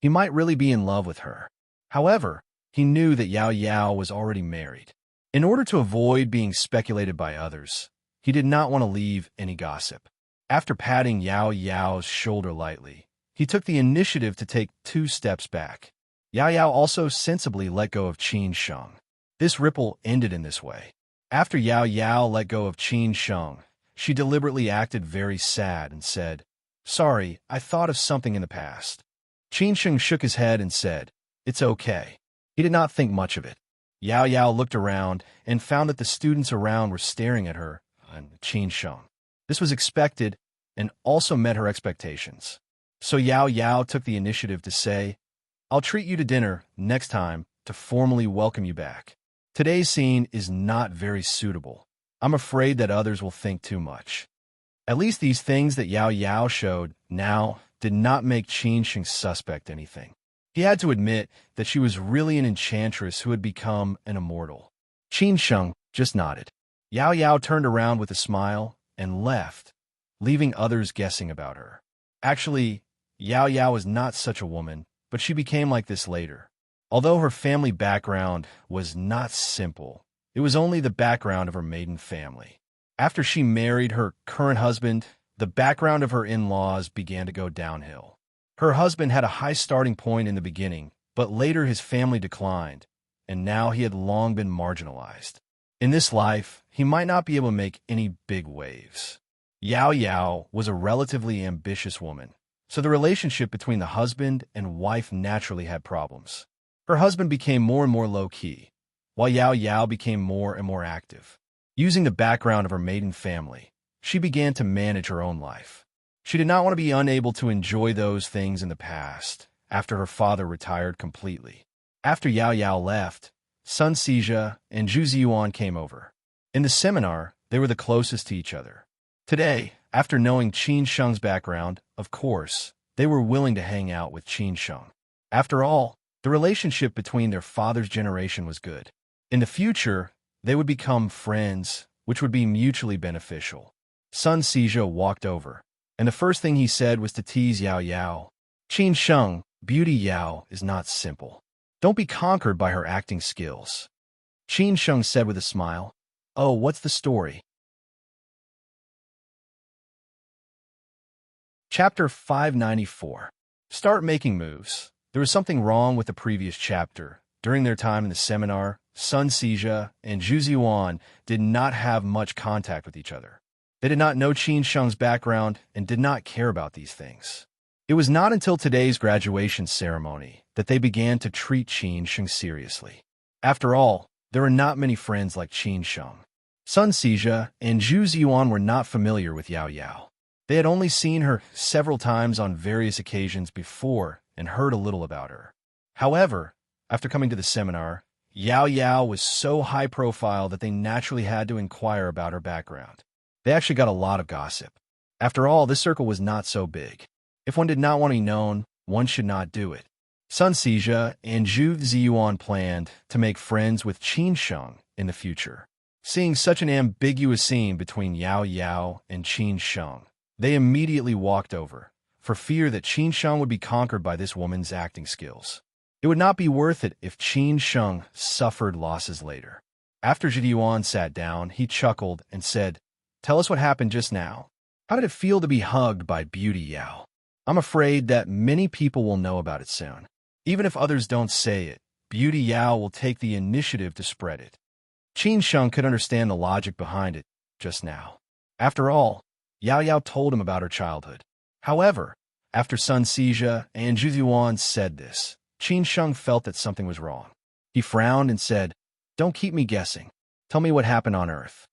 He might really be in love with her. However, he knew that Yao Yao was already married. In order to avoid being speculated by others, he did not want to leave any gossip. After patting Yao Yao's shoulder lightly, he took the initiative to take 2 steps back. Yao Yao also sensibly let go of Qin Sheng. This ripple ended in this way. After Yao Yao let go of Qin Sheng, she deliberately acted very sad and said, "Sorry, I thought of something in the past." Qin Sheng shook his head and said, "It's okay." He did not think much of it. Yao Yao looked around and found that the students around were staring at her and Qin Sheng. This was expected and also met her expectations. So Yao Yao took the initiative to say, "I'll treat you to dinner next time to formally welcome you back. Today's scene is not very suitable. I'm afraid that others will think too much." At least these things that Yao Yao showed now did not make Qin Sheng suspect anything. He had to admit that she was really an enchantress who had become an immortal. Qin Sheng just nodded. Yao Yao turned around with a smile and left, leaving others guessing about her. Actually, Yao Yao was not such a woman, but she became like this later. Although her family background was not simple, it was only the background of her maiden family. After she married her current husband, the background of her in-laws began to go downhill. Her husband had a high starting point in the beginning, but later his family declined, and now he had long been marginalized. In this life, he might not be able to make any big waves. Yao Yao was a relatively ambitious woman, so the relationship between the husband and wife naturally had problems. Her husband became more and more low-key, while Yao Yao became more and more active. Using the background of her maiden family, she began to manage her own life. She did not want to be unable to enjoy those things in the past after her father retired completely. After Yao Yao left, Sun Sijia and Zhu Ziyuan came over. In the seminar, they were the closest to each other. Today, after knowing Qin Sheng's background, of course, they were willing to hang out with Qin Sheng. After all, the relationship between their father's generation was good. In the future, they would become friends, which would be mutually beneficial. Sun Sijia walked over, and the first thing he said was to tease Yao Yao. "Qin Sheng, beauty Yao is not simple. Don't be conquered by her acting skills." Qin Sheng said with a smile, "Oh, what's the story?" Chapter 594. Start making moves. There was something wrong with the previous chapter. During their time in the seminar, Sun Sijia and Zhu Ziyuan did not have much contact with each other. They did not know Qin Sheng's background and did not care about these things. It was not until today's graduation ceremony that they began to treat Qin Sheng seriously. After all, there were not many friends like Qin Sheng. Sun Sijia and Zhu Ziyuan were not familiar with Yao Yao. They had only seen her several times on various occasions before and heard a little about her. However, after coming to the seminar, Yao Yao was so high profile that they naturally had to inquire about her background. They actually got a lot of gossip. After all, this circle was not so big. If one did not want to be known, one should not do it. Sun Sijia and Zhu Ziyuan planned to make friends with Qin Sheng in the future. Seeing such an ambiguous scene between Yao Yao and Qin Sheng, they immediately walked over, for fear that Qin Sheng would be conquered by this woman's acting skills. It would not be worth it if Qin Sheng suffered losses later. After Zhu Ziyuan sat down, he chuckled and said, "Tell us what happened just now. How did it feel to be hugged by Beauty Yao? I'm afraid that many people will know about it soon. Even if others don't say it, Beauty Yao will take the initiative to spread it." Qin Sheng could understand the logic behind it just now. After all, Yao Yao told him about her childhood. However, after Sun Sijia and Zhu Ziyuan said this, Qin Sheng felt that something was wrong. He frowned and said, "Don't keep me guessing. Tell me what happened on Earth."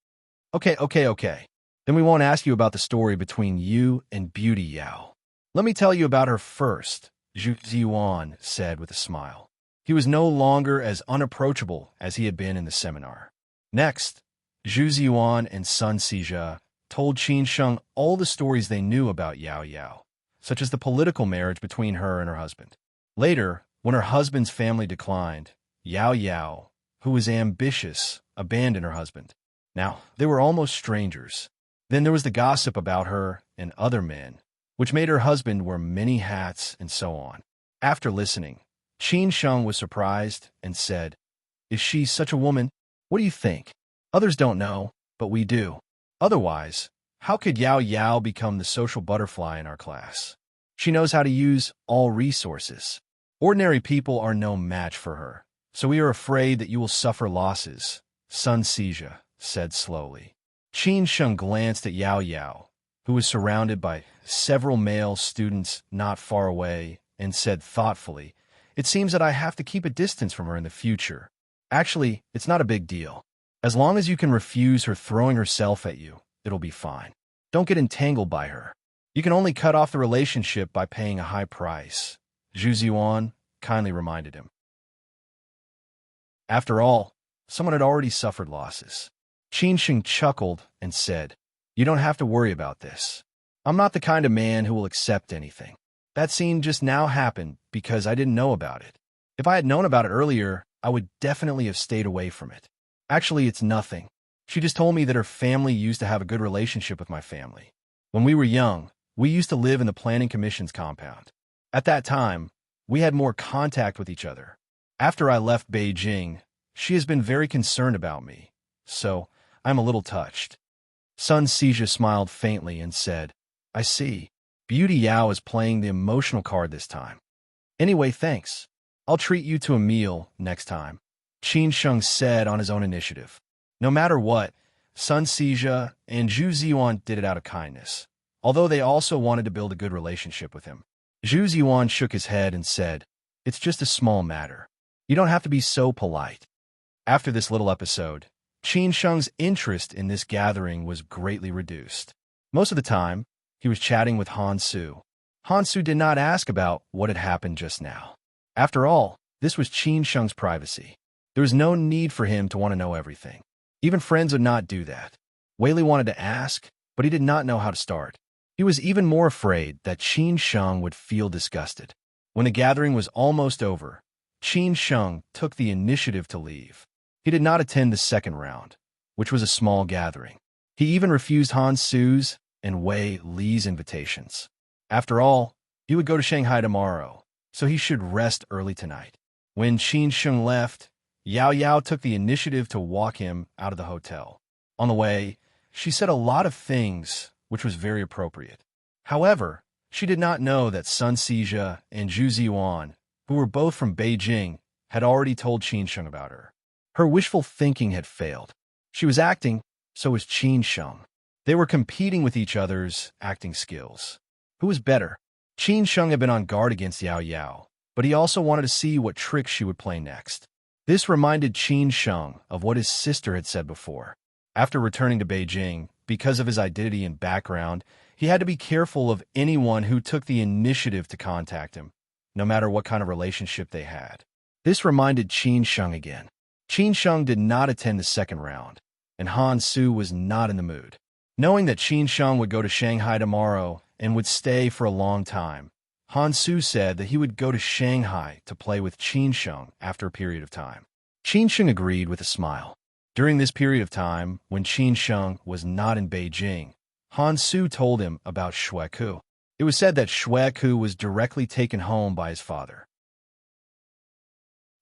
Okay. Then we won't ask you about the story between you and Beauty Yao. Let me tell you about her first, Zhu Ziyuan said with a smile. He was no longer as unapproachable as he had been in the seminar. Next, Zhu Ziyuan and Sun Sijia told Qin Sheng all the stories they knew about Yao Yao, such as the political marriage between her and her husband. Later, when her husband's family declined, Yao Yao, who was ambitious, abandoned her husband. Now, they were almost strangers. Then there was the gossip about her and other men, which made her husband wear many hats and so on. After listening, Qin Sheng was surprised and said, "Is she such a woman? What do you think? Others don't know, but we do. Otherwise, how could Yao Yao become the social butterfly in our class? She knows how to use all resources. Ordinary people are no match for her, so we are afraid that you will suffer losses," Sun Sijia said slowly. Qin Sheng glanced at Yao Yao, who was surrounded by several male students not far away, and said thoughtfully, "It seems that I have to keep a distance from her in the future. Actually, it's not a big deal. As long as you can refuse her throwing herself at you, it'll be fine. Don't get entangled by her. You can only cut off the relationship by paying a high price, Zhu Ziyuan kindly reminded him. After all, someone had already suffered losses. Qin Sheng chuckled and said, "You don't have to worry about this. I'm not the kind of man who will accept anything. That scene just now happened because I didn't know about it. If I had known about it earlier, I would definitely have stayed away from it. Actually, it's nothing. She just told me that her family used to have a good relationship with my family. When we were young, we used to live in the Planning Commission's compound. At that time, we had more contact with each other. After I left Beijing, she has been very concerned about me, so I'm a little touched." Sun Sijia smiled faintly and said, "I see. Beauty Yao is playing the emotional card this time. Anyway, thanks. I'll treat you to a meal next time," Qin Sheng said on his own initiative. No matter what, Sun Sijia and Zhu Ziyuan did it out of kindness, although they also wanted to build a good relationship with him. Zhu Ziyuan shook his head and said, "It's just a small matter. You don't have to be so polite." After this little episode, Qin Sheng's interest in this gathering was greatly reduced. Most of the time, he was chatting with Han Su. Han Su did not ask about what had happened just now. After all, this was Qin Sheng's privacy. There was no need for him to want to know everything. Even friends would not do that. Wei Li wanted to ask, but he did not know how to start. He was even more afraid that Qin Sheng would feel disgusted. When the gathering was almost over, Qin Sheng took the initiative to leave. He did not attend the second round, which was a small gathering. He even refused Han Su's and Wei Li's invitations. After all, he would go to Shanghai tomorrow, so he should rest early tonight. When Qin Sheng left, Yao Yao took the initiative to walk him out of the hotel. On the way, she said a lot of things, which was very appropriate. However, she did not know that Sun Sijia and Zhu Ziyuan, who were both from Beijing, had already told Qin Sheng about her. Her wishful thinking had failed. She was acting, so was Qin Sheng. They were competing with each other's acting skills. Who was better? Qin Sheng had been on guard against Yao Yao, but he also wanted to see what tricks she would play next. This reminded Qin Sheng of what his sister had said before. After returning to Beijing, because of his identity and background, he had to be careful of anyone who took the initiative to contact him, no matter what kind of relationship they had. This reminded Qin Sheng again. Qin Sheng did not attend the second round, and Han Su was not in the mood. Knowing that Qin Sheng would go to Shanghai tomorrow and would stay for a long time, Han Su said that he would go to Shanghai to play with Qin Sheng after a period of time. Qin Sheng agreed with a smile. During this period of time, when Qin Sheng was not in Beijing, Han Su told him about Xue Ku. It was said that Xue Ku was directly taken home by his father.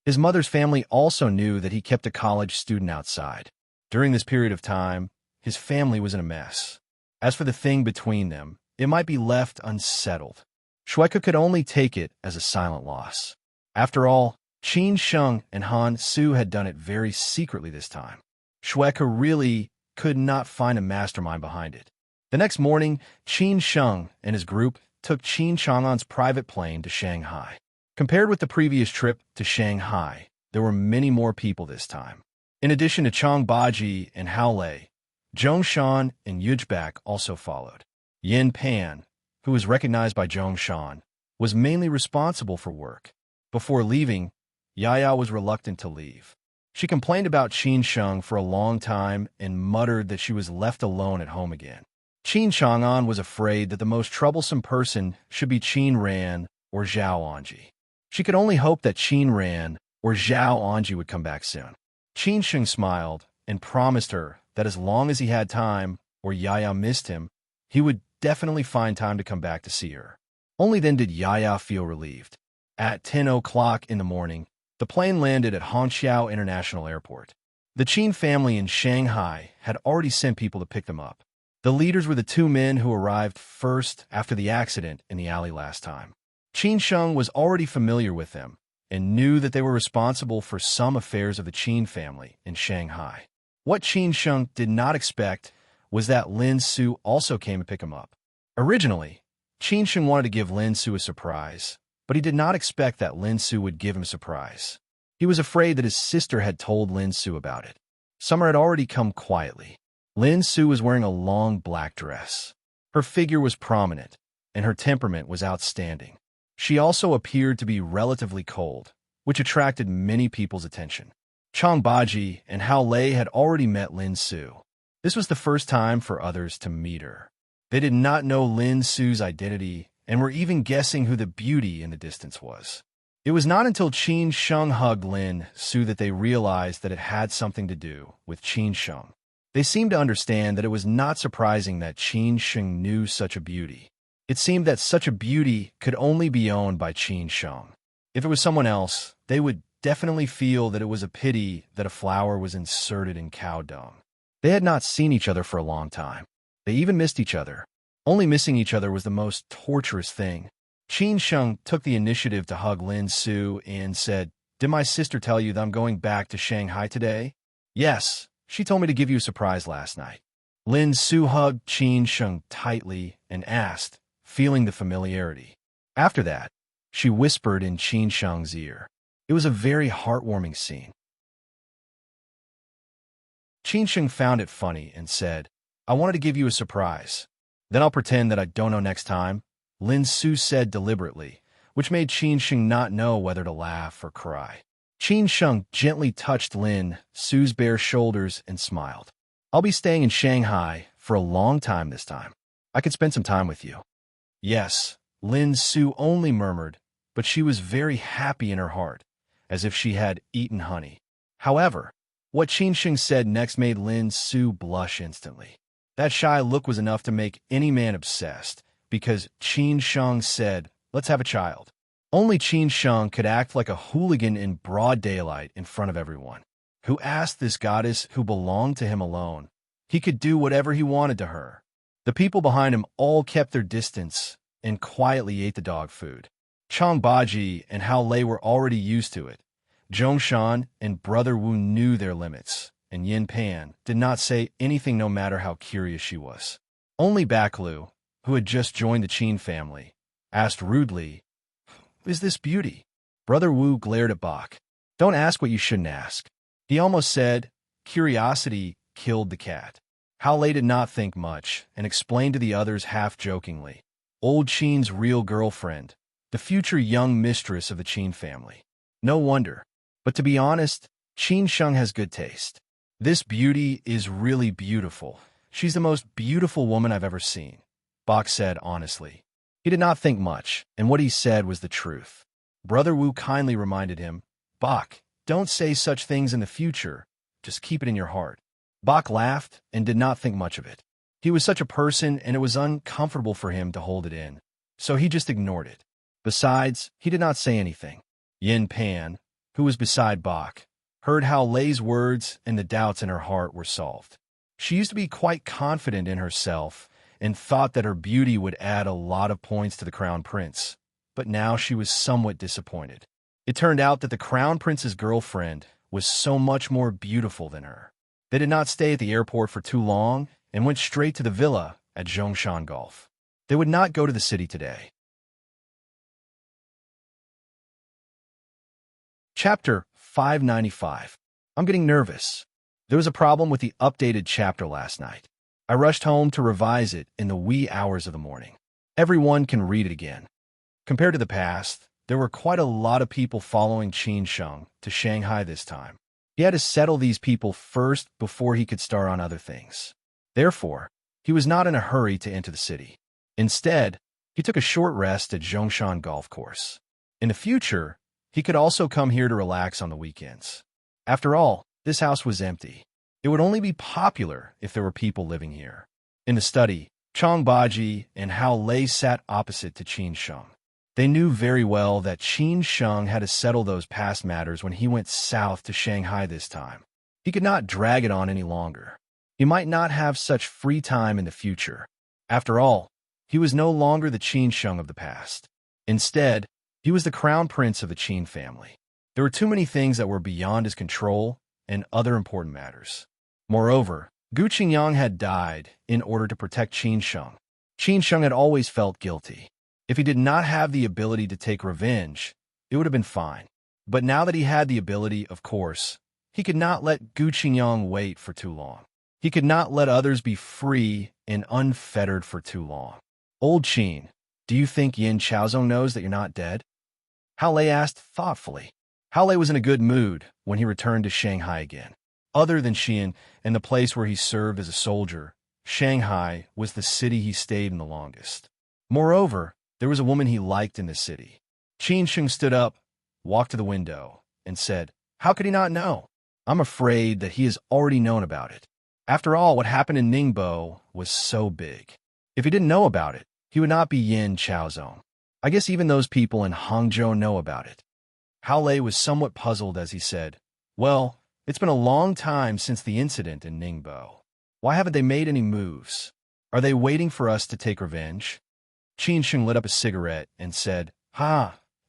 His mother's family also knew that he kept a college student outside. During this period of time, his family was in a mess. As for the thing between them, it might be left unsettled. Xue Ku could only take it as a silent loss. After all, Qin Sheng and Han Su had done it very secretly this time. Xue Ku really could not find a mastermind behind it. The next morning, Qin Sheng and his group took Qin Chang'an's private plane to Shanghai. Compared with the previous trip to Shanghai, there were many more people this time. In addition to Chang Baji and Hao Lei, Zhongshan and Yujbak also followed. Yin Pan, who was recognized by Zhongshan, was mainly responsible for work. Before leaving, Yaya was reluctant to leave. She complained about Qin Sheng for a long time and muttered that she was left alone at home again. Qin Chang'an was afraid that the most troublesome person should be Qin Ran or Zhao Anji. She could only hope that Qin Ran or Zhao Anji would come back soon. Qin Sheng smiled and promised her that as long as he had time or Yaya missed him, he would definitely find time to come back to see her. Only then did Yaya feel relieved. At 10 o'clock in the morning, the plane landed at Hangzhou International Airport. The Qin family in Shanghai had already sent people to pick them up. The leaders were the two men who arrived first after the accident in the alley last time. Qin Sheng was already familiar with them and knew that they were responsible for some affairs of the Qin family in Shanghai. What Qin Sheng did not expect was that Lin Su also came to pick him up. Originally, Qin Sheng wanted to give Lin Su a surprise, but he did not expect that Lin Su would give him a surprise. He was afraid that his sister had told Lin Su about it. Summer had already come quietly. Lin Su was wearing a long black dress. Her figure was prominent, and her temperament was outstanding. She also appeared to be relatively cold, which attracted many people's attention. Chang Baji and Hao Lei had already met Lin Su. This was the first time for others to meet her. They did not know Lin Su's identity and were even guessing who the beauty in the distance was. It was not until Qin Sheng hugged Lin Su that they realized that it had something to do with Qin Sheng. They seemed to understand that it was not surprising that Qin Sheng knew such a beauty. It seemed that such a beauty could only be owned by Qin Sheng. If it was someone else, they would definitely feel that it was a pity that a flower was inserted in cow dung. They had not seen each other for a long time. They even missed each other. Only missing each other was the most torturous thing. Qin Sheng took the initiative to hug Lin Su and said, "Did my sister tell you that I'm going back to Shanghai today?" "Yes, she told me to give you a surprise last night." Lin Su hugged Qin Sheng tightly and asked, feeling the familiarity. After that, she whispered in Qin Sheng's ear. It was a very heartwarming scene. Qin Sheng found it funny and said, "I wanted to give you a surprise. Then I'll pretend that I don't know next time," Lin Su said deliberately, which made Qin Sheng not know whether to laugh or cry. Qin Sheng gently touched Lin Su's bare shoulders and smiled. "I'll be staying in Shanghai for a long time this time. I could spend some time with you." "Yes," Lin Su only murmured, but she was very happy in her heart, as if she had eaten honey. However, what Qin Sheng said next made Lin Su blush instantly. That shy look was enough to make any man obsessed, because Qin Sheng said, "Let's have a child." Only Qin Sheng could act like a hooligan in broad daylight in front of everyone. Who asked this goddess who belonged to him alone? He could do whatever he wanted to her. The people behind him all kept their distance and quietly ate the dog food. Chang Baji and Hao Lei were already used to it. Zhongshan and Brother Wu knew their limits, and Yin Pan did not say anything no matter how curious she was. Only Baklu, who had just joined the Qin family, asked rudely, "Who is this beauty?" Brother Wu glared at Bak. "Don't ask what you shouldn't ask." He almost said, "Curiosity killed the cat." Hao Lei did not think much and explained to the others half-jokingly, "Old Qin's real girlfriend, the future young mistress of the Qin family." No wonder. But to be honest, Qin Sheng has good taste. "This beauty is really beautiful. She's the most beautiful woman I've ever seen," Bak said honestly. He did not think much, and what he said was the truth. Brother Wu kindly reminded him, "Bak, don't say such things in the future. Just keep it in your heart." Bak laughed and did not think much of it. He was such a person, and it was uncomfortable for him to hold it in, so he just ignored it. Besides, he did not say anything. Yin Pan, who was beside Bak, heard how Lei's words and the doubts in her heart were solved. She used to be quite confident in herself and thought that her beauty would add a lot of points to the Crown Prince, but now she was somewhat disappointed. It turned out that the Crown Prince's girlfriend was so much more beautiful than her. They did not stay at the airport for too long and went straight to the villa at Zhongshan Golf. They would not go to the city today. Chapter 595. I'm getting nervous. There was a problem with the updated chapter last night. I rushed home to revise it in the wee hours of the morning. Everyone can read it again. Compared to the past, there were quite a lot of people following Qin Sheng to Shanghai this time. He had to settle these people first before he could start on other things. Therefore, he was not in a hurry to enter the city. Instead, he took a short rest at Zhongshan Golf Course. In the future, he could also come here to relax on the weekends. After all, this house was empty. It would only be popular if there were people living here. In the study, Chang Baji and Hao Lei sat opposite to Qin Sheng. They knew very well that Qin Sheng had to settle those past matters when he went south to Shanghai this time. He could not drag it on any longer. He might not have such free time in the future. After all, he was no longer the Qin Sheng of the past. Instead, he was the crown prince of the Qin family. There were too many things that were beyond his control and other important matters. Moreover, Gu Qingyang had died in order to protect Qin Sheng. Qin Sheng had always felt guilty. If he did not have the ability to take revenge, it would have been fine. But now that he had the ability, of course, he could not let Gu Qingyang wait for too long. He could not let others be free and unfettered for too long. Old Qin, do you think Yin Chaozong knows that you're not dead? Hao Lei asked thoughtfully. Hao Lei was in a good mood when he returned to Shanghai again. Other than Xi'an and the place where he served as a soldier, Shanghai was the city he stayed in the longest. Moreover, there was a woman he liked in the city. Qin Sheng stood up, walked to the window, and said, "How could he not know? I'm afraid that he has already known about it. After all, what happened in Ningbo was so big. If he didn't know about it, he would not be Yin Chaozong. I guess even those people in Hangzhou know about it." Hao Lei was somewhat puzzled as he said, "Well, it's been a long time since the incident in Ningbo. Why haven't they made any moves? Are they waiting for us to take revenge?" Qin Sheng lit up a cigarette and said,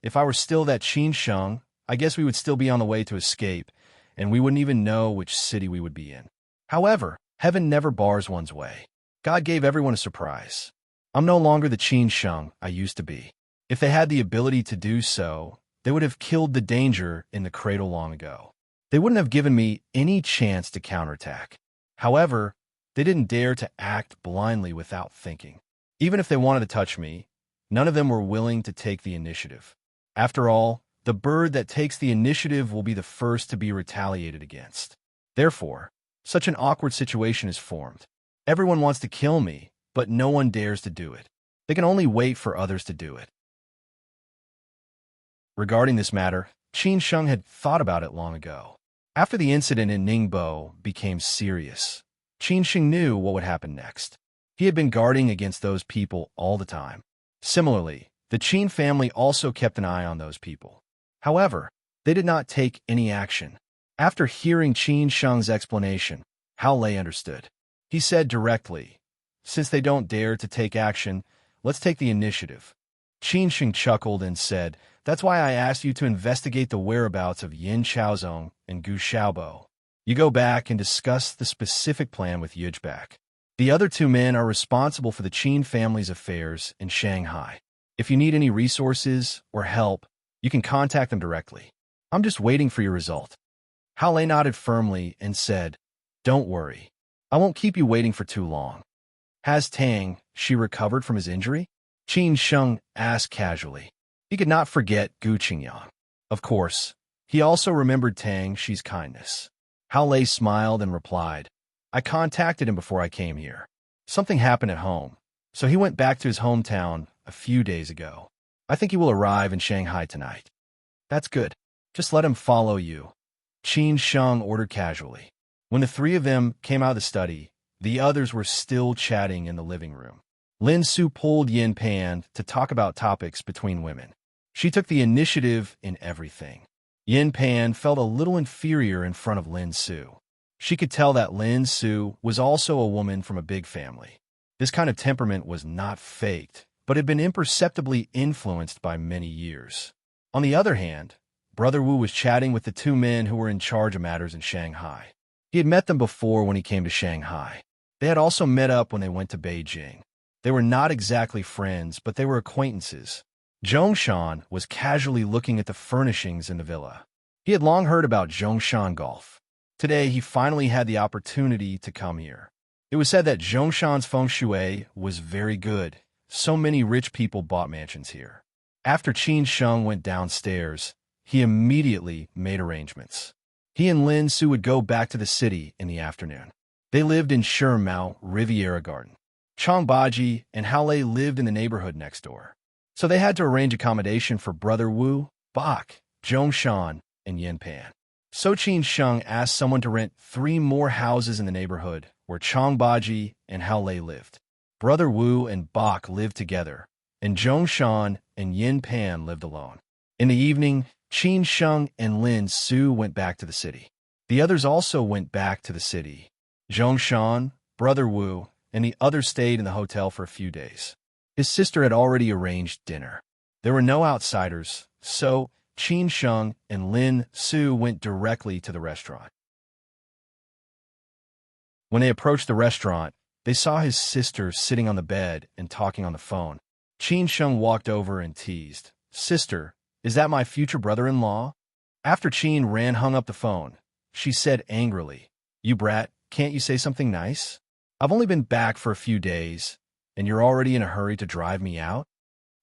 if I were still that Qin Sheng, I guess we would still be on the way to escape, and we wouldn't even know which city we would be in. However, heaven never bars one's way. God gave everyone a surprise. I'm no longer the Qin Sheng I used to be. If they had the ability to do so, they would have killed the danger in the cradle long ago. They wouldn't have given me any chance to counterattack. However, they didn't dare to act blindly without thinking. Even if they wanted to touch me, none of them were willing to take the initiative. After all, the bird that takes the initiative will be the first to be retaliated against. Therefore, such an awkward situation is formed. Everyone wants to kill me, but no one dares to do it. They can only wait for others to do it. Regarding this matter, Qin Sheng had thought about it long ago. After the incident in Ningbo became serious, Qin Sheng knew what would happen next. He had been guarding against those people all the time. Similarly, the Qin family also kept an eye on those people. However, they did not take any action. After hearing Qin Sheng's explanation, Hao Lei understood. He said directly, "Since they don't dare to take action, let's take the initiative." Qin Sheng chuckled and said, "That's why I asked you to investigate the whereabouts of Yin Chaozong and Gu Xiaobo. You go back and discuss the specific plan with Yujbak. The other two men are responsible for the Qin family's affairs in Shanghai. If you need any resources or help, you can contact them directly. I'm just waiting for your result." Hao Lei nodded firmly and said, "Don't worry. I won't keep you waiting for too long." "Has Tang, she recovered from his injury?" Qin Sheng asked casually. He could not forget Gu Qingyang. Of course, he also remembered Tang Shi's kindness. Hao Lei smiled and replied, "I contacted him before I came here. Something happened at home, so he went back to his hometown a few days ago. I think he will arrive in Shanghai tonight." "That's good. Just let him follow you," Qin Sheng ordered casually. When the three of them came out of the study, the others were still chatting in the living room. Lin Su pulled Yin Pan to talk about topics between women. She took the initiative in everything. Yin Pan felt a little inferior in front of Lin Su. She could tell that Lin Su was also a woman from a big family. This kind of temperament was not faked, but had been imperceptibly influenced by many years. On the other hand, Brother Wu was chatting with the two men who were in charge of matters in Shanghai. He had met them before when he came to Shanghai. They had also met up when they went to Beijing. They were not exactly friends, but they were acquaintances. Zhongshan was casually looking at the furnishings in the villa. He had long heard about Zhongshan Golf. Today, he finally had the opportunity to come here. It was said that Zhongshan's feng shui was very good. So many rich people bought mansions here. After Qin Sheng went downstairs, he immediately made arrangements. He and Lin Su would go back to the city in the afternoon. They lived in Shirmao Riviera Garden. Chang Baji and Hao Lei lived in the neighborhood next door. So they had to arrange accommodation for Brother Wu, Bak, Zhongshan, and Yin Pan. So Qin Sheng asked someone to rent 3 more houses in the neighborhood where Chang Baji and Hao Lei lived. Brother Wu and Bak lived together, and Zhongshan and Yin Pan lived alone. In the evening, Qin Sheng and Lin Su went back to the city. The others also went back to the city. Zhongshan, Brother Wu, and the others stayed in the hotel for a few days. His sister had already arranged dinner. There were no outsiders, so Qin Sheng and Lin Su went directly to the restaurant. When they approached the restaurant, they saw his sister sitting on the bed and talking on the phone. Qin Sheng walked over and teased, "Sister, is that my future brother-in-law?" After Qin Ran hung up the phone, she said angrily, "You brat, can't you say something nice? I've only been back for a few days, and you're already in a hurry to drive me out?"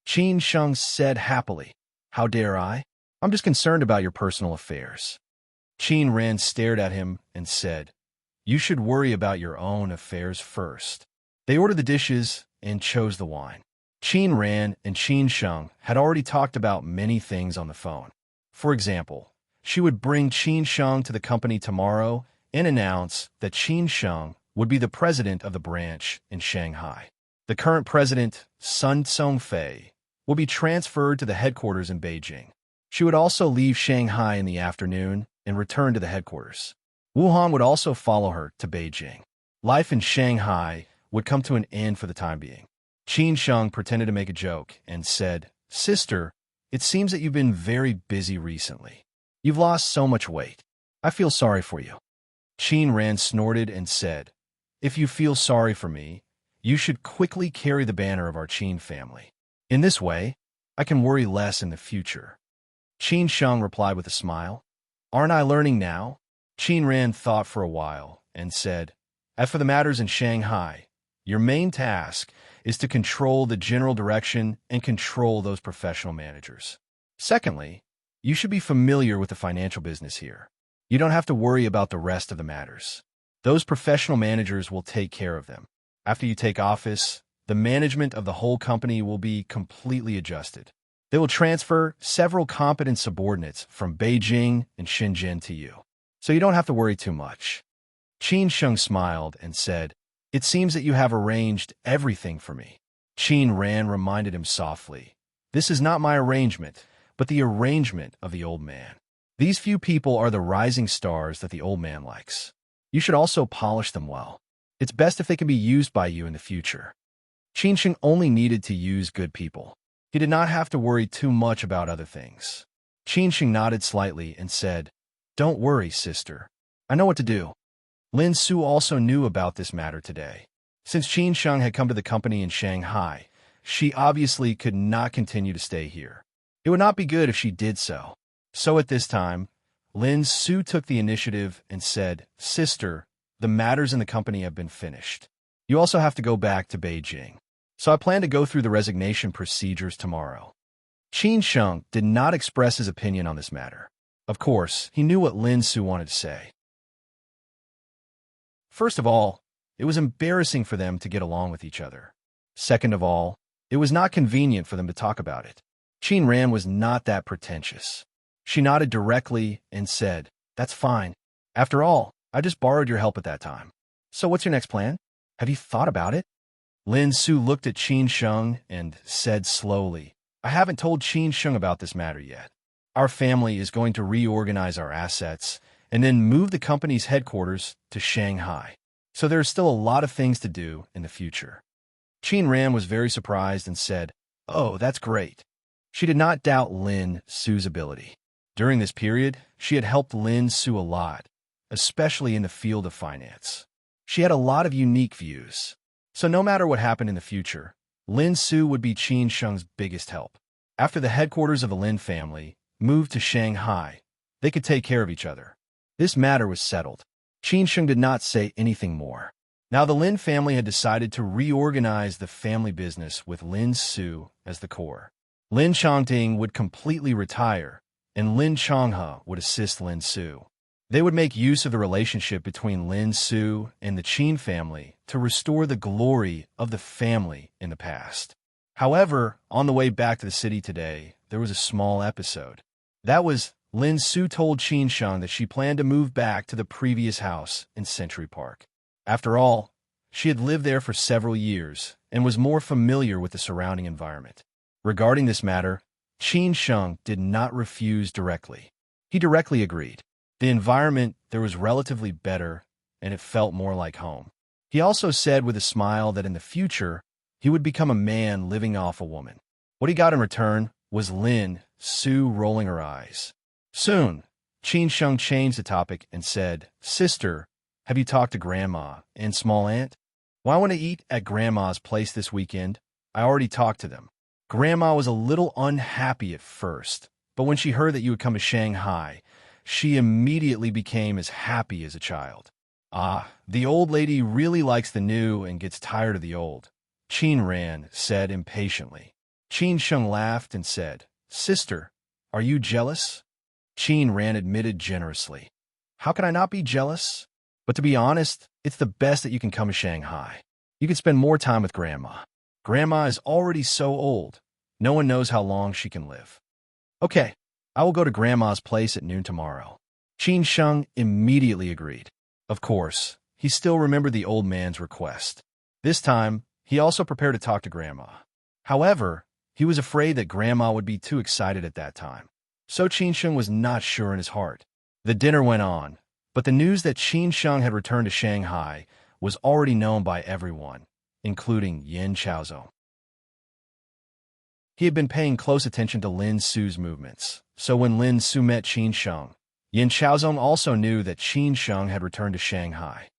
Qin Sheng said happily, "How dare I? I'm just concerned about your personal affairs." Qin Ran stared at him and said, "You should worry about your own affairs first." They ordered the dishes and chose the wine. Qin Ran and Qin Sheng had already talked about many things on the phone. For example, she would bring Qin Sheng to the company tomorrow and announce that Qin Sheng would be the president of the branch in Shanghai. The current president, Sun Tsongfei, will be transferred to the headquarters in Beijing. She would also leave Shanghai in the afternoon and return to the headquarters. Wuhan would also follow her to Beijing. Life in Shanghai would come to an end for the time being. Qin Sheng pretended to make a joke and said, "Sister, it seems that you've been very busy recently. You've lost so much weight. I feel sorry for you." Qin Ran snorted and said, "If you feel sorry for me, you should quickly carry the banner of our Qin family. In this way, I can worry less in the future." Qin Sheng replied with a smile, "Aren't I learning now?" Qin Ran thought for a while and said, "As for the matters in Shanghai, your main task is to control the general direction and control those professional managers. Secondly, you should be familiar with the financial business here. You don't have to worry about the rest of the matters. Those professional managers will take care of them. After you take office, the management of the whole company will be completely adjusted. They will transfer several competent subordinates from Beijing and Shenzhen to you, so you don't have to worry too much." Qin Sheng smiled and said, "It seems that you have arranged everything for me." Qin Ran reminded him softly, "This is not my arrangement, but the arrangement of the old man. These few people are the rising stars that the old man likes. You should also polish them well. It's best if they can be used by you in the future." Qin Sheng only needed to use good people. He did not have to worry too much about other things. Qin Sheng nodded slightly and said, "Don't worry, sister. I know what to do." Lin Su also knew about this matter today. Since Qin Sheng had come to the company in Shanghai, she obviously could not continue to stay here. It would not be good if she did so. So at this time, Lin Su took the initiative and said, "Sister, the matters in the company have been finished. You also have to go back to Beijing. So I plan to go through the resignation procedures tomorrow." Qin Sheng did not express his opinion on this matter. Of course, he knew what Lin Su wanted to say. First of all, it was embarrassing for them to get along with each other. Second of all, it was not convenient for them to talk about it. Qin Ran was not that pretentious. She nodded directly and said, "That's fine. After all, I just borrowed your help at that time. So what's your next plan? Have you thought about it?" Lin Su looked at Qin Sheng and said slowly, "I haven't told Qin Sheng about this matter yet. Our family is going to reorganize our assets and then move the company's headquarters to Shanghai. So there are still a lot of things to do in the future." Qin Ran was very surprised and said, "Oh, that's great." She did not doubt Lin Su's ability. During this period, she had helped Lin Su a lot, especially in the field of finance. She had a lot of unique views. So no matter what happened in the future, Lin Su would be Qin Sheng's biggest help. After the headquarters of the Lin family moved to Shanghai, they could take care of each other. This matter was settled. Qin Sheng did not say anything more. Now the Lin family had decided to reorganize the family business with Lin Su as the core. Lin Chongting would completely retire, and Lin Chonghe would assist Lin Su. They would make use of the relationship between Lin Su and the Qin family to restore the glory of the family in the past. However, on the way back to the city today, there was a small episode. That was, Lin Su told Qin Sheng that she planned to move back to the previous house in Century Park. After all, she had lived there for several years and was more familiar with the surrounding environment. Regarding this matter, Qin Sheng did not refuse directly. He directly agreed. The environment there was relatively better, and it felt more like home. He also said with a smile that in the future, he would become a man living off a woman. What he got in return was Lin Su rolling her eyes. Soon, Qin Sheng changed the topic and said, "Sister, have you talked to Grandma and Small Aunt? Well, I want to eat at Grandma's place this weekend. I already talked to them." Grandma was a little unhappy at first, but when she heard that you would come to Shanghai, she immediately became as happy as a child. The old lady really likes the new and gets tired of the old, Qin Ran said impatiently. Qin Sheng laughed and said, Sister, are you jealous? Qin Ran admitted generously. How can I not be jealous? But to be honest, it's the best that you can come to Shanghai. You can spend more time with Grandma. Grandma is already so old. No one knows how long she can live. Okay, I will go to Grandma's place at noon tomorrow. Qin Sheng immediately agreed. Of course, he still remembered the old man's request. This time, he also prepared to talk to Grandma. However, he was afraid that Grandma would be too excited at that time. So Qin Sheng was not sure in his heart. The dinner went on, but the news that Qin Sheng had returned to Shanghai was already known by everyone, including Yin Chaozong. He had been paying close attention to Lin Su's movements, so when Lin Su met Qin Sheng, Yin Chaozong also knew that Qin Sheng had returned to Shanghai.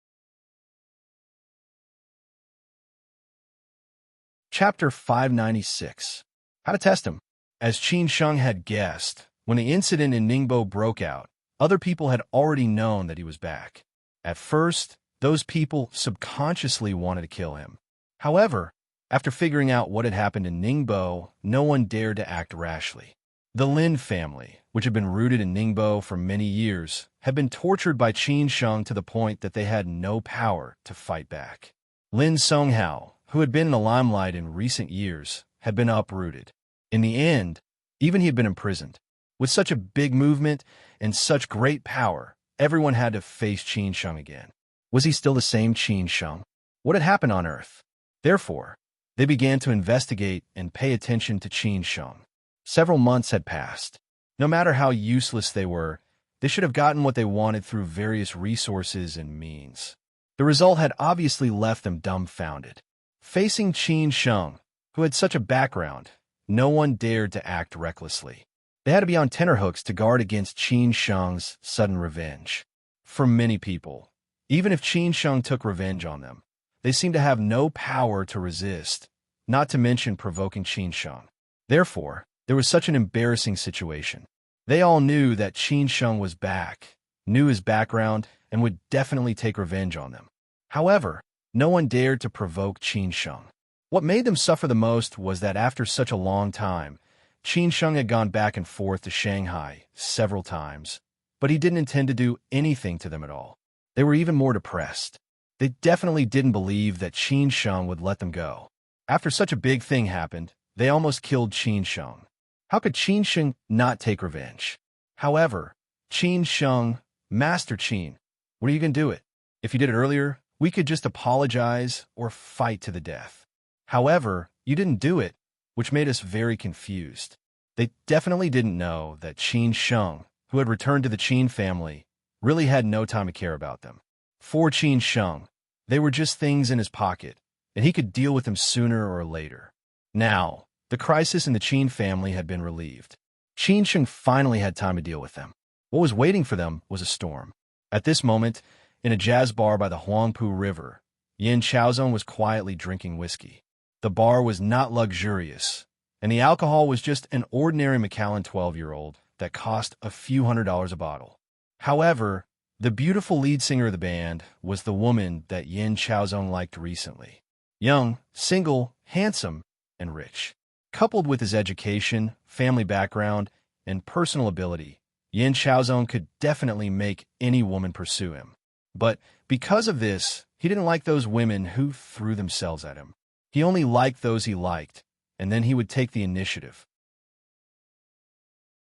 Chapter 596. How to test him. As Qin Sheng had guessed, when the incident in Ningbo broke out, other people had already known that he was back. At first, those people subconsciously wanted to kill him. However, after figuring out what had happened in Ningbo, no one dared to act rashly. The Lin family, which had been rooted in Ningbo for many years, had been tortured by Qin Sheng to the point that they had no power to fight back. Lin Songhao, who had been in the limelight in recent years, had been uprooted. In the end, even he had been imprisoned. With such a big movement and such great power, everyone had to face Qin Sheng again. Was he still the same Qin Sheng? What had happened on Earth? Therefore, they began to investigate and pay attention to Qin Sheng. Several months had passed. No matter how useless they were, they should have gotten what they wanted through various resources and means. The result had obviously left them dumbfounded. Facing Qin Sheng, who had such a background, no one dared to act recklessly. They had to be on tenterhooks to guard against Qin Sheng's sudden revenge. For many people, even if Qin Sheng took revenge on them, they seemed to have no power to resist, not to mention provoking Qin Sheng. Therefore, there was such an embarrassing situation. They all knew that Qin Sheng was back, knew his background, and would definitely take revenge on them. However, no one dared to provoke Qin Sheng. What made them suffer the most was that after such a long time, Qin Sheng had gone back and forth to Shanghai several times, but he didn't intend to do anything to them at all. They were even more depressed. They definitely didn't believe that Qin Sheng would let them go. After such a big thing happened, they almost killed Qin Sheng. How could Qin Sheng not take revenge? However, Qin Sheng, Master Qin, when are you going to do it? If you did it earlier, we could just apologize or fight to the death. However, you didn't do it, which made us very confused. They definitely didn't know that Qin Sheng, who had returned to the Qin family, really had no time to care about them. For Qin Sheng, they were just things in his pocket, and he could deal with them sooner or later. Now, the crisis in the Qin family had been relieved. Qin Sheng finally had time to deal with them. What was waiting for them was a storm. At this moment, in a jazz bar by the Huangpu River, Yin Chaozong was quietly drinking whiskey. The bar was not luxurious, and the alcohol was just an ordinary Macallan 12-year-old that cost a few $100s a bottle. However, the beautiful lead singer of the band was the woman that Yin Chaozong liked recently. Young, single, handsome, and rich. Coupled with his education, family background, and personal ability, Yin Chaozong could definitely make any woman pursue him. But because of this, he didn't like those women who threw themselves at him. He only liked those he liked, and then he would take the initiative.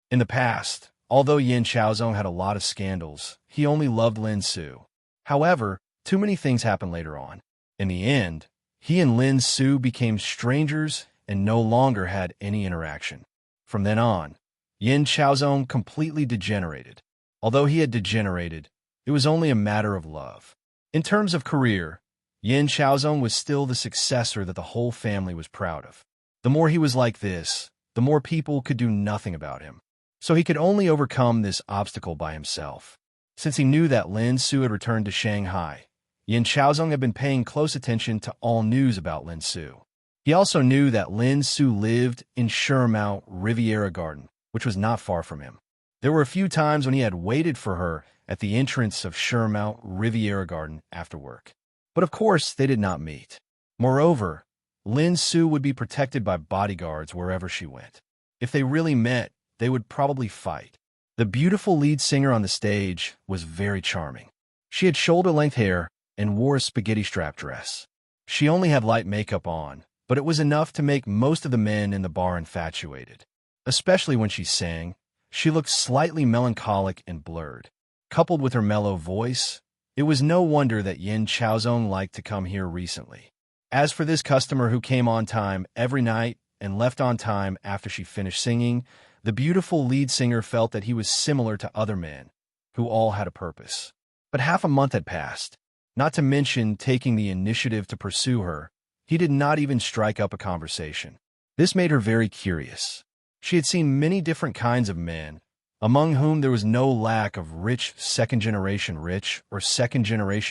In the past, although Yin Chaozong had a lot of scandals, he only loved Lin Su. However, too many things happened later on. In the end, he and Lin Su became strangers and no longer had any interaction. From then on, Yin Chaozong completely degenerated. Although he had degenerated, it was only a matter of love. In terms of career, Yin Chaozong was still the successor that the whole family was proud of. The more he was like this, the more people could do nothing about him. So he could only overcome this obstacle by himself. Since he knew that Lin Su had returned to Shanghai, Yin Chaozong had been paying close attention to all news about Lin Su. He also knew that Lin Su lived in Shermao Riviera Garden, which was not far from him. There were a few times when he had waited for her at the entrance of Shermount Riviera Garden after work. But of course, they did not meet. Moreover, Lin Su would be protected by bodyguards wherever she went. If they really met, they would probably fight. The beautiful lead singer on the stage was very charming. She had shoulder-length hair and wore a spaghetti-strap dress. She only had light makeup on, but it was enough to make most of the men in the bar infatuated. Especially when she sang, she looked slightly melancholic and blurred. Coupled with her mellow voice, it was no wonder that Yin Chaozong liked to come here recently. As for this customer who came on time every night and left on time after she finished singing, the beautiful lead singer felt that he was similar to other men, who all had a purpose. But half a month had passed. Not to mention taking the initiative to pursue her, he did not even strike up a conversation. This made her very curious. She had seen many different kinds of men, among whom there was no lack of rich second-generation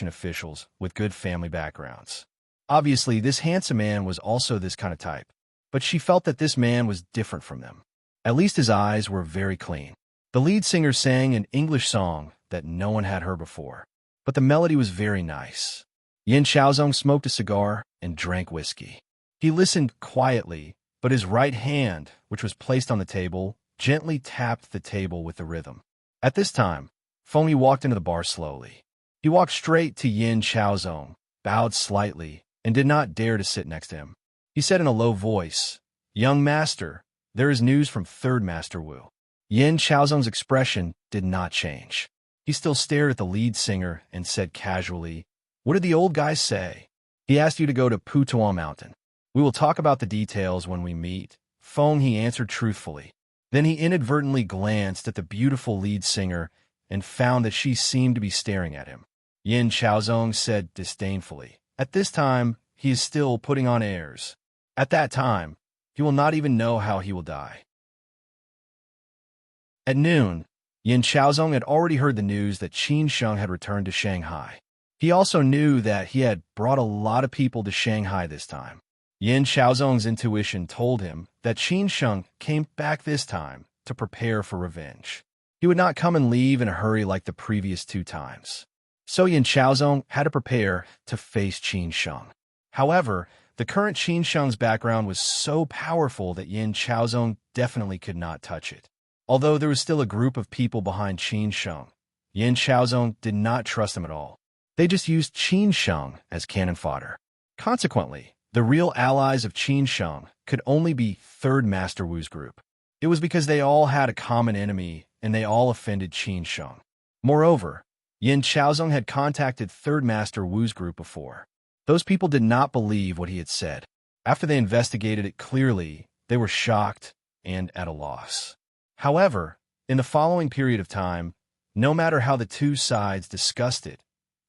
officials with good family backgrounds. Obviously, this handsome man was also this kind of type, but she felt that this man was different from them. At least his eyes were very clean. The lead singer sang an English song that no one had heard before, but the melody was very nice. Yin Chaozong smoked a cigar and drank whiskey. He listened quietly, but his right hand, which was placed on the table, gently tapped the table with the rhythm. At this time, Fengyi walked into the bar slowly. He walked straight to Yin Chaozong, bowed slightly, and did not dare to sit next to him. He said in a low voice, "Young master, there is news from Third Master Wu." Yin Chaozong's expression did not change. He still stared at the lead singer and said casually, "What did the old guy say?" "He asked you to go to Putuan Mountain. We will talk about the details when we meet," Fengyi answered truthfully. Then he inadvertently glanced at the beautiful lead singer and found that she seemed to be staring at him. Yin Chaozong said disdainfully, "At this time, he is still putting on airs. At that time, he will not even know how he will die." At noon, Yin Chaozong had already heard the news that Qin Sheng had returned to Shanghai. He also knew that he had brought a lot of people to Shanghai this time. Yin Chaozong's intuition told him that Qin Sheng came back this time to prepare for revenge. He would not come and leave in a hurry like the previous two times. So Yin Chaozong had to prepare to face Qin Sheng. However, the current Qin Sheng's background was so powerful that Yin Chaozong definitely could not touch it. Although there was still a group of people behind Qin Sheng, Yin Chaozong did not trust them at all. They just used Qin Sheng as cannon fodder. Consequently, the real allies of Qin Sheng could only be Third Master Wu's group. It was because they all had a common enemy and they all offended Qin Sheng. Moreover, Yin Chaozong had contacted Third Master Wu's group before. Those people did not believe what he had said. After they investigated it clearly, they were shocked and at a loss. However, in the following period of time, no matter how the two sides discussed it,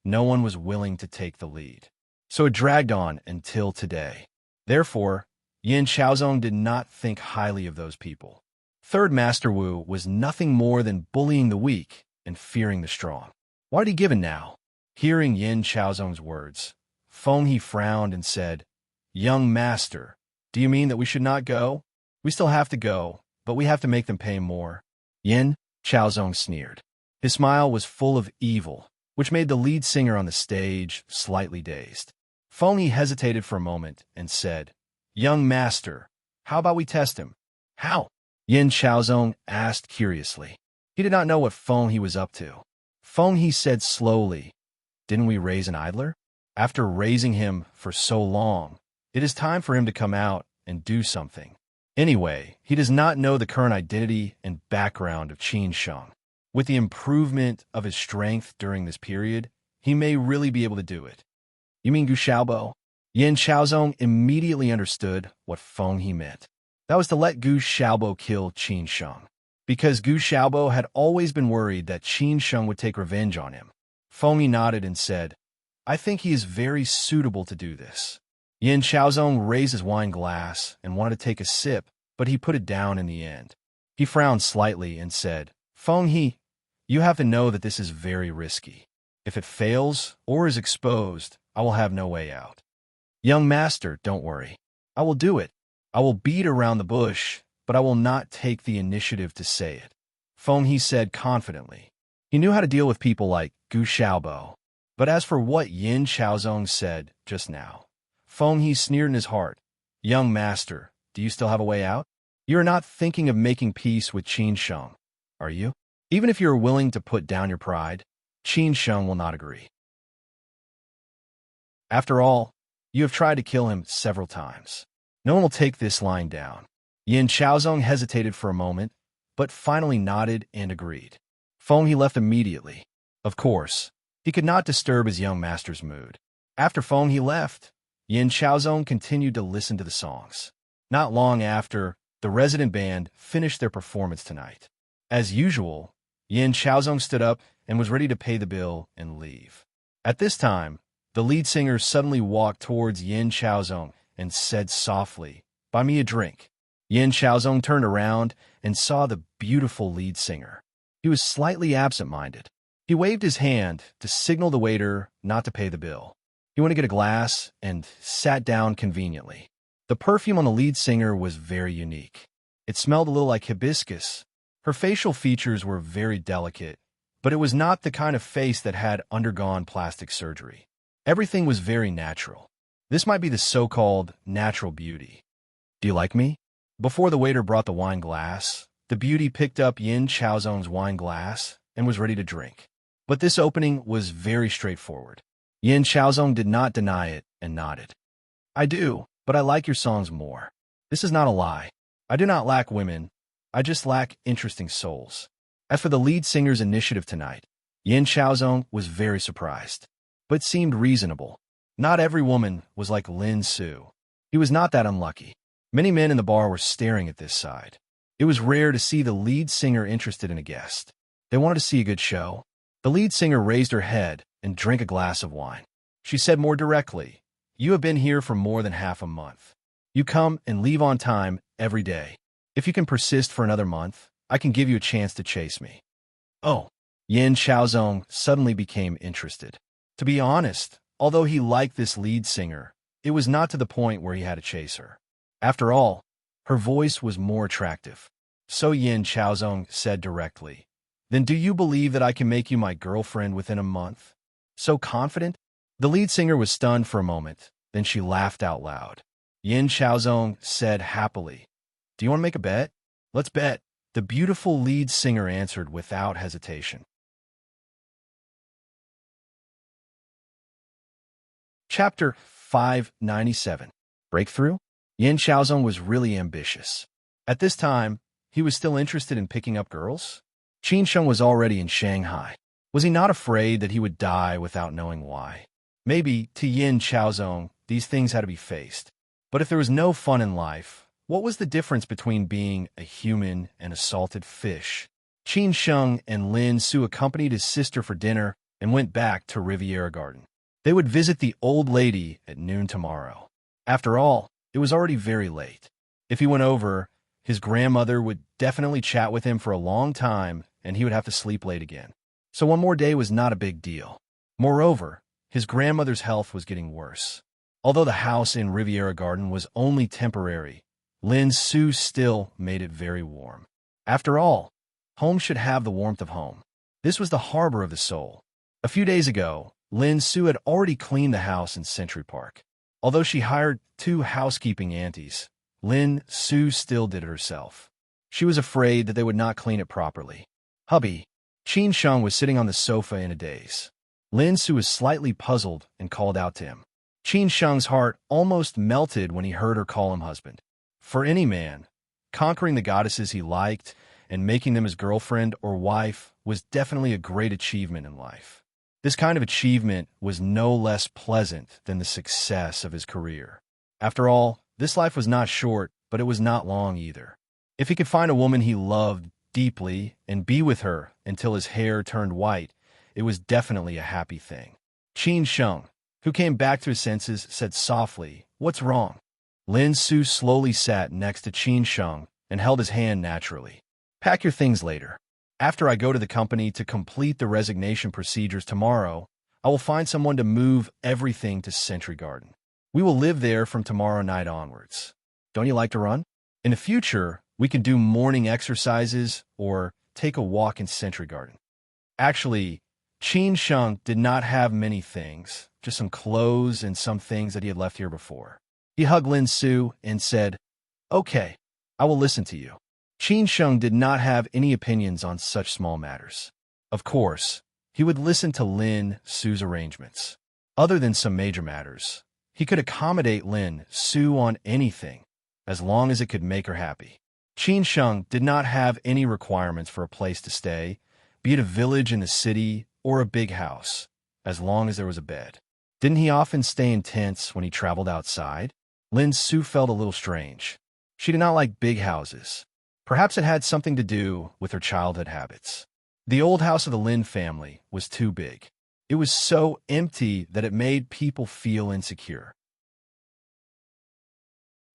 no one was willing to take the lead. So it dragged on until today. Therefore, Yin Chaozong did not think highly of those people. Third Master Wu was nothing more than bullying the weak and fearing the strong. Why did he give in now? Hearing Yin Chaozong's words, Fengyi frowned and said, "Young master, do you mean that we should not go? We still have to go, but we have to make them pay more." Yin Chaozong sneered. His smile was full of evil, which made the lead singer on the stage slightly dazed. Fengyi hesitated for a moment and said, "Young master, how about we test him?" "How?" Yin Chaozong asked curiously. He did not know what Fengyi was up to. Fengyi said slowly, "Didn't we raise an idler? After raising him for so long, it is time for him to come out and do something. Anyway, he does not know the current identity and background of Qin Sheng. With the improvement of his strength during this period, he may really be able to do it." "You mean Gu Xiaobo?" Yin Chaozong immediately understood what Fengyi meant. That was to let Gu Xiaobo kill Qin Sheng, because Gu Xiaobo had always been worried that Qin Sheng would take revenge on him. Fengyi nodded and said, "I think he is very suitable to do this." Yin Chaozong raised his wine glass and wanted to take a sip, but he put it down in the end. He frowned slightly and said, "Fengyi, you have to know that this is very risky. If it fails or is exposed, I will have no way out." "Young master, don't worry. I will do it. I will beat around the bush, but I will not take the initiative to say it." Feng He said confidently. He knew how to deal with people like Gu Xiaobo. But as for what Yin Xiaozong said just now, Feng He sneered in his heart. Young master, do you still have a way out? You are not thinking of making peace with Qin Sheng, are you? Even if you are willing to put down your pride, Qin Sheng will not agree. After all, you have tried to kill him several times. No one will take this lying down. Yin Xiaozong hesitated for a moment, but finally nodded and agreed. Feng He left immediately. Of course, he could not disturb his young master's mood. After Feng He left, Yin Xiaozong continued to listen to the songs. Not long after, the resident band finished their performance tonight. As usual, Yin Xiaozong stood up and was ready to pay the bill and leave. At this time, the lead singer suddenly walked towards Yin Xiaozong and said softly, "Buy me a drink." Yin Xiaozong turned around and saw the beautiful lead singer. He was slightly absent-minded. He waved his hand to signal the waiter not to pay the bill. He went to get a glass and sat down conveniently. The perfume on the lead singer was very unique. It smelled a little like hibiscus. Her facial features were very delicate, but it was not the kind of face that had undergone plastic surgery. Everything was very natural. This might be the so-called natural beauty. "Do you like me?" Before the waiter brought the wine glass, the beauty picked up Yin Xiaozong's wine glass and was ready to drink. But this opening was very straightforward. Yin Xiaozong did not deny it and nodded. "I do, but I like your songs more. This is not a lie. I do not lack women. I just lack interesting souls." As for the lead singer's initiative tonight, Yin Xiaozong was very surprised, but seemed reasonable. Not every woman was like Lin Su. He was not that unlucky. Many men in the bar were staring at this side. It was rare to see the lead singer interested in a guest. They wanted to see a good show. The lead singer raised her head and drank a glass of wine. She said more directly, "You have been here for more than half a month. You come and leave on time every day. If you can persist for another month, I can give you a chance to chase me." Oh, Yin Xiaozong suddenly became interested. To be honest, although he liked this lead singer, it was not to the point where he had to chase her. After all, her voice was more attractive. So Yin Xiaozong said directly, "Then do you believe that I can make you my girlfriend within a month?" So confident? The lead singer was stunned for a moment, then she laughed out loud. Yin Xiaozong said happily, "Do you want to make a bet?" "Let's bet." The beautiful lead singer answered without hesitation. Chapter 597. Breakthrough? Yin Xiaozong was really ambitious. At this time, he was still interested in picking up girls. Qin Sheng was already in Shanghai. Was he not afraid that he would die without knowing why? Maybe, to Yin Xiaozong, these things had to be faced. But if there was no fun in life, what was the difference between being a human and a salted fish? Qin Sheng and Lin Su accompanied his sister for dinner and went back to Riviera Garden. They would visit the old lady at noon tomorrow. After all, it was already very late. If he went over, his grandmother would definitely chat with him for a long time, and he would have to sleep late again. So one more day was not a big deal. Moreover, his grandmother's health was getting worse. Although the house in Riviera Garden was only temporary, Lin Su still made it very warm. After all, home should have the warmth of home. This was the harbor of the soul. A few days ago, Lin Su had already cleaned the house in Century Park. Although she hired 2 housekeeping aunties, Lin Su still did it herself. She was afraid that they would not clean it properly. "Hubby," Qin Sheng was sitting on the sofa in a daze. Lin Su was slightly puzzled and called out to him. Qin Sheng's heart almost melted when he heard her call him husband. For any man, conquering the goddesses he liked and making them his girlfriend or wife was definitely a great achievement in life. This kind of achievement was no less pleasant than the success of his career. After all, this life was not short, but it was not long either. If he could find a woman he loved deeply and be with her until his hair turned white, it was definitely a happy thing. Qin Sheng, who came back to his senses, said softly, "What's wrong?" Lin Su slowly sat next to Qin Sheng and held his hand naturally. "Pack your things later. After I go to the company to complete the resignation procedures tomorrow, I will find someone to move everything to Century Garden. We will live there from tomorrow night onwards. Don't you like to run? In the future, we can do morning exercises or take a walk in Century Garden. Actually, Qin Sheng did not have many things, just some clothes and some things that he had left here before. He hugged Lin Su and said, "Okay, I will listen to you." Qin Sheng did not have any opinions on such small matters. Of course, he would listen to Lin Su's arrangements. Other than some major matters, he could accommodate Lin Su on anything, as long as it could make her happy. Qin Sheng did not have any requirements for a place to stay, be it a village in the city or a big house, as long as there was a bed. Didn't he often stay in tents when he traveled outside? Lin Su felt a little strange. She did not like big houses. Perhaps it had something to do with her childhood habits. The old house of the Lin family was too big. It was so empty that it made people feel insecure.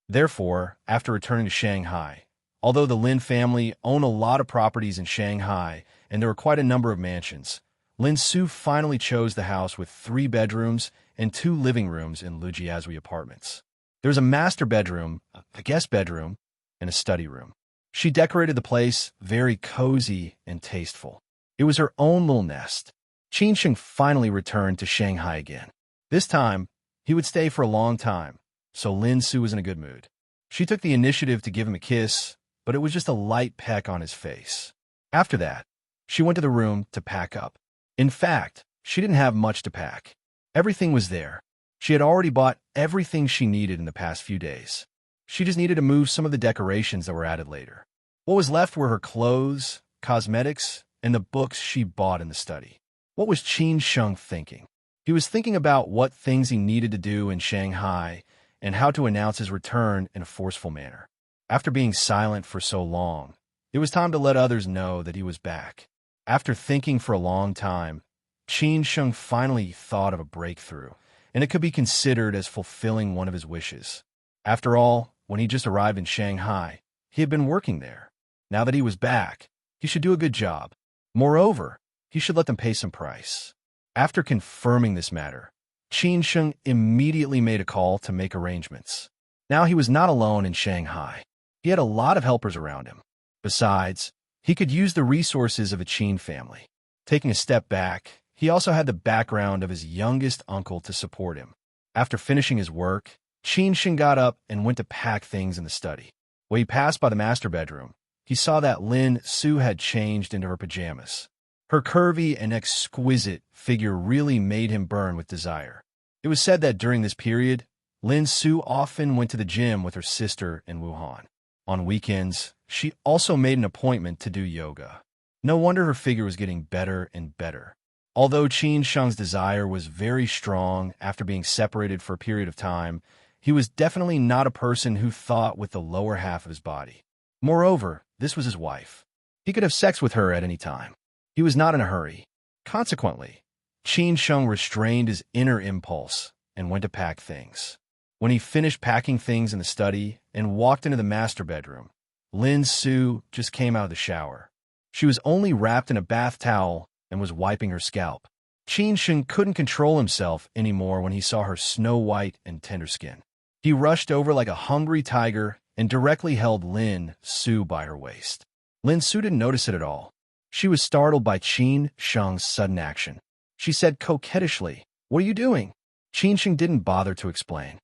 Therefore, after returning to Shanghai, although the Lin family owned a lot of properties in Shanghai and there were quite a number of mansions, Lin Su finally chose the house with 3 bedrooms and 2 living rooms in Lujiazui apartments. There was a master bedroom, a guest bedroom, and a study room. She decorated the place very cozy and tasteful. It was her own little nest. Qin Sheng finally returned to Shanghai again. This time, he would stay for a long time, so Lin Su was in a good mood. She took the initiative to give him a kiss, but it was just a light peck on his face. After that, she went to the room to pack up. In fact, she didn't have much to pack. Everything was there. She had already bought everything she needed in the past few days. She just needed to move some of the decorations that were added later. What was left were her clothes, cosmetics, and the books she bought in the study. What was Qin Sheng thinking? He was thinking about what things he needed to do in Shanghai and how to announce his return in a forceful manner. After being silent for so long, it was time to let others know that he was back. After thinking for a long time, Qin Sheng finally thought of a breakthrough, and it could be considered as fulfilling one of his wishes. After all, when he just arrived in Shanghai, he had been working there. Now that he was back, he should do a good job. Moreover, he should let them pay some price. After confirming this matter, Qin Sheng immediately made a call to make arrangements. Now he was not alone in Shanghai. He had a lot of helpers around him. Besides, he could use the resources of a Qin family. Taking a step back, he also had the background of his youngest uncle to support him. After finishing his work, Qin Sheng got up and went to pack things in the study. When he passed by the master bedroom, he saw that Lin Su had changed into her pajamas. Her curvy and exquisite figure really made him burn with desire. It was said that during this period, Lin Su often went to the gym with her sister in Wuhan. On weekends, she also made an appointment to do yoga. No wonder her figure was getting better and better. Although Qin Sheng's desire was very strong after being separated for a period of time, he was definitely not a person who thought with the lower half of his body. Moreover, this was his wife. He could have sex with her at any time. He was not in a hurry. Consequently, Qin Sheng restrained his inner impulse and went to pack things. When he finished packing things in the study and walked into the master bedroom, Lin Su just came out of the shower. She was only wrapped in a bath towel and was wiping her scalp. Qin Sheng couldn't control himself anymore when he saw her snow-white and tender skin. He rushed over like a hungry tiger and directly held Lin Su by her waist. Lin Su didn't notice it at all. She was startled by Qin Sheng's sudden action. She said coquettishly, "What are you doing?" Qin Sheng didn't bother to explain.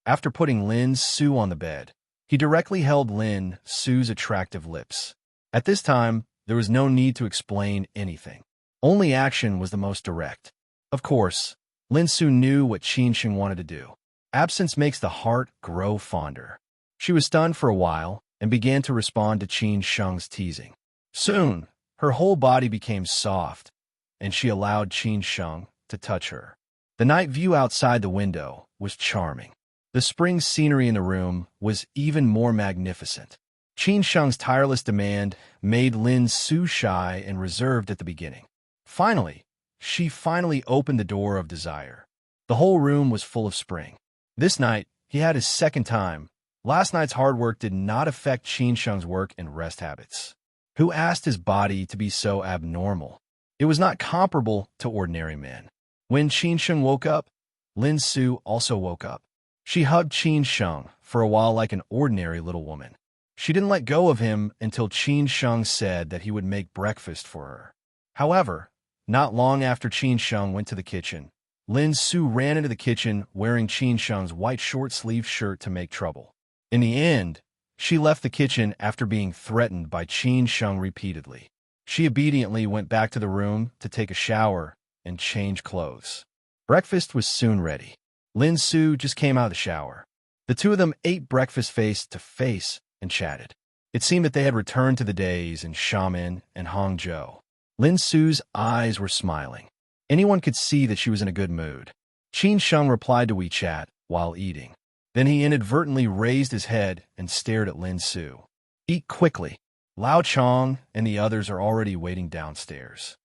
After putting Lin Su on the bed, he directly held Lin Su's attractive lips. At this time, there was no need to explain anything. Only action was the most direct. Of course, Lin Su knew what Qin Sheng wanted to do. Absence makes the heart grow fonder. She was stunned for a while and began to respond to Qin Sheng's teasing. Soon, her whole body became soft, and she allowed Qin Sheng to touch her. The night view outside the window was charming. The spring scenery in the room was even more magnificent. Qin Sheng's tireless demand made Lin Su shy and reserved at the beginning. Finally, she opened the door of desire. The whole room was full of spring. This night, he had his second time. Last night's hard work did not affect Qin Sheng's work and rest habits. Who asked his body to be so abnormal? It was not comparable to ordinary men. When Qin Sheng woke up, Lin Su also woke up. She hugged Qin Sheng for a while like an ordinary little woman. She didn't let go of him until Qin Sheng said that he would make breakfast for her. However, not long after Qin Sheng went to the kitchen, Lin Su ran into the kitchen wearing Qin Sheng's white short-sleeved shirt to make trouble. In the end, she left the kitchen after being threatened by Qin Sheng repeatedly. She obediently went back to the room to take a shower and change clothes. Breakfast was soon ready. Lin Su just came out of the shower. The two of them ate breakfast face to face and chatted. It seemed that they had returned to the days in Xiamen and Hangzhou. Lin Su's eyes were smiling. Anyone could see that she was in a good mood. Qin Sheng replied to WeChat while eating. Then he inadvertently raised his head and stared at Lin Su. "Eat quickly. Lao Chong and the others are already waiting downstairs."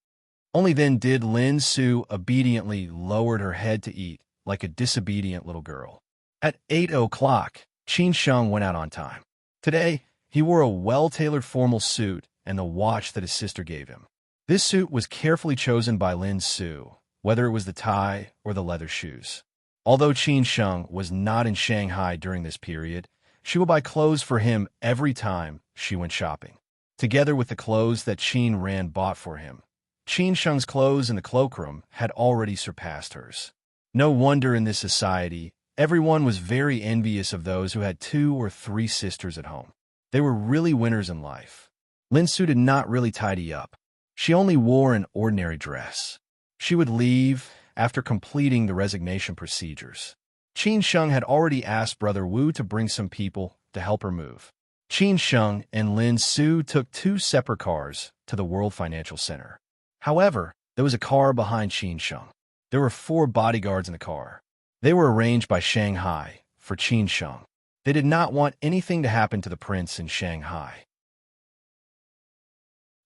Only then did Lin Su obediently lowered her head to eat, like a disobedient little girl. At 8 o'clock, Qin Sheng went out on time. Today, he wore a well-tailored formal suit and the watch that his sister gave him. This suit was carefully chosen by Lin Su, whether it was the tie or the leather shoes. Although Qin Sheng was not in Shanghai during this period, she would buy clothes for him every time she went shopping. Together with the clothes that Qin Ran bought for him, Qin Sheng's clothes in the cloakroom had already surpassed hers. No wonder in this society, everyone was very envious of those who had 2 or 3 sisters at home. They were really winners in life. Lin Su did not really tidy up. She only wore an ordinary dress. She would leave after completing the resignation procedures. Qin Sheng had already asked Brother Wu to bring some people to help her move. Qin Sheng and Lin Su took 2 separate cars to the World Financial Center. However, there was a car behind Qin Sheng. There were 4 bodyguards in the car. They were arranged by Shanghai for Qin Sheng. They did not want anything to happen to the prince in Shanghai.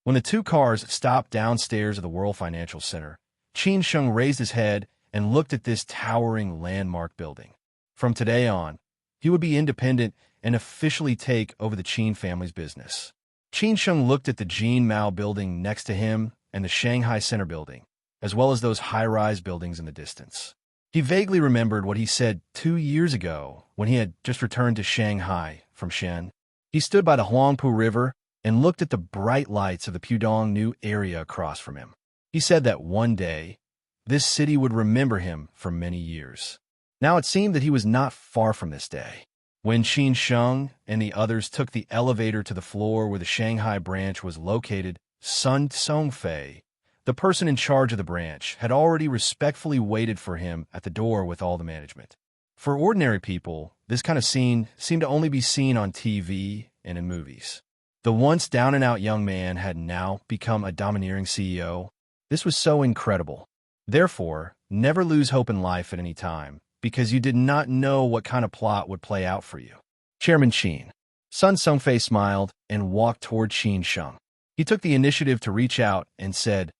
When the 2 cars stopped downstairs of the World Financial Center, Qin Sheng raised his head and looked at this towering landmark building. From today on, he would be independent and officially take over the Qin family's business. Qin Sheng looked at the Jin Mao building next to him and the Shanghai Center building, as well as those high-rise buildings in the distance. He vaguely remembered what he said 2 years ago when he had just returned to Shanghai from Shen. He stood by the Huangpu River and looked at the bright lights of the Pudong New area across from him. He said that one day, this city would remember him for many years. Now it seemed that he was not far from this day. When Qin Sheng and the others took the elevator to the floor where the Shanghai branch was located, Sun Songfei, the person in charge of the branch, had already respectfully waited for him at the door with all the management. For ordinary people, this kind of scene seemed to only be seen on TV and in movies. The once down-and-out young man had now become a domineering CEO. This was so incredible. Therefore, never lose hope in life at any time, because you did not know what kind of plot would play out for you. Chairman Qin. Sun Songfei smiled and walked toward Qin Sheng. He took the initiative to reach out and said,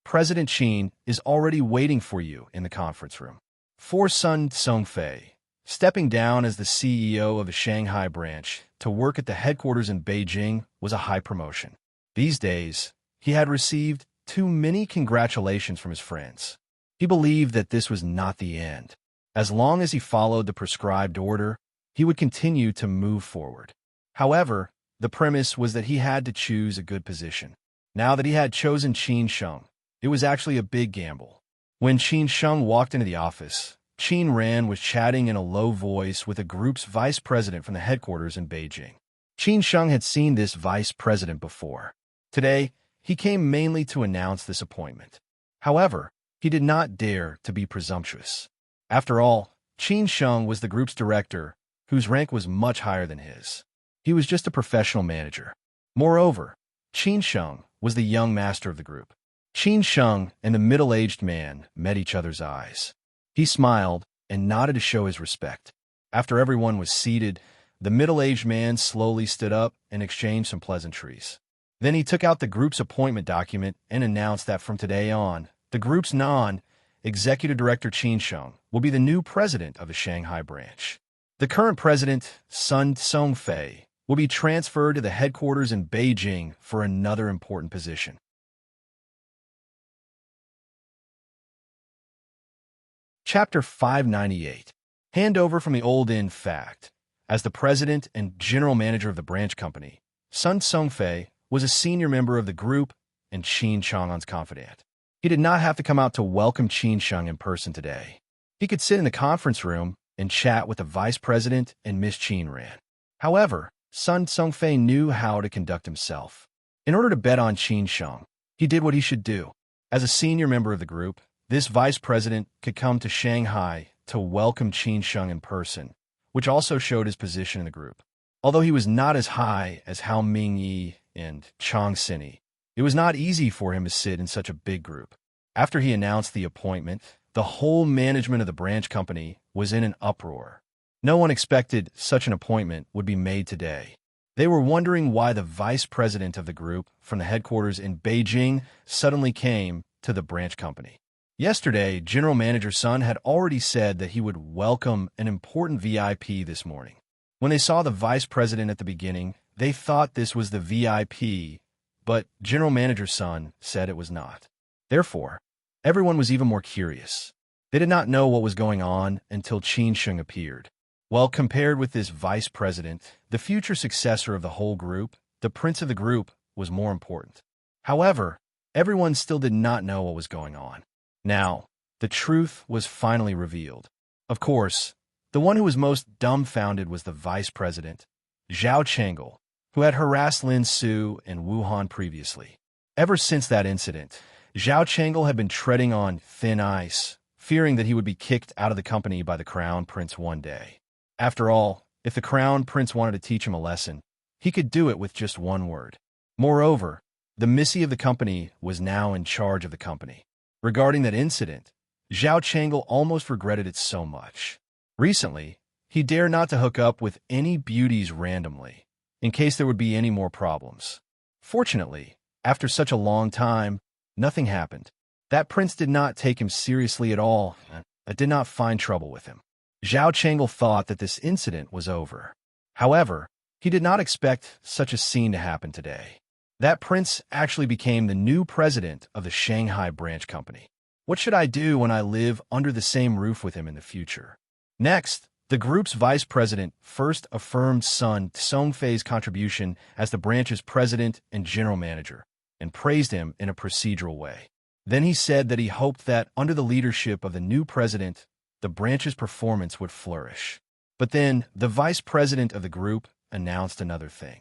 "President Qin is already waiting for you in the conference room." For Sun Songfei, stepping down as the CEO of the Shanghai branch to work at the headquarters in Beijing was a high promotion. These days, he had received too many congratulations from his friends. He believed that this was not the end. As long as he followed the prescribed order, he would continue to move forward. However, the premise was that he had to choose a good position. Now that he had chosen Qin Sheng, it was actually a big gamble. When Qin Sheng walked into the office, Qin Ran was chatting in a low voice with a group's vice president from the headquarters in Beijing. Qin Sheng had seen this vice president before. Today, he came mainly to announce this appointment. However, he did not dare to be presumptuous. After all, Qin Sheng was the group's director, whose rank was much higher than his. He was just a professional manager. Moreover, Qin Sheng was the young master of the group. Qin Sheng and the middle-aged man met each other's eyes. He smiled and nodded to show his respect. After everyone was seated, the middle-aged man slowly stood up and exchanged some pleasantries. Then he took out the group's appointment document and announced that from today on, the group's non-executive director Qin Sheng will be the new president of the Shanghai branch. The current president, Sun Songfei, will be transferred to the headquarters in Beijing for another important position. Chapter 598. Handover from the old. In fact, As the president and general manager of the branch company, Sun Songfei was a senior member of the group and Qin Chang'an's confidant. He did not have to come out to welcome Qin Sheng in person today. He could sit in the conference room and chat with the vice president and Miss Qin Ran. However, Sun Songfei knew how to conduct himself. In order to bet on Qin Sheng, he did what he should do. As a senior member of the group, this vice president could come to Shanghai to welcome Qin Sheng in person, which also showed his position in the group. Although he was not as high as Hao Mingyi and Chang Sini, it was not easy for him to sit in such a big group. After he announced the appointment, the whole management of the branch company was in an uproar. No one expected such an appointment would be made today. They were wondering why the vice president of the group from the headquarters in Beijing suddenly came to the branch company. Yesterday, General Manager Sun had already said that he would welcome an important VIP this morning. When they saw the vice president at the beginning, they thought this was the VIP, but General Manager Sun said it was not. Therefore, everyone was even more curious. They did not know what was going on until Qin Sheng appeared. Well, compared with this vice president, the future successor of the whole group, the prince of the group, was more important. However, everyone still did not know what was going on. Now, the truth was finally revealed. Of course, the one who was most dumbfounded was the vice president, Zhao Chang'e, who had harassed Lin Su and Wuhan previously. Ever since that incident, Zhao Chang'e had been treading on thin ice, fearing that he would be kicked out of the company by the crown prince one day. After all, if the crown prince wanted to teach him a lesson, he could do it with just one word. Moreover, the misty of the company was now in charge of the company. Regarding that incident, Zhao Chang'e almost regretted it so much. Recently, he dared not to hook up with any beauties randomly, in case there would be any more problems. Fortunately, after such a long time, nothing happened. That prince did not take him seriously at all and did not find trouble with him. Zhao Chang'e thought that this incident was over. However, he did not expect such a scene to happen today. That prince actually became the new president of the Shanghai branch company. What should I do when I live under the same roof with him in the future? Next, the group's vice president first affirmed Sun Songfei's contribution as the branch's president and general manager, and praised him in a procedural way. Then he said that he hoped that under the leadership of the new president, the branch's performance would flourish. But then, the vice president of the group announced another thing.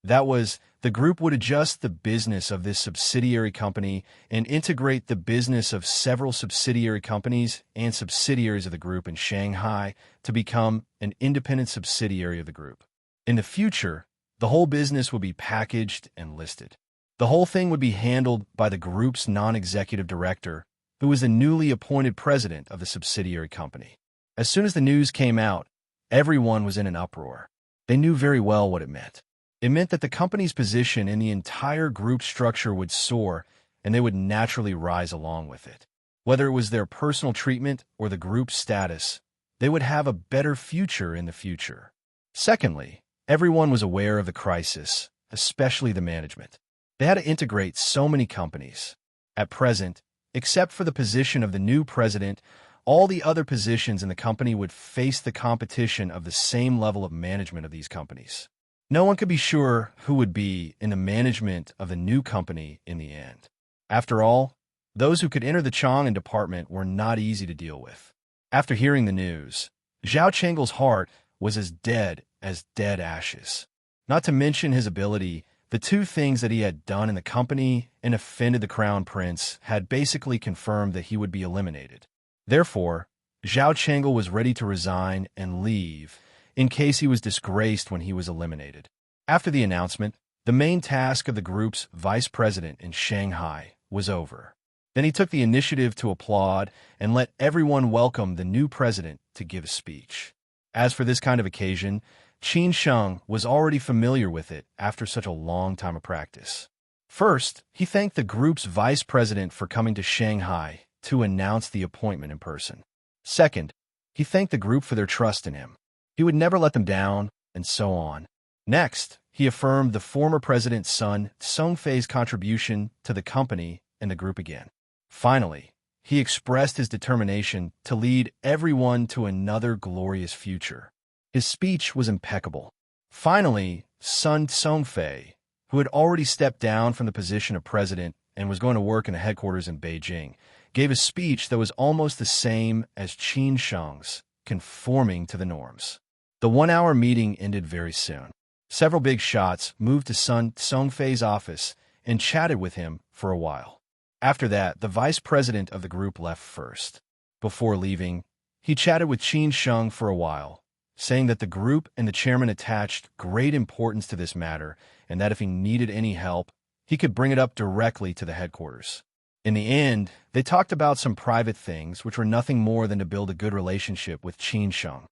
That was, the group would adjust the business of this subsidiary company and integrate the business of several subsidiary companies and subsidiaries of the group in Shanghai to become an independent subsidiary of the group. In the future, the whole business would be packaged and listed. The whole thing would be handled by the group's non-executive director, who was the newly appointed president of the subsidiary company. As soon as the news came out, everyone was in an uproar. They knew very well what it meant. It meant that the company's position in the entire group structure would soar, and they would naturally rise along with it. Whether it was their personal treatment or the group's status, they would have a better future in the future. Secondly, everyone was aware of the crisis, especially the management. They had to integrate so many companies. At present, except for the position of the new president, all the other positions in the company would face the competition of the same level of management of these companies. No one could be sure who would be in the management of the new company in the end. After all, those who could enter the Chang'an department were not easy to deal with. After hearing the news, Zhao Chang'e's heart was as dead ashes. Not to mention his ability, the two things that he had done in the company and offended the crown prince had basically confirmed that he would be eliminated. Therefore, Zhao Chang'e was ready to resign and leave in case he was disgraced when he was eliminated. After the announcement, the main task of the group's vice president in Shanghai was over. Then he took the initiative to applaud and let everyone welcome the new president to give a speech. As for this kind of occasion, Qin Sheng was already familiar with it after such a long time of practice. First, he thanked the group's vice president for coming to Shanghai to announce the appointment in person. Second, he thanked the group for their trust in him. He would never let them down, and so on. Next, he affirmed the former president's son Songfei's contribution to the company and the group again. Finally, he expressed his determination to lead everyone to another glorious future. His speech was impeccable. Finally, Sun Tsongfei, who had already stepped down from the position of president and was going to work in the headquarters in Beijing, gave a speech that was almost the same as Qin Sheng's, conforming to the norms. The one-hour meeting ended very soon. Several big shots moved to Sun Tsongfei's office and chatted with him for a while. After that, the vice president of the group left first. Before leaving, he chatted with Qin Sheng for a while, saying that the group and the chairman attached great importance to this matter and that if he needed any help, he could bring it up directly to the headquarters. In the end, they talked about some private things which were nothing more than to build a good relationship with Qin Sheng.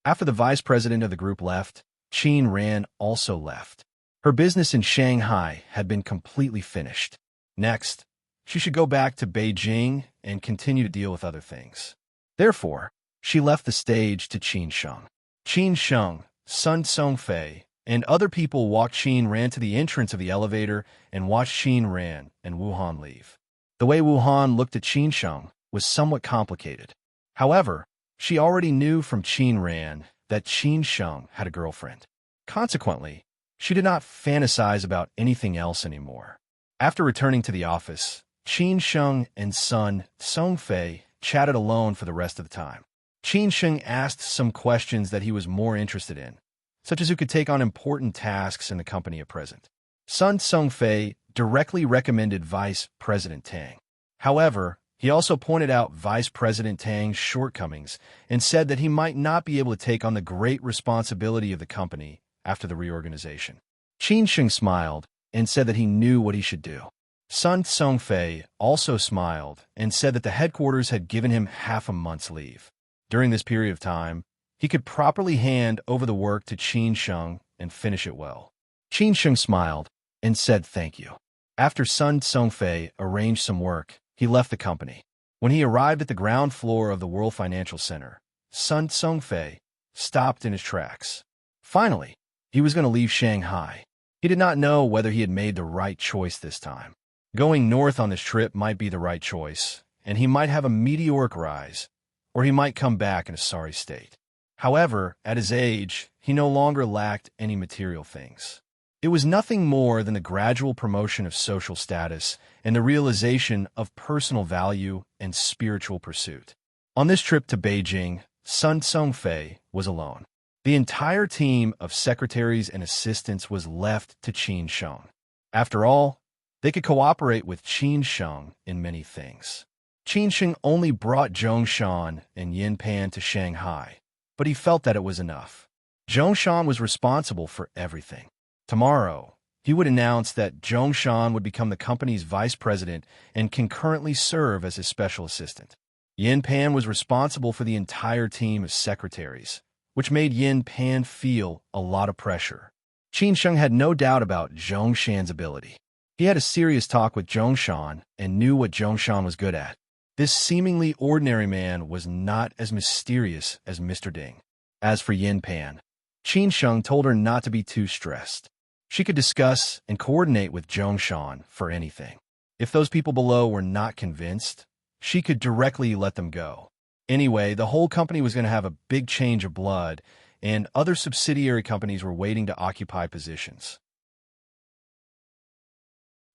After the vice president of the group left, Qin Ran also left. Her business in Shanghai had been completely finished. Next, she should go back to Beijing and continue to deal with other things. Therefore, she left the stage to Qin Sheng. Qin Sheng, Sun Tsongfei, and other people walked Qin Ran to the entrance of the elevator and watched Qin Ran and Wuhan leave. The way Wuhan looked at Qin Sheng was somewhat complicated. However, she already knew from Qin Ran that Qin Sheng had a girlfriend. Consequently, she did not fantasize about anything else anymore. After returning to the office, Qin Sheng and Sun Tsongfei chatted alone for the rest of the time. Qin Sheng asked some questions that he was more interested in, such as who could take on important tasks in the company at present. Sun Tsongfei directly recommended Vice President Tang. However, he also pointed out Vice President Tang's shortcomings and said that he might not be able to take on the great responsibility of the company after the reorganization. Qin Sheng smiled and said that he knew what he should do. Sun Tsongfei also smiled and said that the headquarters had given him half a month's leave. During this period of time, he could properly hand over the work to Qin Sheng and finish it well. Qin Sheng smiled and said thank you. After Sun Tsongfei arranged some work, he left the company. When he arrived at the ground floor of the World Financial Center, Sun Tsongfei stopped in his tracks. Finally, he was going to leave Shanghai. He did not know whether he had made the right choice this time. Going north on this trip might be the right choice, and he might have a meteoric rise, or he might come back in a sorry state. However, at his age, he no longer lacked any material things. It was nothing more than the gradual promotion of social status and the realization of personal value and spiritual pursuit. On this trip to Beijing, Sun Tsongfei was alone. The entire team of secretaries and assistants was left to Qin Sheng. After all, they could cooperate with Qin Sheng in many things. Qin Sheng only brought Zhongshan and Yin Pan to Shanghai, but he felt that it was enough. Zhongshan was responsible for everything. Tomorrow, he would announce that Zhongshan would become the company's vice president and concurrently serve as his special assistant. Yin Pan was responsible for the entire team of secretaries, which made Yin Pan feel a lot of pressure. Qin Sheng had no doubt about Zhongshan's ability. He had a serious talk with Zhongshan and knew what Zhongshan was good at. This seemingly ordinary man was not as mysterious as Mr. Ding. As for Yin Pan, Qin Sheng told her not to be too stressed. She could discuss and coordinate with Zhongshan for anything. If those people below were not convinced, she could directly let them go. Anyway, the whole company was going to have a big change of blood, and other subsidiary companies were waiting to occupy positions.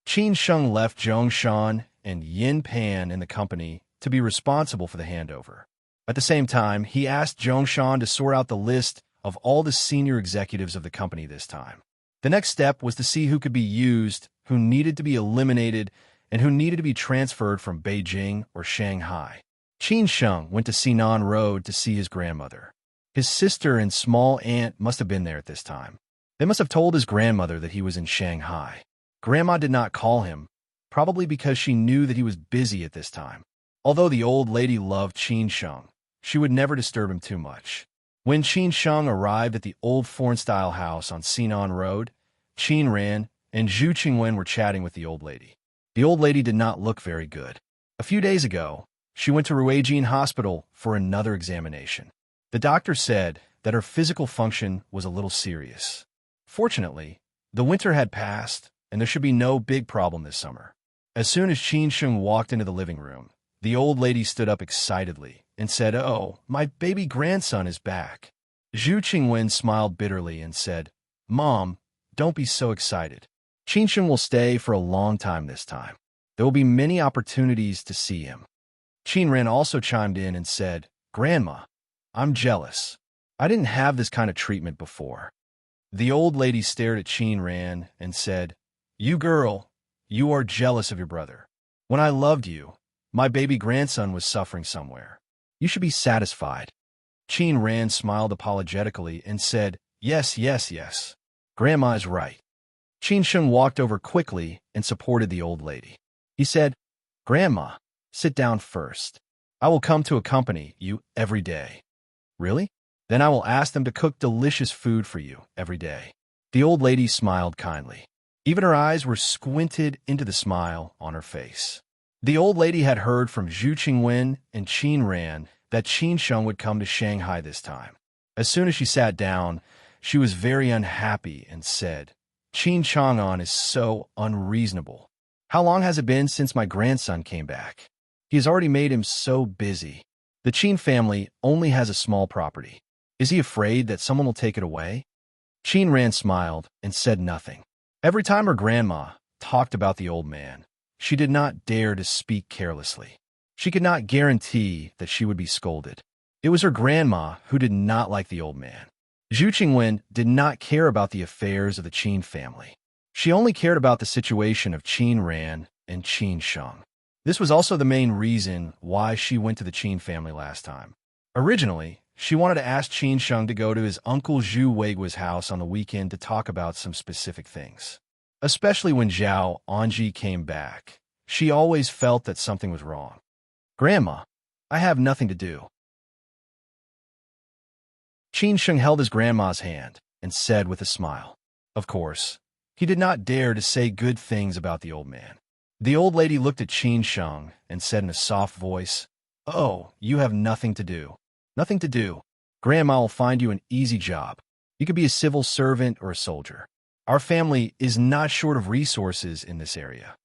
Qin Sheng left Zhongshan and Yin Pan in the company to be responsible for the handover. At the same time, he asked Zhongshan to sort out the list of all the senior executives of the company this time. The next step was to see who could be used, who needed to be eliminated, and who needed to be transferred from Beijing or Shanghai. Qin Sheng went to Sinan Road to see his grandmother. His sister and small aunt must have been there at this time. They must have told his grandmother that he was in Shanghai. Grandma did not call him, probably because she knew that he was busy at this time. Although the old lady loved Qin Sheng, she would never disturb him too much. When Qin Sheng arrived at the old foreign-style house on Sinan Road, Qin Ran and Zhu Qingwen were chatting with the old lady. The old lady did not look very good. A few days ago, she went to Ruijin Hospital for another examination. The doctor said that her physical function was a little serious. Fortunately, the winter had passed, and there should be no big problem this summer. As soon as Qin Sheng walked into the living room, the old lady stood up excitedly and said, "Oh, my baby grandson is back." Zhu Qingwen smiled bitterly and said, "Mom, don't be so excited. Qin Sheng will stay for a long time this time. There will be many opportunities to see him." Qin Ran also chimed in and said, "Grandma, I'm jealous. I didn't have this kind of treatment before." The old lady stared at Qin Ran and said, "You girl, you are jealous of your brother. When I loved you, my baby grandson was suffering somewhere. You should be satisfied." Qin Ran smiled apologetically and said, "Yes, yes, yes. Grandma is right." Qin Sheng walked over quickly and supported the old lady. He said, "Grandma, sit down first. I will come to accompany you every day." "Really? Then I will ask them to cook delicious food for you every day." The old lady smiled kindly. Even her eyes were squinted into the smile on her face. The old lady had heard from Zhu Qingwen and Qin Ran that Qin Sheng would come to Shanghai this time. As soon as she sat down, she was very unhappy and said, "Qin Chang'an is so unreasonable. How long has it been since my grandson came back? He has already made him so busy. The Qin family only has a small property. Is he afraid that someone will take it away?" Qin Ran smiled and said nothing. Every time her grandma talked about the old man, she did not dare to speak carelessly. She could not guarantee that she would be scolded. It was her grandma who did not like the old man. Zhu Qingwen did not care about the affairs of the Qin family. She only cared about the situation of Qin Ran and Qin Sheng. This was also the main reason why she went to the Qin family last time. Originally, she wanted to ask Qin Sheng to go to his uncle Zhu Weigua's house on the weekend to talk about some specific things. Especially when Zhao Anji came back, she always felt that something was wrong. "Grandma, I have nothing to do." Qin Sheng held his grandma's hand and said with a smile. Of course, he did not dare to say good things about the old man. The old lady looked at Qin Sheng and said in a soft voice, "Oh, you have nothing to do. Nothing to do. Grandma will find you an easy job. You could be a civil servant or a soldier. Our family is not short of resources in this area."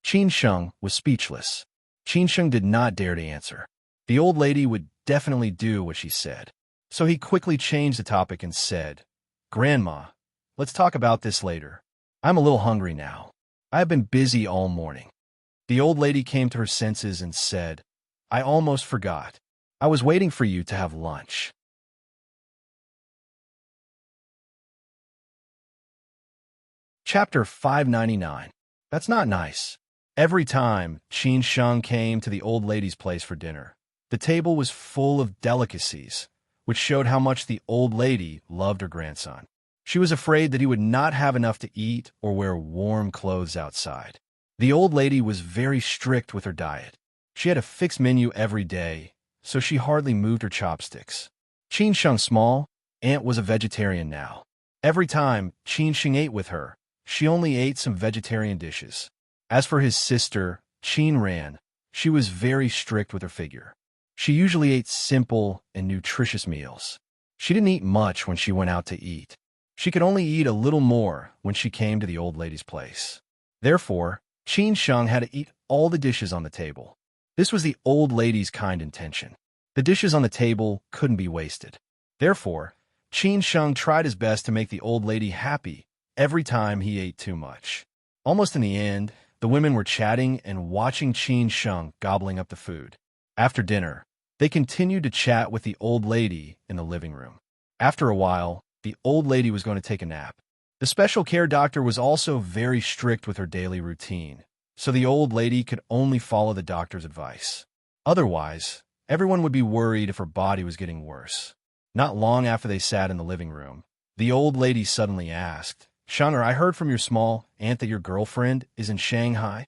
Qin Sheng was speechless. Qin Sheng did not dare to answer. The old lady would definitely do what she said. So he quickly changed the topic and said, "Grandma, let's talk about this later. I'm a little hungry now. I have been busy all morning." The old lady came to her senses and said, "I almost forgot. I was waiting for you to have lunch." Chapter 599. That's not nice. Every time Qin Sheng came to the old lady's place for dinner, the table was full of delicacies, which showed how much the old lady loved her grandson. She was afraid that he would not have enough to eat or wear warm clothes outside. The old lady was very strict with her diet. She had a fixed menu every day, so she hardly moved her chopsticks. Qin Sheng's small aunt was a vegetarian now. Every time Qin Sheng ate with her, she only ate some vegetarian dishes. As for his sister, Qin Ran, she was very strict with her figure. She usually ate simple and nutritious meals. She didn't eat much when she went out to eat. She could only eat a little more when she came to the old lady's place. Therefore, Qin Sheng had to eat all the dishes on the table. This was the old lady's kind intention. The dishes on the table couldn't be wasted. Therefore, Qin Sheng tried his best to make the old lady happy every time he ate too much. Almost in the end, the women were chatting and watching Qin Sheng gobbling up the food. After dinner, they continued to chat with the old lady in the living room. After a while, the old lady was going to take a nap. The special care doctor was also very strict with her daily routine, so the old lady could only follow the doctor's advice. Otherwise, everyone would be worried if her body was getting worse. Not long after they sat in the living room, the old lady suddenly asked, "Shenger, I heard from your small aunt that your girlfriend is in Shanghai?"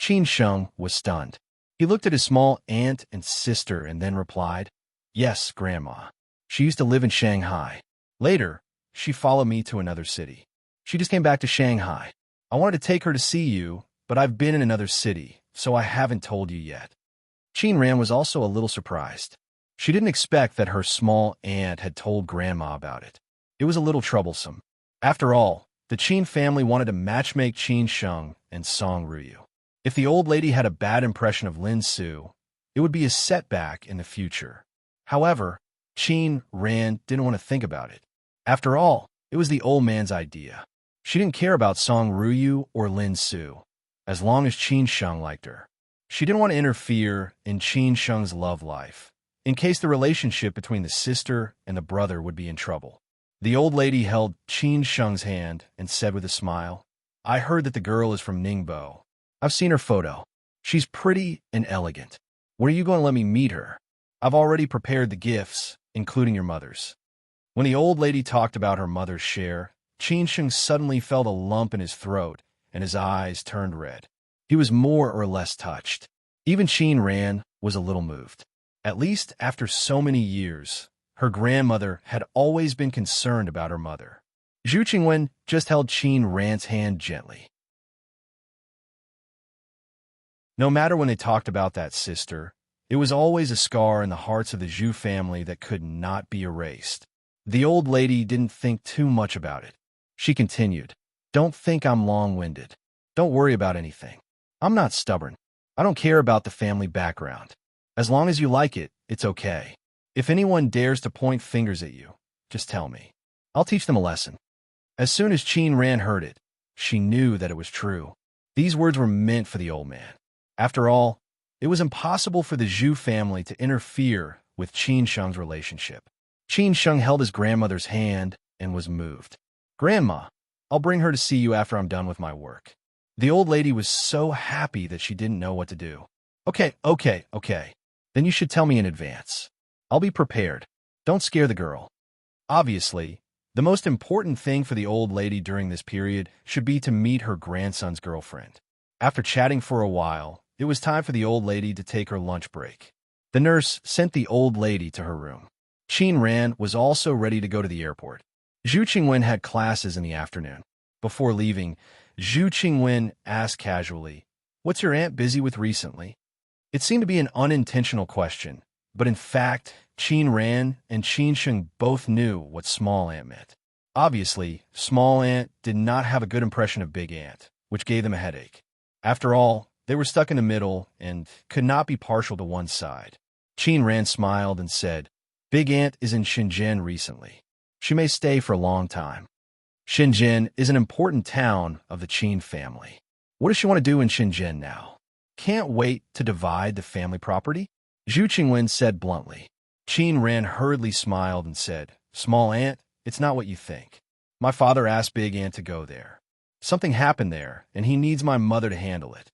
Qin Sheng was stunned. He looked at his small aunt and sister and then replied, "Yes, Grandma. She used to live in Shanghai. Later, she followed me to another city. She just came back to Shanghai. I wanted to take her to see you, but I've been in another city, so I haven't told you yet." Qin Ran was also a little surprised. She didn't expect that her small aunt had told Grandma about it. It was a little troublesome. After all, the Qin family wanted to matchmake Qin Sheng and Song Ruyu. If the old lady had a bad impression of Lin Su, it would be a setback in the future. However, Qin Ran didn't want to think about it. After all, it was the old man's idea. She didn't care about Song Ruyu or Lin Su, as long as Qin Sheng liked her. She didn't want to interfere in Qin Sheng's love life, in case the relationship between the sister and the brother would be in trouble. The old lady held Qin Sheng's hand and said with a smile, "I heard that the girl is from Ningbo. I've seen her photo. She's pretty and elegant. When are you going to let me meet her? I've already prepared the gifts, including your mother's." When the old lady talked about her mother's share, Qin Sheng suddenly felt a lump in his throat and his eyes turned red. He was more or less touched. Even Qin Ran was a little moved. At least after so many years, her grandmother had always been concerned about her mother. Zhu Qingwen just held Qin Ran's hand gently. No matter when they talked about that sister, it was always a scar in the hearts of the Zhu family that could not be erased. The old lady didn't think too much about it. She continued, "Don't think I'm long-winded. Don't worry about anything. I'm not stubborn. I don't care about the family background. As long as you like it, it's okay. If anyone dares to point fingers at you, just tell me. I'll teach them a lesson." As soon as Qin Ran heard it, she knew that it was true. These words were meant for the old man. After all, it was impossible for the Zhu family to interfere with Qin Sheng's relationship. Qin Sheng held his grandmother's hand and was moved. "Grandma, I'll bring her to see you after I'm done with my work." The old lady was so happy that she didn't know what to do. Okay. Then you should tell me in advance. I'll be prepared. Don't scare the girl." Obviously, the most important thing for the old lady during this period should be to meet her grandson's girlfriend. After chatting for a while, it was time for the old lady to take her lunch break. The nurse sent the old lady to her room. Qin Ran was also ready to go to the airport. Zhu Qingwen had classes in the afternoon. Before leaving, Zhu Qingwen asked casually, "What's your aunt busy with recently?" It seemed to be an unintentional question, but in fact, Qin Ran and Qin Sheng both knew what small aunt meant. Obviously, small aunt did not have a good impression of big aunt, which gave them a headache. After all, they were stuck in the middle and could not be partial to one side. Qin Ran smiled and said, "Big aunt is in Shenzhen recently. She may stay for a long time." Shenzhen is an important town of the Qin family. What does she want to do in Shenzhen now? Can't wait to divide the family property? Zhu Qingwen said bluntly. Qin Ran hurriedly smiled and said, "Small aunt, it's not what you think. My father asked big aunt to go there. Something happened there, and he needs my mother to handle it.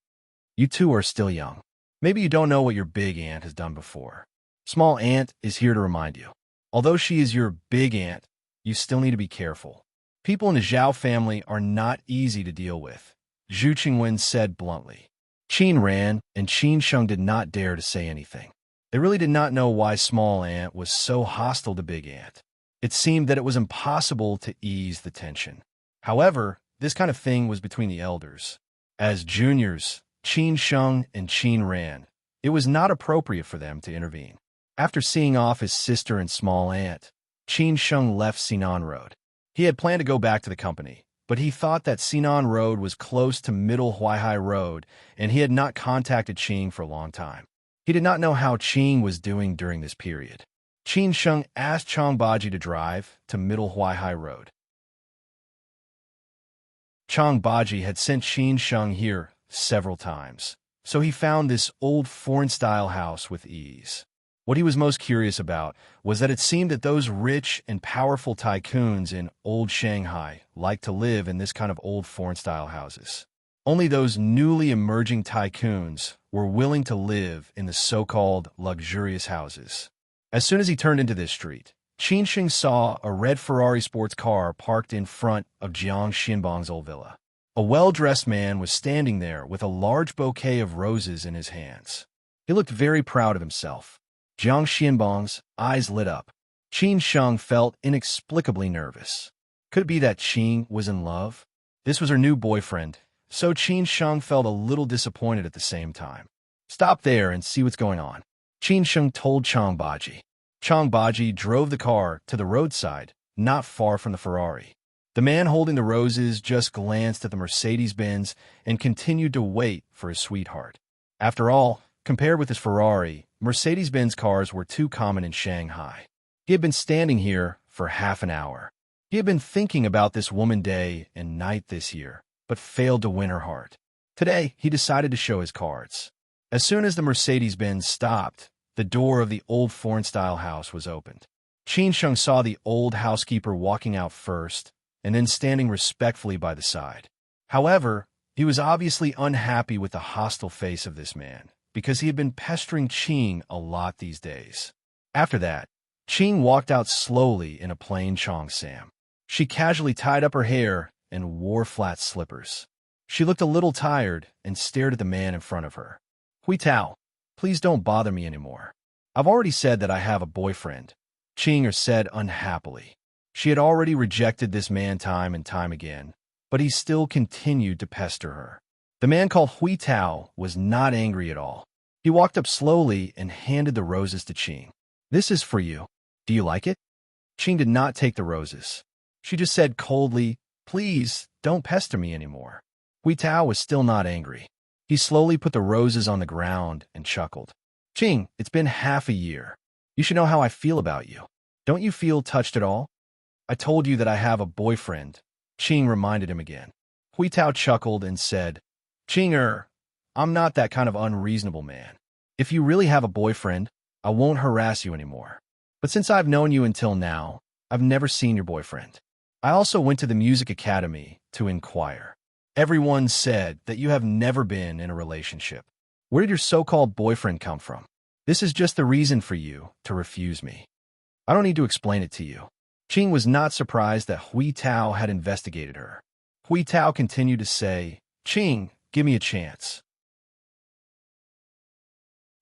You two are still young. Maybe you don't know what your big aunt has done before. Small aunt is here to remind you. Although she is your big aunt, you still need to be careful. People in the Zhao family are not easy to deal with," Zhu Qingwen said bluntly. Qin Ran and Qin Sheng did not dare to say anything. They really did not know why small aunt was so hostile to big aunt. It seemed that it was impossible to ease the tension. However, this kind of thing was between the elders. As juniors, Qin Sheng and Qin Ran, it was not appropriate for them to intervene. After seeing off his sister and small aunt, Qin Sheng left Sinan Road. He had planned to go back to the company, but he thought that Sinan Road was close to Middle Huaihai Road, and he had not contacted Qing for a long time. He did not know how Qing was doing during this period. Qin Sheng asked Chang Baji to drive to Middle Huaihai Road. Chang Baji had sent Qin Sheng here several times, so he found this old foreign-style house with ease. What he was most curious about was that it seemed that those rich and powerful tycoons in old Shanghai liked to live in this kind of old foreign-style houses. Only those newly emerging tycoons were willing to live in the so-called luxurious houses. As soon as he turned into this street, Qin Sheng saw a red Ferrari sports car parked in front of Jiang Xinbang's old villa. A well-dressed man was standing there with a large bouquet of roses in his hands. He looked very proud of himself. Jiang Xinbang's eyes lit up. Qin Sheng felt inexplicably nervous. Could it be that Qing was in love? This was her new boyfriend, so Qin Sheng felt a little disappointed at the same time. "Stop there and see what's going on," Qin Sheng told Chang Baji. Chang Baji drove the car to the roadside, not far from the Ferrari. The man holding the roses just glanced at the Mercedes-Benz and continued to wait for his sweetheart. After all, compared with his Ferrari, Mercedes-Benz cars were too common in Shanghai. He had been standing here for half an hour. He had been thinking about this woman day and night this year, but failed to win her heart. Today, he decided to show his cards. As soon as the Mercedes-Benz stopped, the door of the old foreign-style house was opened. Qin Sheng saw the old housekeeper walking out first, and then standing respectfully by the side. However, he was obviously unhappy with the hostile face of this man, because he had been pestering Qing a lot these days. After that, Qing walked out slowly in a plain cheongsam. She casually tied up her hair and wore flat slippers. She looked a little tired and stared at the man in front of her. "Hui Tao, please don't bother me anymore. I've already said that I have a boyfriend," Qing said unhappily. She had already rejected this man time and time again, but he still continued to pester her. The man called Hui Tao was not angry at all. He walked up slowly and handed the roses to Qing. "This is for you. Do you like it?" Qing did not take the roses. She just said coldly, "Please, don't pester me anymore." Hui Tao was still not angry. He slowly put the roses on the ground and chuckled. "Qing, it's been half a year. You should know how I feel about you. Don't you feel touched at all?" "I told you that I have a boyfriend," Qing reminded him again. Hui Tao chuckled and said, "Qing, I'm not that kind of unreasonable man. If you really have a boyfriend, I won't harass you anymore. But since I've known you until now, I've never seen your boyfriend. I also went to the music academy to inquire. Everyone said that you have never been in a relationship. Where did your so-called boyfriend come from? This is just the reason for you to refuse me. I don't need to explain it to you." Qing was not surprised that Hui Tao had investigated her. Hui Tao continued to say, "Qing, give me a chance.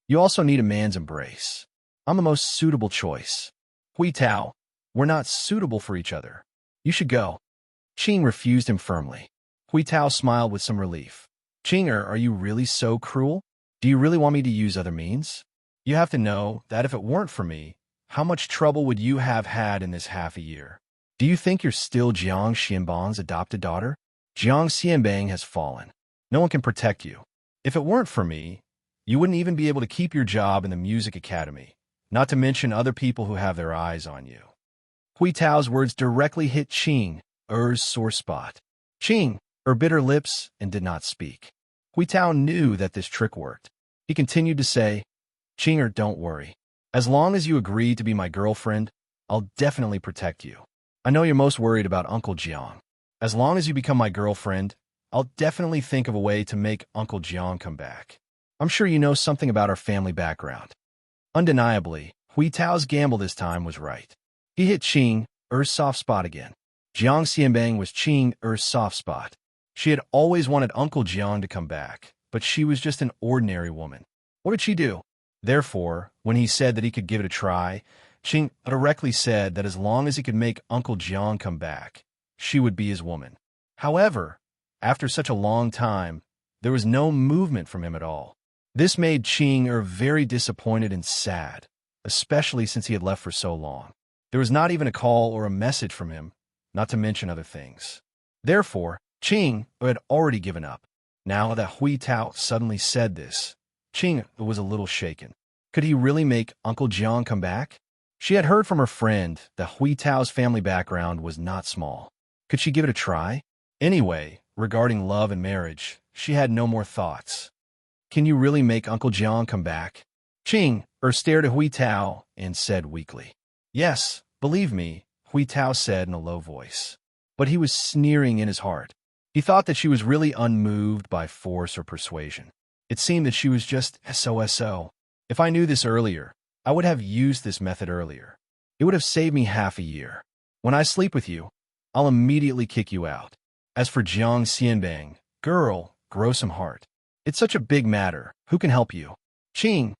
You also need a man's embrace. I'm the most suitable choice." "Hui Tao, we're not suitable for each other. You should go." Qing refused him firmly. Hui Tao smiled with some relief. "Qing, are you really so cruel? Do you really want me to use other means? You have to know that if it weren't for me, how much trouble would you have had in this half a year? Do you think you're still Jiang Xianbang's adopted daughter? Jiang Xianbang has fallen. No one can protect you. If it weren't for me, you wouldn't even be able to keep your job in the music academy, not to mention other people who have their eyes on you." Hui Tao's words directly hit Qing's sore spot. Qing bit her lips and did not speak. Hui Tao knew that this trick worked. He continued to say, "Qing, don't worry. As long as you agree to be my girlfriend, I'll definitely protect you. I know you're most worried about Uncle Jiang. As long as you become my girlfriend, I'll definitely think of a way to make Uncle Jiang come back. I'm sure you know something about our family background." Undeniably, Hui Tao's gamble this time was right. He hit Qing's soft spot again. Jiang Xianbang was Qing's soft spot. She had always wanted Uncle Jiang to come back, but she was just an ordinary woman. What did she do? Therefore, when he said that he could give it a try, Qing directly said that as long as he could make Uncle Jiang come back, she would be his woman. However, after such a long time, there was no movement from him at all. This made Qing very disappointed and sad, especially since he had left for so long. There was not even a call or a message from him, not to mention other things. Therefore, Qing had already given up. Now that Hui Tao suddenly said this, Qing was a little shaken. Could he really make Uncle Jiang come back? She had heard from her friend that Hui Tao's family background was not small. Could she give it a try? Anyway, regarding love and marriage, she had no more thoughts. Can you really make Uncle Jiang come back? Qing stared at Hui Tao and said weakly. Yes, believe me, Hui Tao said in a low voice. But he was sneering in his heart. He thought that she was really unmoved by force or persuasion. It seemed that she was just so. If I knew this earlier, I would have used this method earlier. It would have saved me half a year. When I sleep with you, I'll immediately kick you out. As for Jiang Xianbang, girl, grow some heart. It's such a big matter. Who can help you? Qing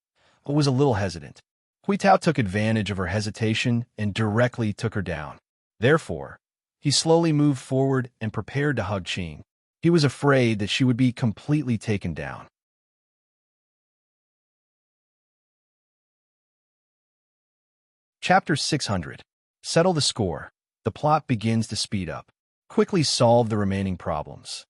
was a little hesitant. Hui Tao took advantage of her hesitation and directly took her down. Therefore, he slowly moved forward and prepared to hug Qing. He was afraid that she would be completely taken down. Chapter 600. Settle the score. The plot begins to speed up. quickly solved the remaining problems.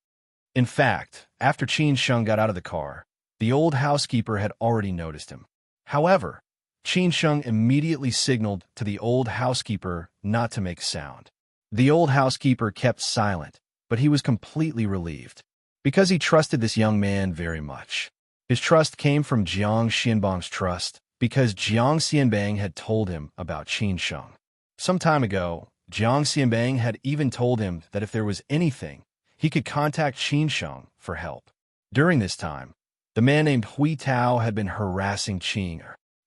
In fact, after Qin Sheng got out of the car, the old housekeeper had already noticed him. However, Qin Sheng immediately signaled to the old housekeeper not to make sound. The old housekeeper kept silent, but he was completely relieved, because he trusted this young man very much. His trust came from Jiang Xianbang's trust, because Jiang Xianbang had told him about Qin Sheng. Some time ago, Jiang Xianbang had even told him that if there was anything, he could contact Qin Sheng for help. During this time, the man named Hui Tao had been harassing Qing.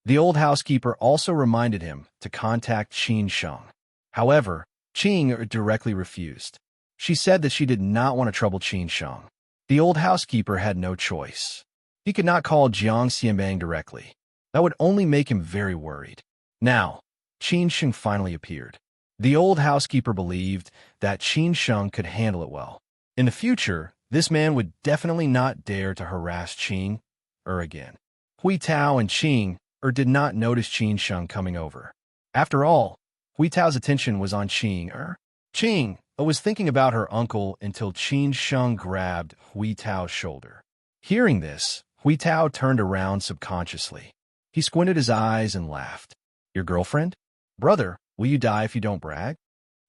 The old housekeeper also reminded him to contact Qin Sheng. However, Qing directly refused. She said that she did not want to trouble Qin Sheng. The old housekeeper had no choice. He could not call Jiang Xianbang directly. That would only make him very worried. Now, Qin Sheng finally appeared. The old housekeeper believed that Qin Sheng could handle it well. In the future, this man would definitely not dare to harass Qing again. Hui Tao and Qing did not notice Qin Sheng coming over. After all, Hui Tao's attention was on Qing. Qing was thinking about her uncle until Qin Sheng grabbed Hui Tao's shoulder. Hearing this, Hui Tao turned around subconsciously. He squinted his eyes and laughed. Your girlfriend? Brother, will you die if you don't brag?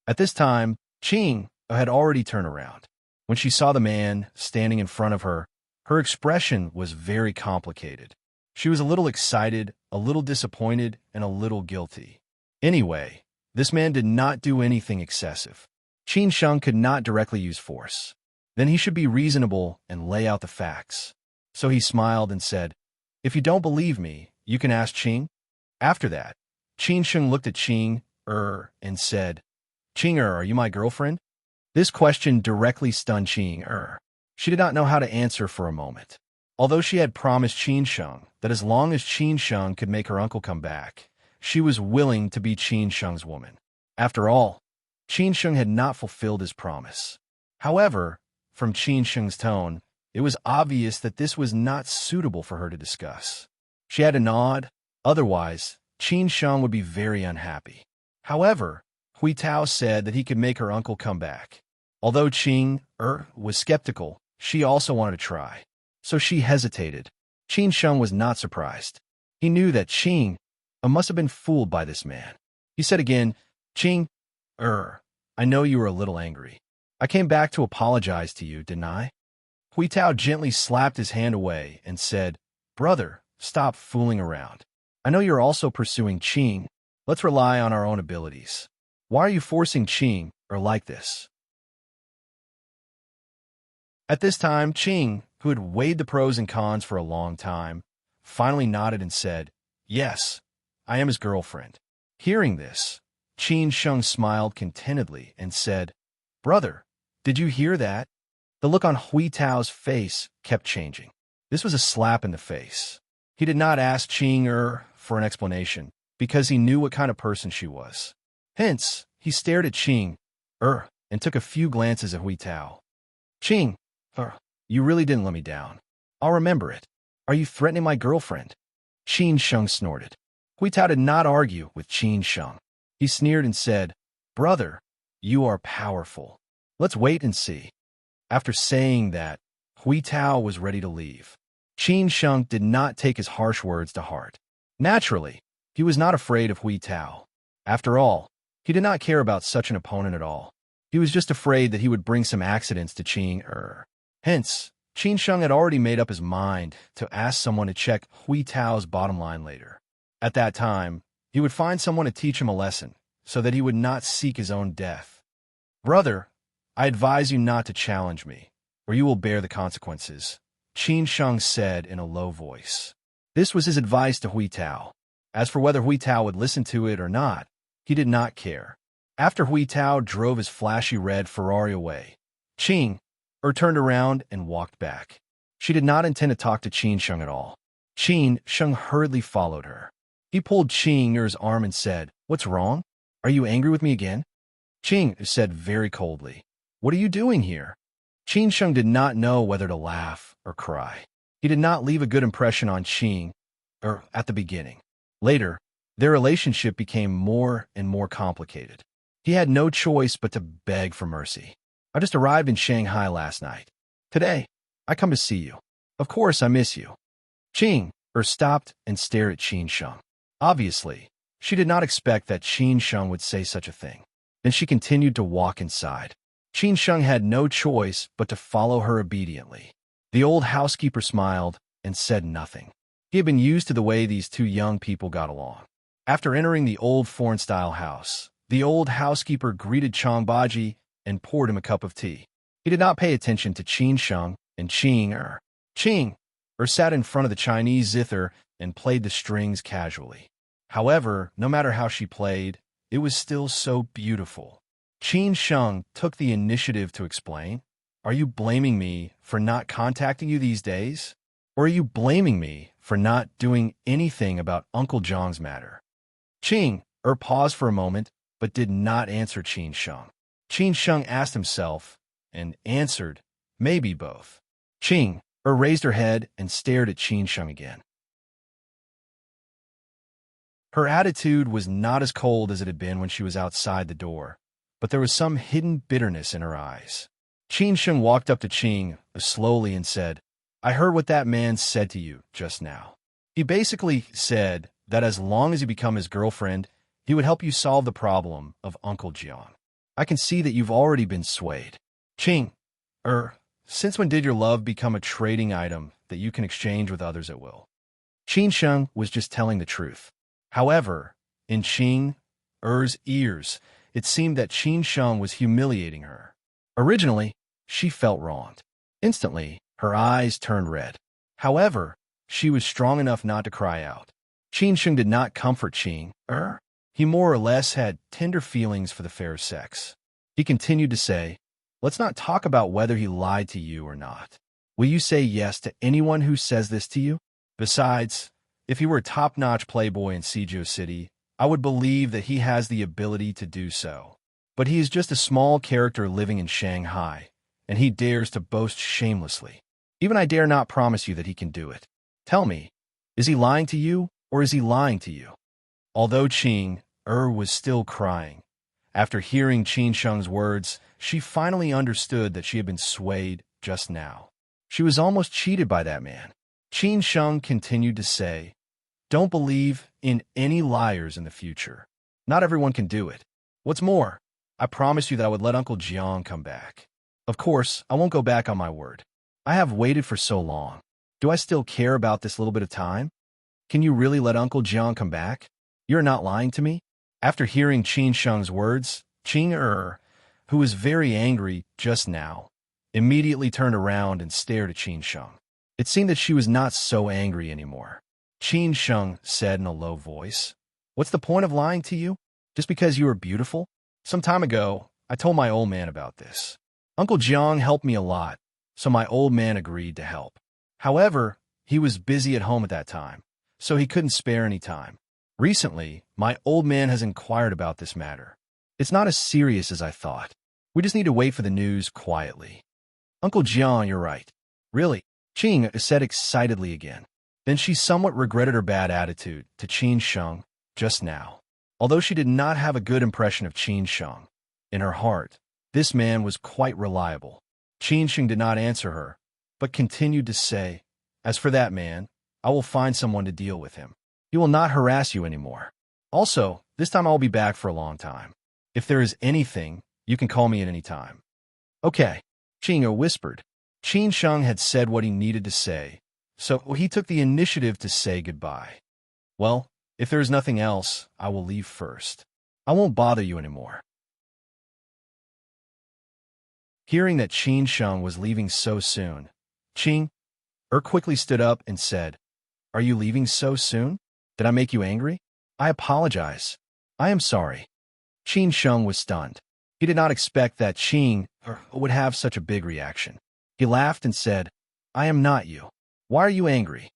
At this time, Qing had already turned around. When she saw the man standing in front of her, her expression was very complicated. She was a little excited, a little disappointed, and a little guilty. Anyway, this man did not do anything excessive. Qin Sheng could not directly use force. Then he should be reasonable and lay out the facts. So he smiled and said, if you don't believe me, you can ask Qing. After that, Qin Sheng looked at Qing and said, Qing are you my girlfriend? This question directly stunned Qing She did not know how to answer for a moment. Although she had promised Qin Sheng that as long as Qin Sheng could make her uncle come back, she was willing to be Qin Sheng's woman. After all, Qin Sheng had not fulfilled his promise. However, from Qin Sheng's tone, it was obvious that this was not suitable for her to discuss. She had to nod, otherwise, Qin Sheng would be very unhappy. However, Hui Tao said that he could make her uncle come back. Although Qing was skeptical, she also wanted to try. So she hesitated. Qin Sheng was not surprised. He knew that Qing must have been fooled by this man. He said again, Qing, I know you were a little angry. I came back to apologize to you, didn't I? Hui Tao gently slapped his hand away and said, Brother, stop fooling around. I know you're also pursuing Qing. Let's rely on our own abilities. Why are you forcing Qing like this? At this time, Qing, who had weighed the pros and cons for a long time, finally nodded and said, Yes, I am his girlfriend. Hearing this, Qin Sheng smiled contentedly and said, Brother, did you hear that? The look on Hui Tao's face kept changing. This was a slap in the face. He did not ask Qing for an explanation, because he knew what kind of person she was. Hence, he stared at Qing and took a few glances at Hui Tao. Qing, you really didn't let me down. I'll remember it. Are you threatening my girlfriend? Qin Sheng snorted. Hui Tao did not argue with Qin Sheng. He sneered and said, Brother, you are powerful. Let's wait and see. After saying that, Hui Tao was ready to leave. Qin Sheng did not take his harsh words to heart. Naturally, he was not afraid of Hui Tao. After all, he did not care about such an opponent at all. He was just afraid that he would bring some accidents to Qing Hence, Qin Sheng had already made up his mind to ask someone to check Hui Tao's bottom line later. At that time, he would find someone to teach him a lesson, so that he would not seek his own death. Brother, I advise you not to challenge me, or you will bear the consequences, Qin Sheng said in a low voice. This was his advice to Hui Tao. As for whether Hui Tao would listen to it or not, he did not care. After Hui Tao drove his flashy red Ferrari away, Qing turned around and walked back. She did not intend to talk to Qin Sheng at all. Qin Sheng hurriedly followed her. He pulled Qing's arm and said, What's wrong? Are you angry with me again? Qing said very coldly, What are you doing here? Qin Sheng did not know whether to laugh or cry. He did not leave a good impression on Qing at the beginning. Later, their relationship became more and more complicated. He had no choice but to beg for mercy. I just arrived in Shanghai last night. Today, I come to see you. Of course, I miss you. Qing stopped and stared at Qin Sheng. Obviously, she did not expect that Qin Sheng would say such a thing. Then she continued to walk inside. Qin Sheng had no choice but to follow her obediently. The old housekeeper smiled and said nothing. He had been used to the way these two young people got along. After entering the old foreign-style house, the old housekeeper greeted Chang Baji and poured him a cup of tea. He did not pay attention to Qin Sheng and Qing. Qing sat in front of the Chinese zither and played the strings casually. However, no matter how she played, it was still so beautiful. Qin Sheng took the initiative to explain, "Are you blaming me for not contacting you these days? Or are you blaming me for not doing anything about Uncle Zhang's matter?" Qing paused for a moment, but did not answer Qin Sheng. Qin Sheng asked himself and answered, "Maybe both." Qing raised her head and stared at Qin Sheng again. Her attitude was not as cold as it had been when she was outside the door, but there was some hidden bitterness in her eyes. Qin Sheng walked up to Qing slowly and said, "I heard what that man said to you just now. He basically said that as long as you become his girlfriend, he would help you solve the problem of Uncle Jiang. I can see that you've already been swayed. Qing, since when did your love become a trading item that you can exchange with others at will?" Qin Sheng was just telling the truth. However, in Qing's ears, it seemed that Qin Sheng was humiliating her. Originally, she felt wronged. Instantly, her eyes turned red. However, she was strong enough not to cry out. Qin Sheng did not comfort Qing. He more or less had tender feelings for the fair sex. He continued to say, "Let's not talk about whether he lied to you or not. Will you say yes to anyone who says this to you? Besides, if he were a top-notch playboy in Suzhou City, I would believe that he has the ability to do so. But he is just a small character living in Shanghai, and he dares to boast shamelessly. Even I dare not promise you that he can do it. Tell me, is he lying to you, or is he lying to you?" Although Qing was still crying, after hearing Qin Sheng's words, she finally understood that she had been swayed just now. She was almost cheated by that man. Qin Sheng continued to say, "Don't believe in any liars in the future. Not everyone can do it. What's more, I promised you that I would let Uncle Jiang come back. Of course, I won't go back on my word. I have waited for so long. Do I still care about this little bit of time? Can you really let Uncle Jiang come back? You're not lying to me?" After hearing Qin Sheng's words, Qing who was very angry just now, immediately turned around and stared at Qin Sheng. It seemed that she was not so angry anymore. Qin Sheng said in a low voice, "What's the point of lying to you? Just because you are beautiful? Some time ago, I told my old man about this. Uncle Jiang helped me a lot, so my old man agreed to help. However, he was busy at home at that time, so he couldn't spare any time. Recently, my old man has inquired about this matter. It's not as serious as I thought. We just need to wait for the news quietly." "Uncle Jiang, you're right." "Really?" Qing said excitedly again. Then she somewhat regretted her bad attitude to Qin Sheng just now. Although she did not have a good impression of Qin Sheng, in her heart, this man was quite reliable. Qin Sheng did not answer her, but continued to say, "As for that man, I will find someone to deal with him. He will not harass you anymore. Also, this time I will be back for a long time. If there is anything, you can call me at any time." "Okay," Qing whispered. Qin Sheng had said what he needed to say, so he took the initiative to say goodbye. "Well, if there is nothing else, I will leave first. I won't bother you anymore." Hearing that Qin Sheng was leaving so soon, Qing quickly stood up and said, "Are you leaving so soon? Did I make you angry? I apologize. I am sorry." Qin Sheng was stunned. He did not expect that Qing would have such a big reaction. He laughed and said, "I am not you. Why are you angry?"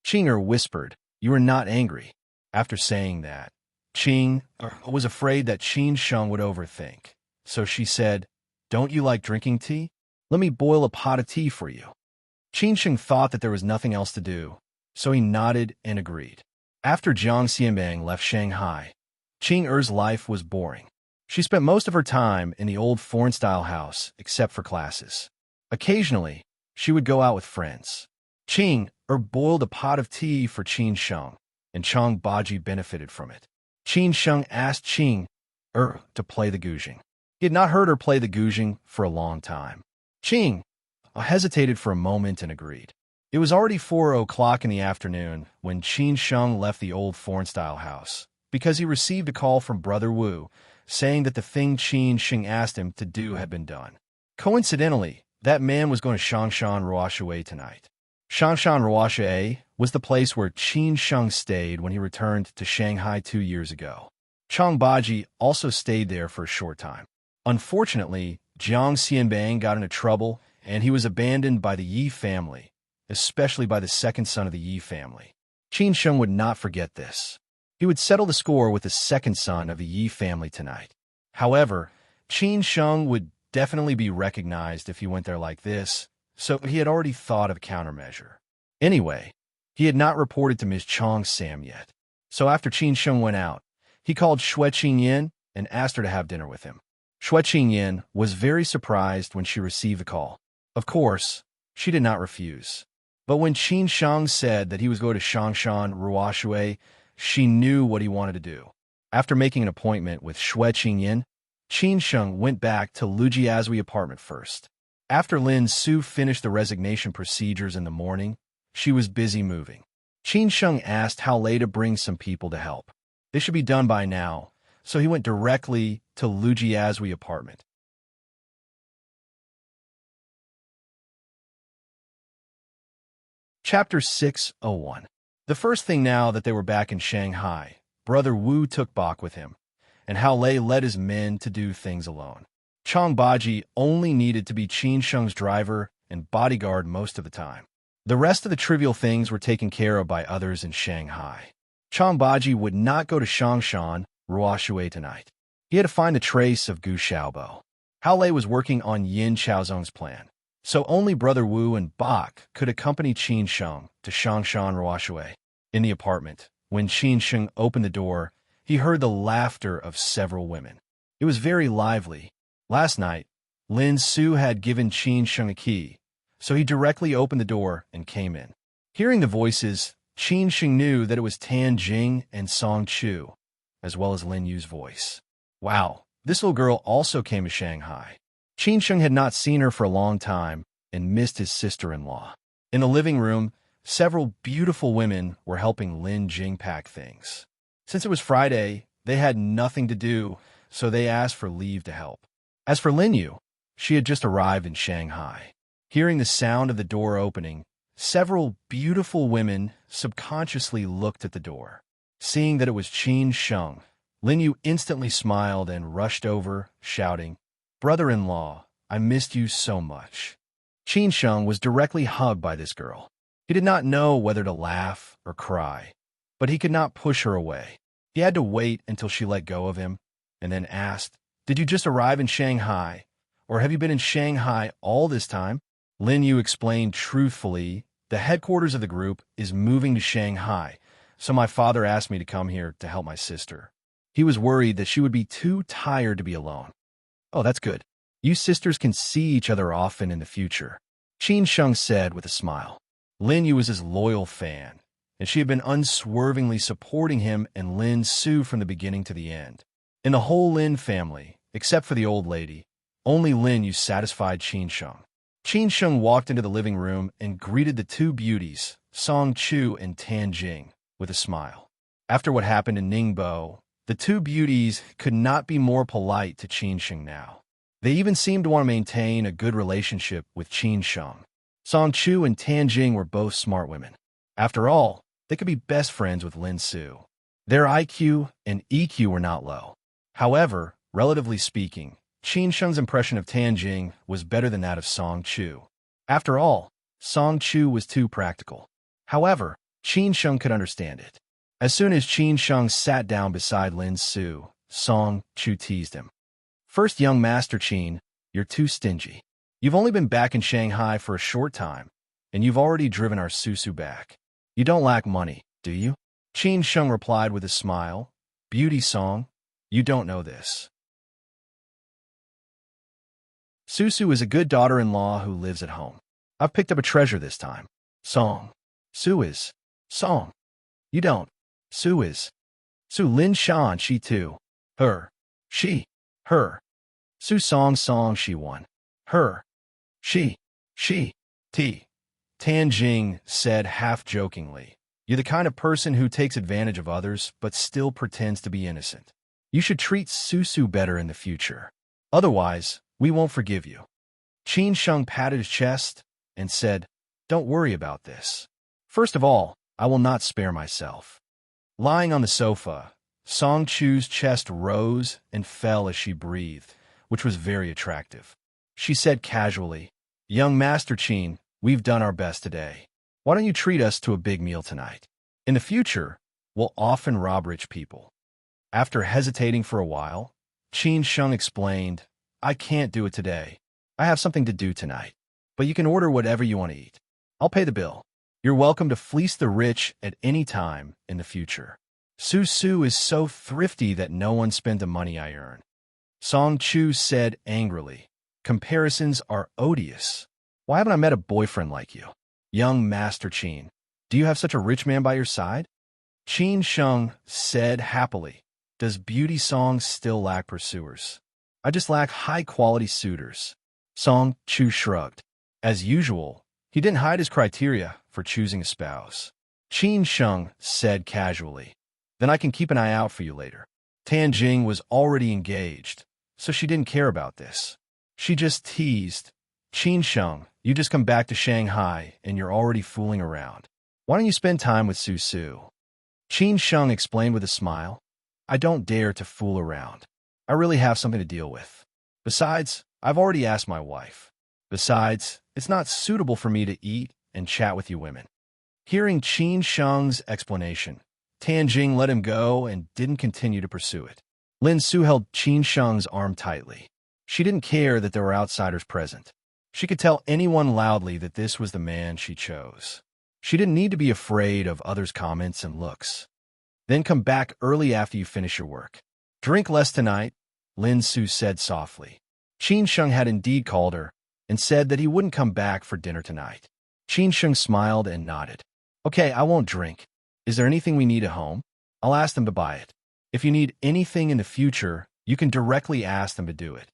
Qing whispered, "You are not angry." After saying that, Qing was afraid that Qin Sheng would overthink. So she said, "Don't you like drinking tea? Let me boil a pot of tea for you." Qin Sheng thought that there was nothing else to do, so he nodded and agreed. After Jiang Xianbang left Shanghai, Qing life was boring. She spent most of her time in the old foreign-style house, except for classes. Occasionally, she would go out with friends. Qing boiled a pot of tea for Qin Sheng, and Chang Baji benefited from it. Qin Sheng asked Qing to play the guzheng. He had not heard her play the guzheng for a long time. Qing hesitated for a moment and agreed. It was already 4 o'clock in the afternoon when Qin Sheng left the old foreign-style house, because he received a call from Brother Wu, saying that the thing Qin Sheng asked him to do had been done. Coincidentally, that man was going to Shangshan Ruoshui tonight. Shangshan Ruoshui was the place where Qin Sheng stayed when he returned to Shanghai 2 years ago. Chang Baji also stayed there for a short time. Unfortunately, Jiang Xianbang got into trouble, and he was abandoned by the Yi family, especially by the second son of the Yi family. Qin Sheng would not forget this. He would settle the score with the second son of the Yi family tonight. However, Qin Sheng would definitely be recognized if he went there like this, so he had already thought of a countermeasure. Anyway, he had not reported to Ms. Chong Sam yet. So after Qin Sheng went out, he called Xue Qingyin and asked her to have dinner with him. Xue Qingyin was very surprised when she received the call. Of course, she did not refuse. But when Qin Sheng said that he was going to Shangshan Ruoshui, she knew what he wanted to do. After making an appointment with Xue Qingyin, Qin Sheng went back to Lu Jiazui apartment first. After Lin Su finished the resignation procedures in the morning, she was busy moving. Qin Sheng asked Hao Lei to bring some people to help. They should be done by now, so he went directly to Lu Jiazui apartment. Chapter 601. The first thing now that they were back in Shanghai, Brother Wu took Bach with him, and Hao Lei led his men to do things alone. Chang Baji only needed to be Qin Sheng's driver and bodyguard most of the time. The rest of the trivial things were taken care of by others in Shanghai. Chang Baji would not go to Shangshan Ruoshui tonight. He had to find the trace of Gu Xiaobo. Hao Lei was working on Yin Chaozong's plan, so only Brother Wu and Bach could accompany Qin Sheng to Shangshan Ruoshui. In the apartment, when Qin Sheng opened the door, he heard the laughter of several women. It was very lively. Last night, Lin Su had given Qin Sheng a key, so he directly opened the door and came in. Hearing the voices, Qin Sheng knew that it was Tan Jing and Song Chu, as well as Lin Yu's voice. Wow, this little girl also came to Shanghai. Qin Sheng had not seen her for a long time and missed his sister-in-law. In the living room, several beautiful women were helping Lin Jing pack things. Since it was Friday, they had nothing to do, so they asked for leave to help. As for Lin Yu, she had just arrived in Shanghai. Hearing the sound of the door opening, several beautiful women subconsciously looked at the door. Seeing that it was Qin Sheng, Lin Yu instantly smiled and rushed over, shouting, "Brother-in-law, I missed you so much." Qin Sheng was directly hugged by this girl. He did not know whether to laugh or cry, but he could not push her away. He had to wait until she let go of him, and then asked, "Did you just arrive in Shanghai, or have you been in Shanghai all this time?" Lin Yu explained truthfully, "The headquarters of the group is moving to Shanghai, so my father asked me to come here to help my sister. He was worried that she would be too tired to be alone." "Oh, that's good. You sisters can see each other often in the future," Qin Sheng said with a smile. Lin Yu was his loyal fan, and she had been unswervingly supporting him and Lin Su from the beginning to the end. In the whole Lin family, except for the old lady, only Lin Yu satisfied Qin Sheng. Qin Sheng walked into the living room and greeted the two beauties, Song Chu and Tan Jing, with a smile. After what happened in Ningbo, the two beauties could not be more polite to Qin Sheng now. They even seemed to want to maintain a good relationship with Qin Sheng. Song Chu and Tan Jing were both smart women. After all, they could be best friends with Lin Su. Their IQ and EQ were not low. However, relatively speaking, Qin Sheng's impression of Tan Jing was better than that of Song Chu. After all, Song Chu was too practical. However, Qin Sheng could understand it. As soon as Qin Sheng sat down beside Lin Su, Song Chu teased him. "First, young Master Qin, you're too stingy. You've only been back in Shanghai for a short time, and you've already driven our Susu back. You don't lack money, do you?" Qin Sheng replied with a smile, "Beauty Song, you don't know this. Susu is a good daughter-in-law who lives at home. I've picked up a treasure this time. Song. Su is. Song. You don't. Su is. Su Lin Shan she too. Her. She. Her. Su song she won. Her. She. T. Tan Jing said half-jokingly. You're the kind of person who takes advantage of others but still pretends to be innocent. You should treat Susu better in the future. Otherwise, we won't forgive you. Qin Sheng patted his chest and said, Don't worry about this. First of all, I will not spare myself. Lying on the sofa, Song Chu's chest rose and fell as she breathed, which was very attractive. She said casually, Young Master Qin, we've done our best today. Why don't you treat us to a big meal tonight? In the future, we'll often rob rich people. After hesitating for a while, Qin Sheng explained, I can't do it today. I have something to do tonight. But you can order whatever you want to eat. I'll pay the bill. You're welcome to fleece the rich at any time in the future. Susu is so thrifty that no one spends the money I earn. Song Chu said angrily, Comparisons are odious. Why haven't I met a boyfriend like you? Young Master Qin, do you have such a rich man by your side? Qin Sheng said happily, Does beauty songs still lack pursuers? I just lack high-quality suitors. Song Chu shrugged. As usual, he didn't hide his criteria for choosing a spouse. Qin Sheng said casually, Then I can keep an eye out for you later. Tan Jing was already engaged, so she didn't care about this. She just teased, Qin Sheng, you just come back to Shanghai and you're already fooling around. Why don't you spend time with Susu? Qin Sheng explained with a smile, I don't dare to fool around. I really have something to deal with. Besides, I've already asked my wife. Besides, it's not suitable for me to eat and chat with you women. Hearing Qin Sheng's explanation, Tan Jing let him go and didn't continue to pursue it. Lin Su held Qin Sheng's arm tightly. She didn't care that there were outsiders present. She could tell anyone loudly that this was the man she chose. She didn't need to be afraid of others' comments and looks. Then come back early after you finish your work. Drink less tonight, Lin Su said softly. Qin Sheng had indeed called her and said that he wouldn't come back for dinner tonight. Qin Sheng smiled and nodded. Okay, I won't drink. Is there anything we need at home? I'll ask them to buy it. If you need anything in the future, you can directly ask them to do it.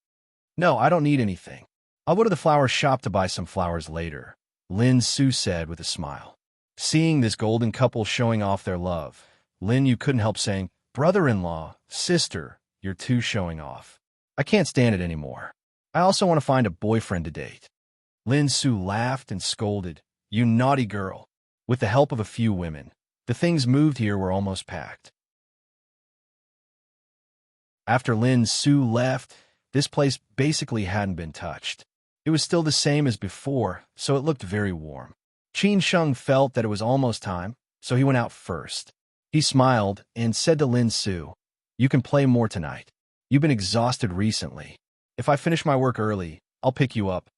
No, I don't need anything. I'll go to the flower shop to buy some flowers later, Lin Su said with a smile. Seeing this golden couple showing off their love, Lin Yu couldn't help saying, Brother-in-law, sister, you're too showing off. I can't stand it anymore. I also want to find a boyfriend to date. Lin Su laughed and scolded, You naughty girl. With the help of a few women, the things moved here were almost packed. After Lin Su left, this place basically hadn't been touched. It was still the same as before, so it looked very warm. Qin Sheng felt that it was almost time, so he went out first. He smiled and said to Lin Su, You can play more tonight. You've been exhausted recently. If I finish my work early, I'll pick you up.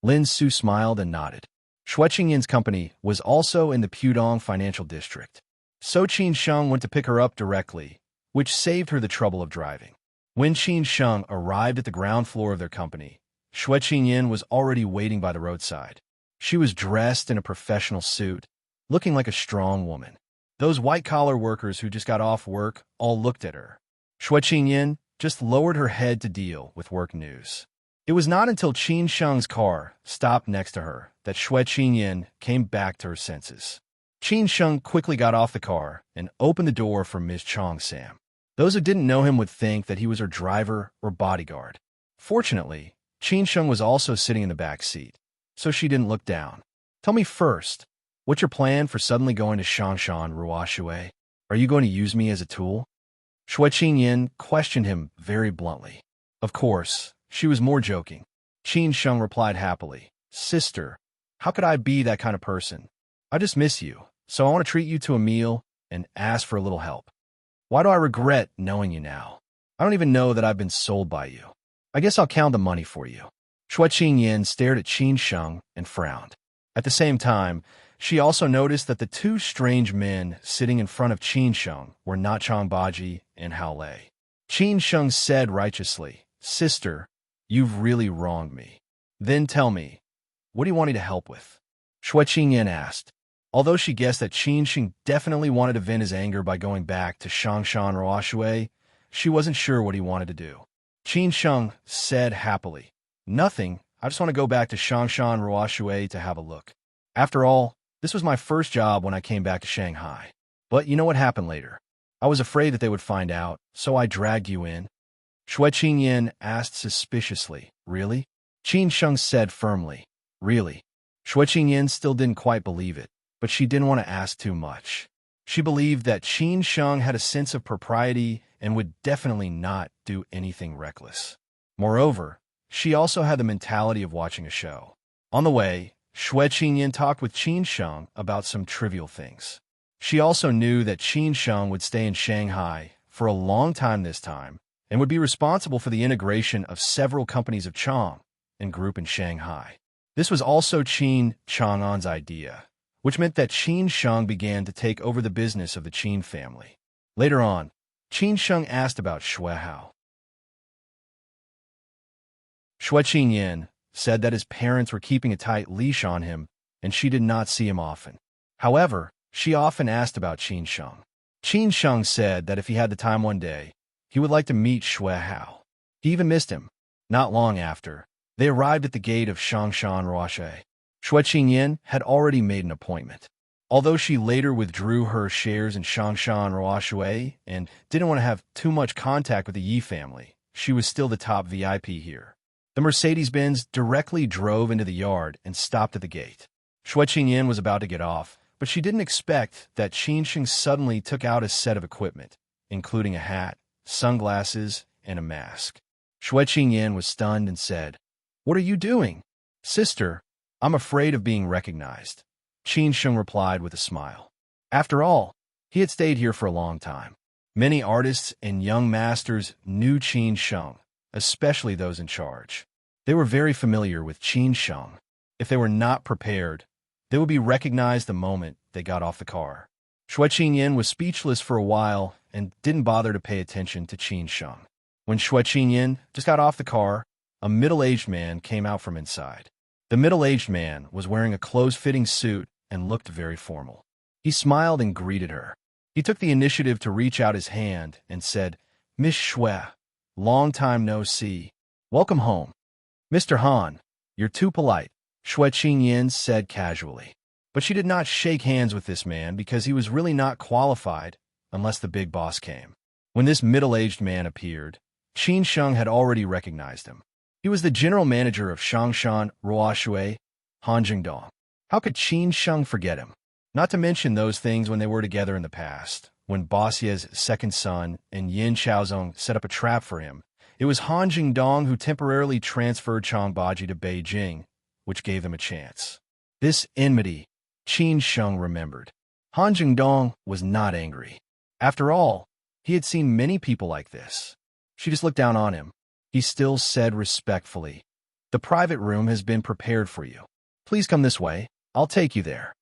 Lin Su smiled and nodded. Shui Qingyin's company was also in the Pudong financial district. So Qin Sheng went to pick her up directly, which saved her the trouble of driving. When Qin Sheng arrived at the ground floor of their company, Shui Qingyin was already waiting by the roadside. She was dressed in a professional suit, looking like a strong woman. Those white-collar workers who just got off work all looked at her. Shui Qingyin just lowered her head to deal with work news. It was not until Qin Sheng's car stopped next to her that Shui Qingyin came back to her senses. Qin Sheng quickly got off the car and opened the door for Ms. Chong Sam. Those who didn't know him would think that he was her driver or bodyguard. Fortunately, Qin Sheng was also sitting in the back seat, so she didn't look down. Tell me first, what's your plan for suddenly going to Shangshan Ruoshui? Are you going to use me as a tool? Shui Qingyin questioned him very bluntly. Of course, she was more joking. Qin Sheng replied happily, Sister, how could I be that kind of person? I just miss you, so I want to treat you to a meal and ask for a little help. Why do I regret knowing you now? I don't even know that I've been sold by you. I guess I'll count the money for you. Shui Qingyin stared at Qin Sheng and frowned. At the same time, she also noticed that the two strange men sitting in front of Qin Sheng were not Changbaji and Hao Lei. Qin Sheng said righteously, Sister, you've really wronged me. Then tell me, what do you want me to help with? Shui Qingyan asked. Although she guessed that Qin Sheng definitely wanted to vent his anger by going back to Shangshan Ruoshui, she wasn't sure what he wanted to do. Qin Sheng said happily, "Nothing, I just want to go back to Shangshan Ruoshui to have a look. After all, this was my first job when I came back to Shanghai. But you know what happened later? I was afraid that they would find out, so I dragged you in." Shui Qingyan asked suspiciously, "Really?" Qin Sheng said firmly, "Really?" Shui Qingyan still didn't quite believe it, but she didn't want to ask too much. She believed that Qin Sheng had a sense of propriety and would definitely not do anything reckless. Moreover, she also had the mentality of watching a show. On the way, Shui Qingyan talked with Qin Sheng about some trivial things. She also knew that Qin Sheng would stay in Shanghai for a long time this time and would be responsible for the integration of several companies of Chong and Group in Shanghai. This was also Qin Chang'an's idea, which meant that Qin Sheng began to take over the business of the Qin family. Later on, Qin Sheng asked about Shui Hao. Shui Qingyan said that his parents were keeping a tight leash on him and she did not see him often. However, she often asked about Qin Sheng. Qin Sheng said that if he had the time one day, he would like to meet Shui Hao. He even missed him. Not long after, they arrived at the gate of Shangshan Ruoshui. Shui Qingyan had already made an appointment. Although she later withdrew her shares in Shangshan Ruoshui and didn't want to have too much contact with the Yi family, she was still the top VIP here. The Mercedes-Benz directly drove into the yard and stopped at the gate. Shui Qingyan was about to get off, but she didn't expect that Qin Sheng suddenly took out a set of equipment, including a hat, sunglasses, and a mask. Shui Qingyan was stunned and said, "What are you doing?" "Sister, I'm afraid of being recognized," Qin Sheng replied with a smile. After all, he had stayed here for a long time. Many artists and young masters knew Qin Sheng, especially those in charge. They were very familiar with Qin Sheng. If they were not prepared, they would be recognized the moment they got off the car. Shui Qingyan was speechless for a while and didn't bother to pay attention to Qin Sheng. When Shui Qingyan just got off the car, a middle-aged man came out from inside. The middle-aged man was wearing a close-fitting suit and looked very formal. He smiled and greeted her. He took the initiative to reach out his hand and said, "Miss Shui, long time no see. Welcome home." "Mr. Han, you're too polite," Shui Qingyan said casually. But she did not shake hands with this man because he was really not qualified unless the big boss came. When this middle-aged man appeared, Qin Sheng had already recognized him. He was the general manager of Shangshan Ruoshui, Han Jingdong. How could Qin Sheng forget him? Not to mention those things when they were together in the past, when Boss Ye's second son and Yin Xiaozong set up a trap for him. It was Han Jingdong who temporarily transferred Changbaji to Beijing, which gave them a chance. This enmity, Qin Sheng remembered. Han Jingdong was not angry. After all, he had seen many people like this. She just looked down on him. He still said respectfully, "The private room has been prepared for you. Please come this way. I'll take you there."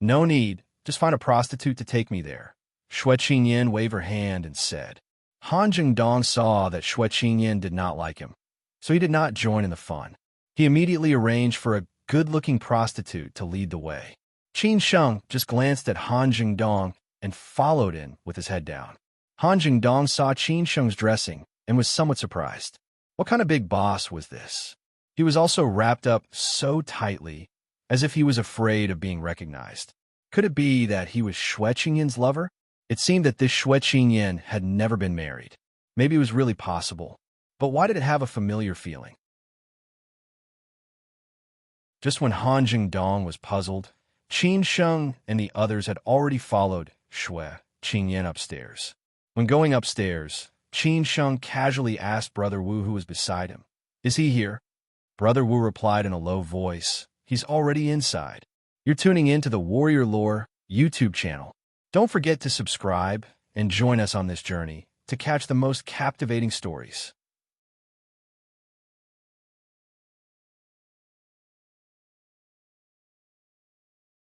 "No need. Just find a prostitute to take me there." Shui Qingyan waved her hand and said. Han Jingdong saw that Shui Qingyan did not like him, so he did not join in the fun. He immediately arranged for a good-looking prostitute to lead the way. Qin Sheng just glanced at Han Jingdong and followed in with his head down. Han Jingdong saw Qin Sheng's dressing and was somewhat surprised. What kind of big boss was this? He was also wrapped up so tightly, as if he was afraid of being recognized. Could it be that he was Shui Qingyan's lover? It seemed that this Shui Qingyan had never been married. Maybe it was really possible. But why did it have a familiar feeling? Just when Han Jingdong was puzzled, Qin Sheng and the others had already followed Shui Qingyan upstairs. When going upstairs, Qin Sheng casually asked Brother Wu who was beside him, "Is he here?" Brother Wu replied in a low voice, "He's already inside." You're tuning in to the Warrior Lore YouTube channel. Don't forget to subscribe and join us on this journey to catch the most captivating stories.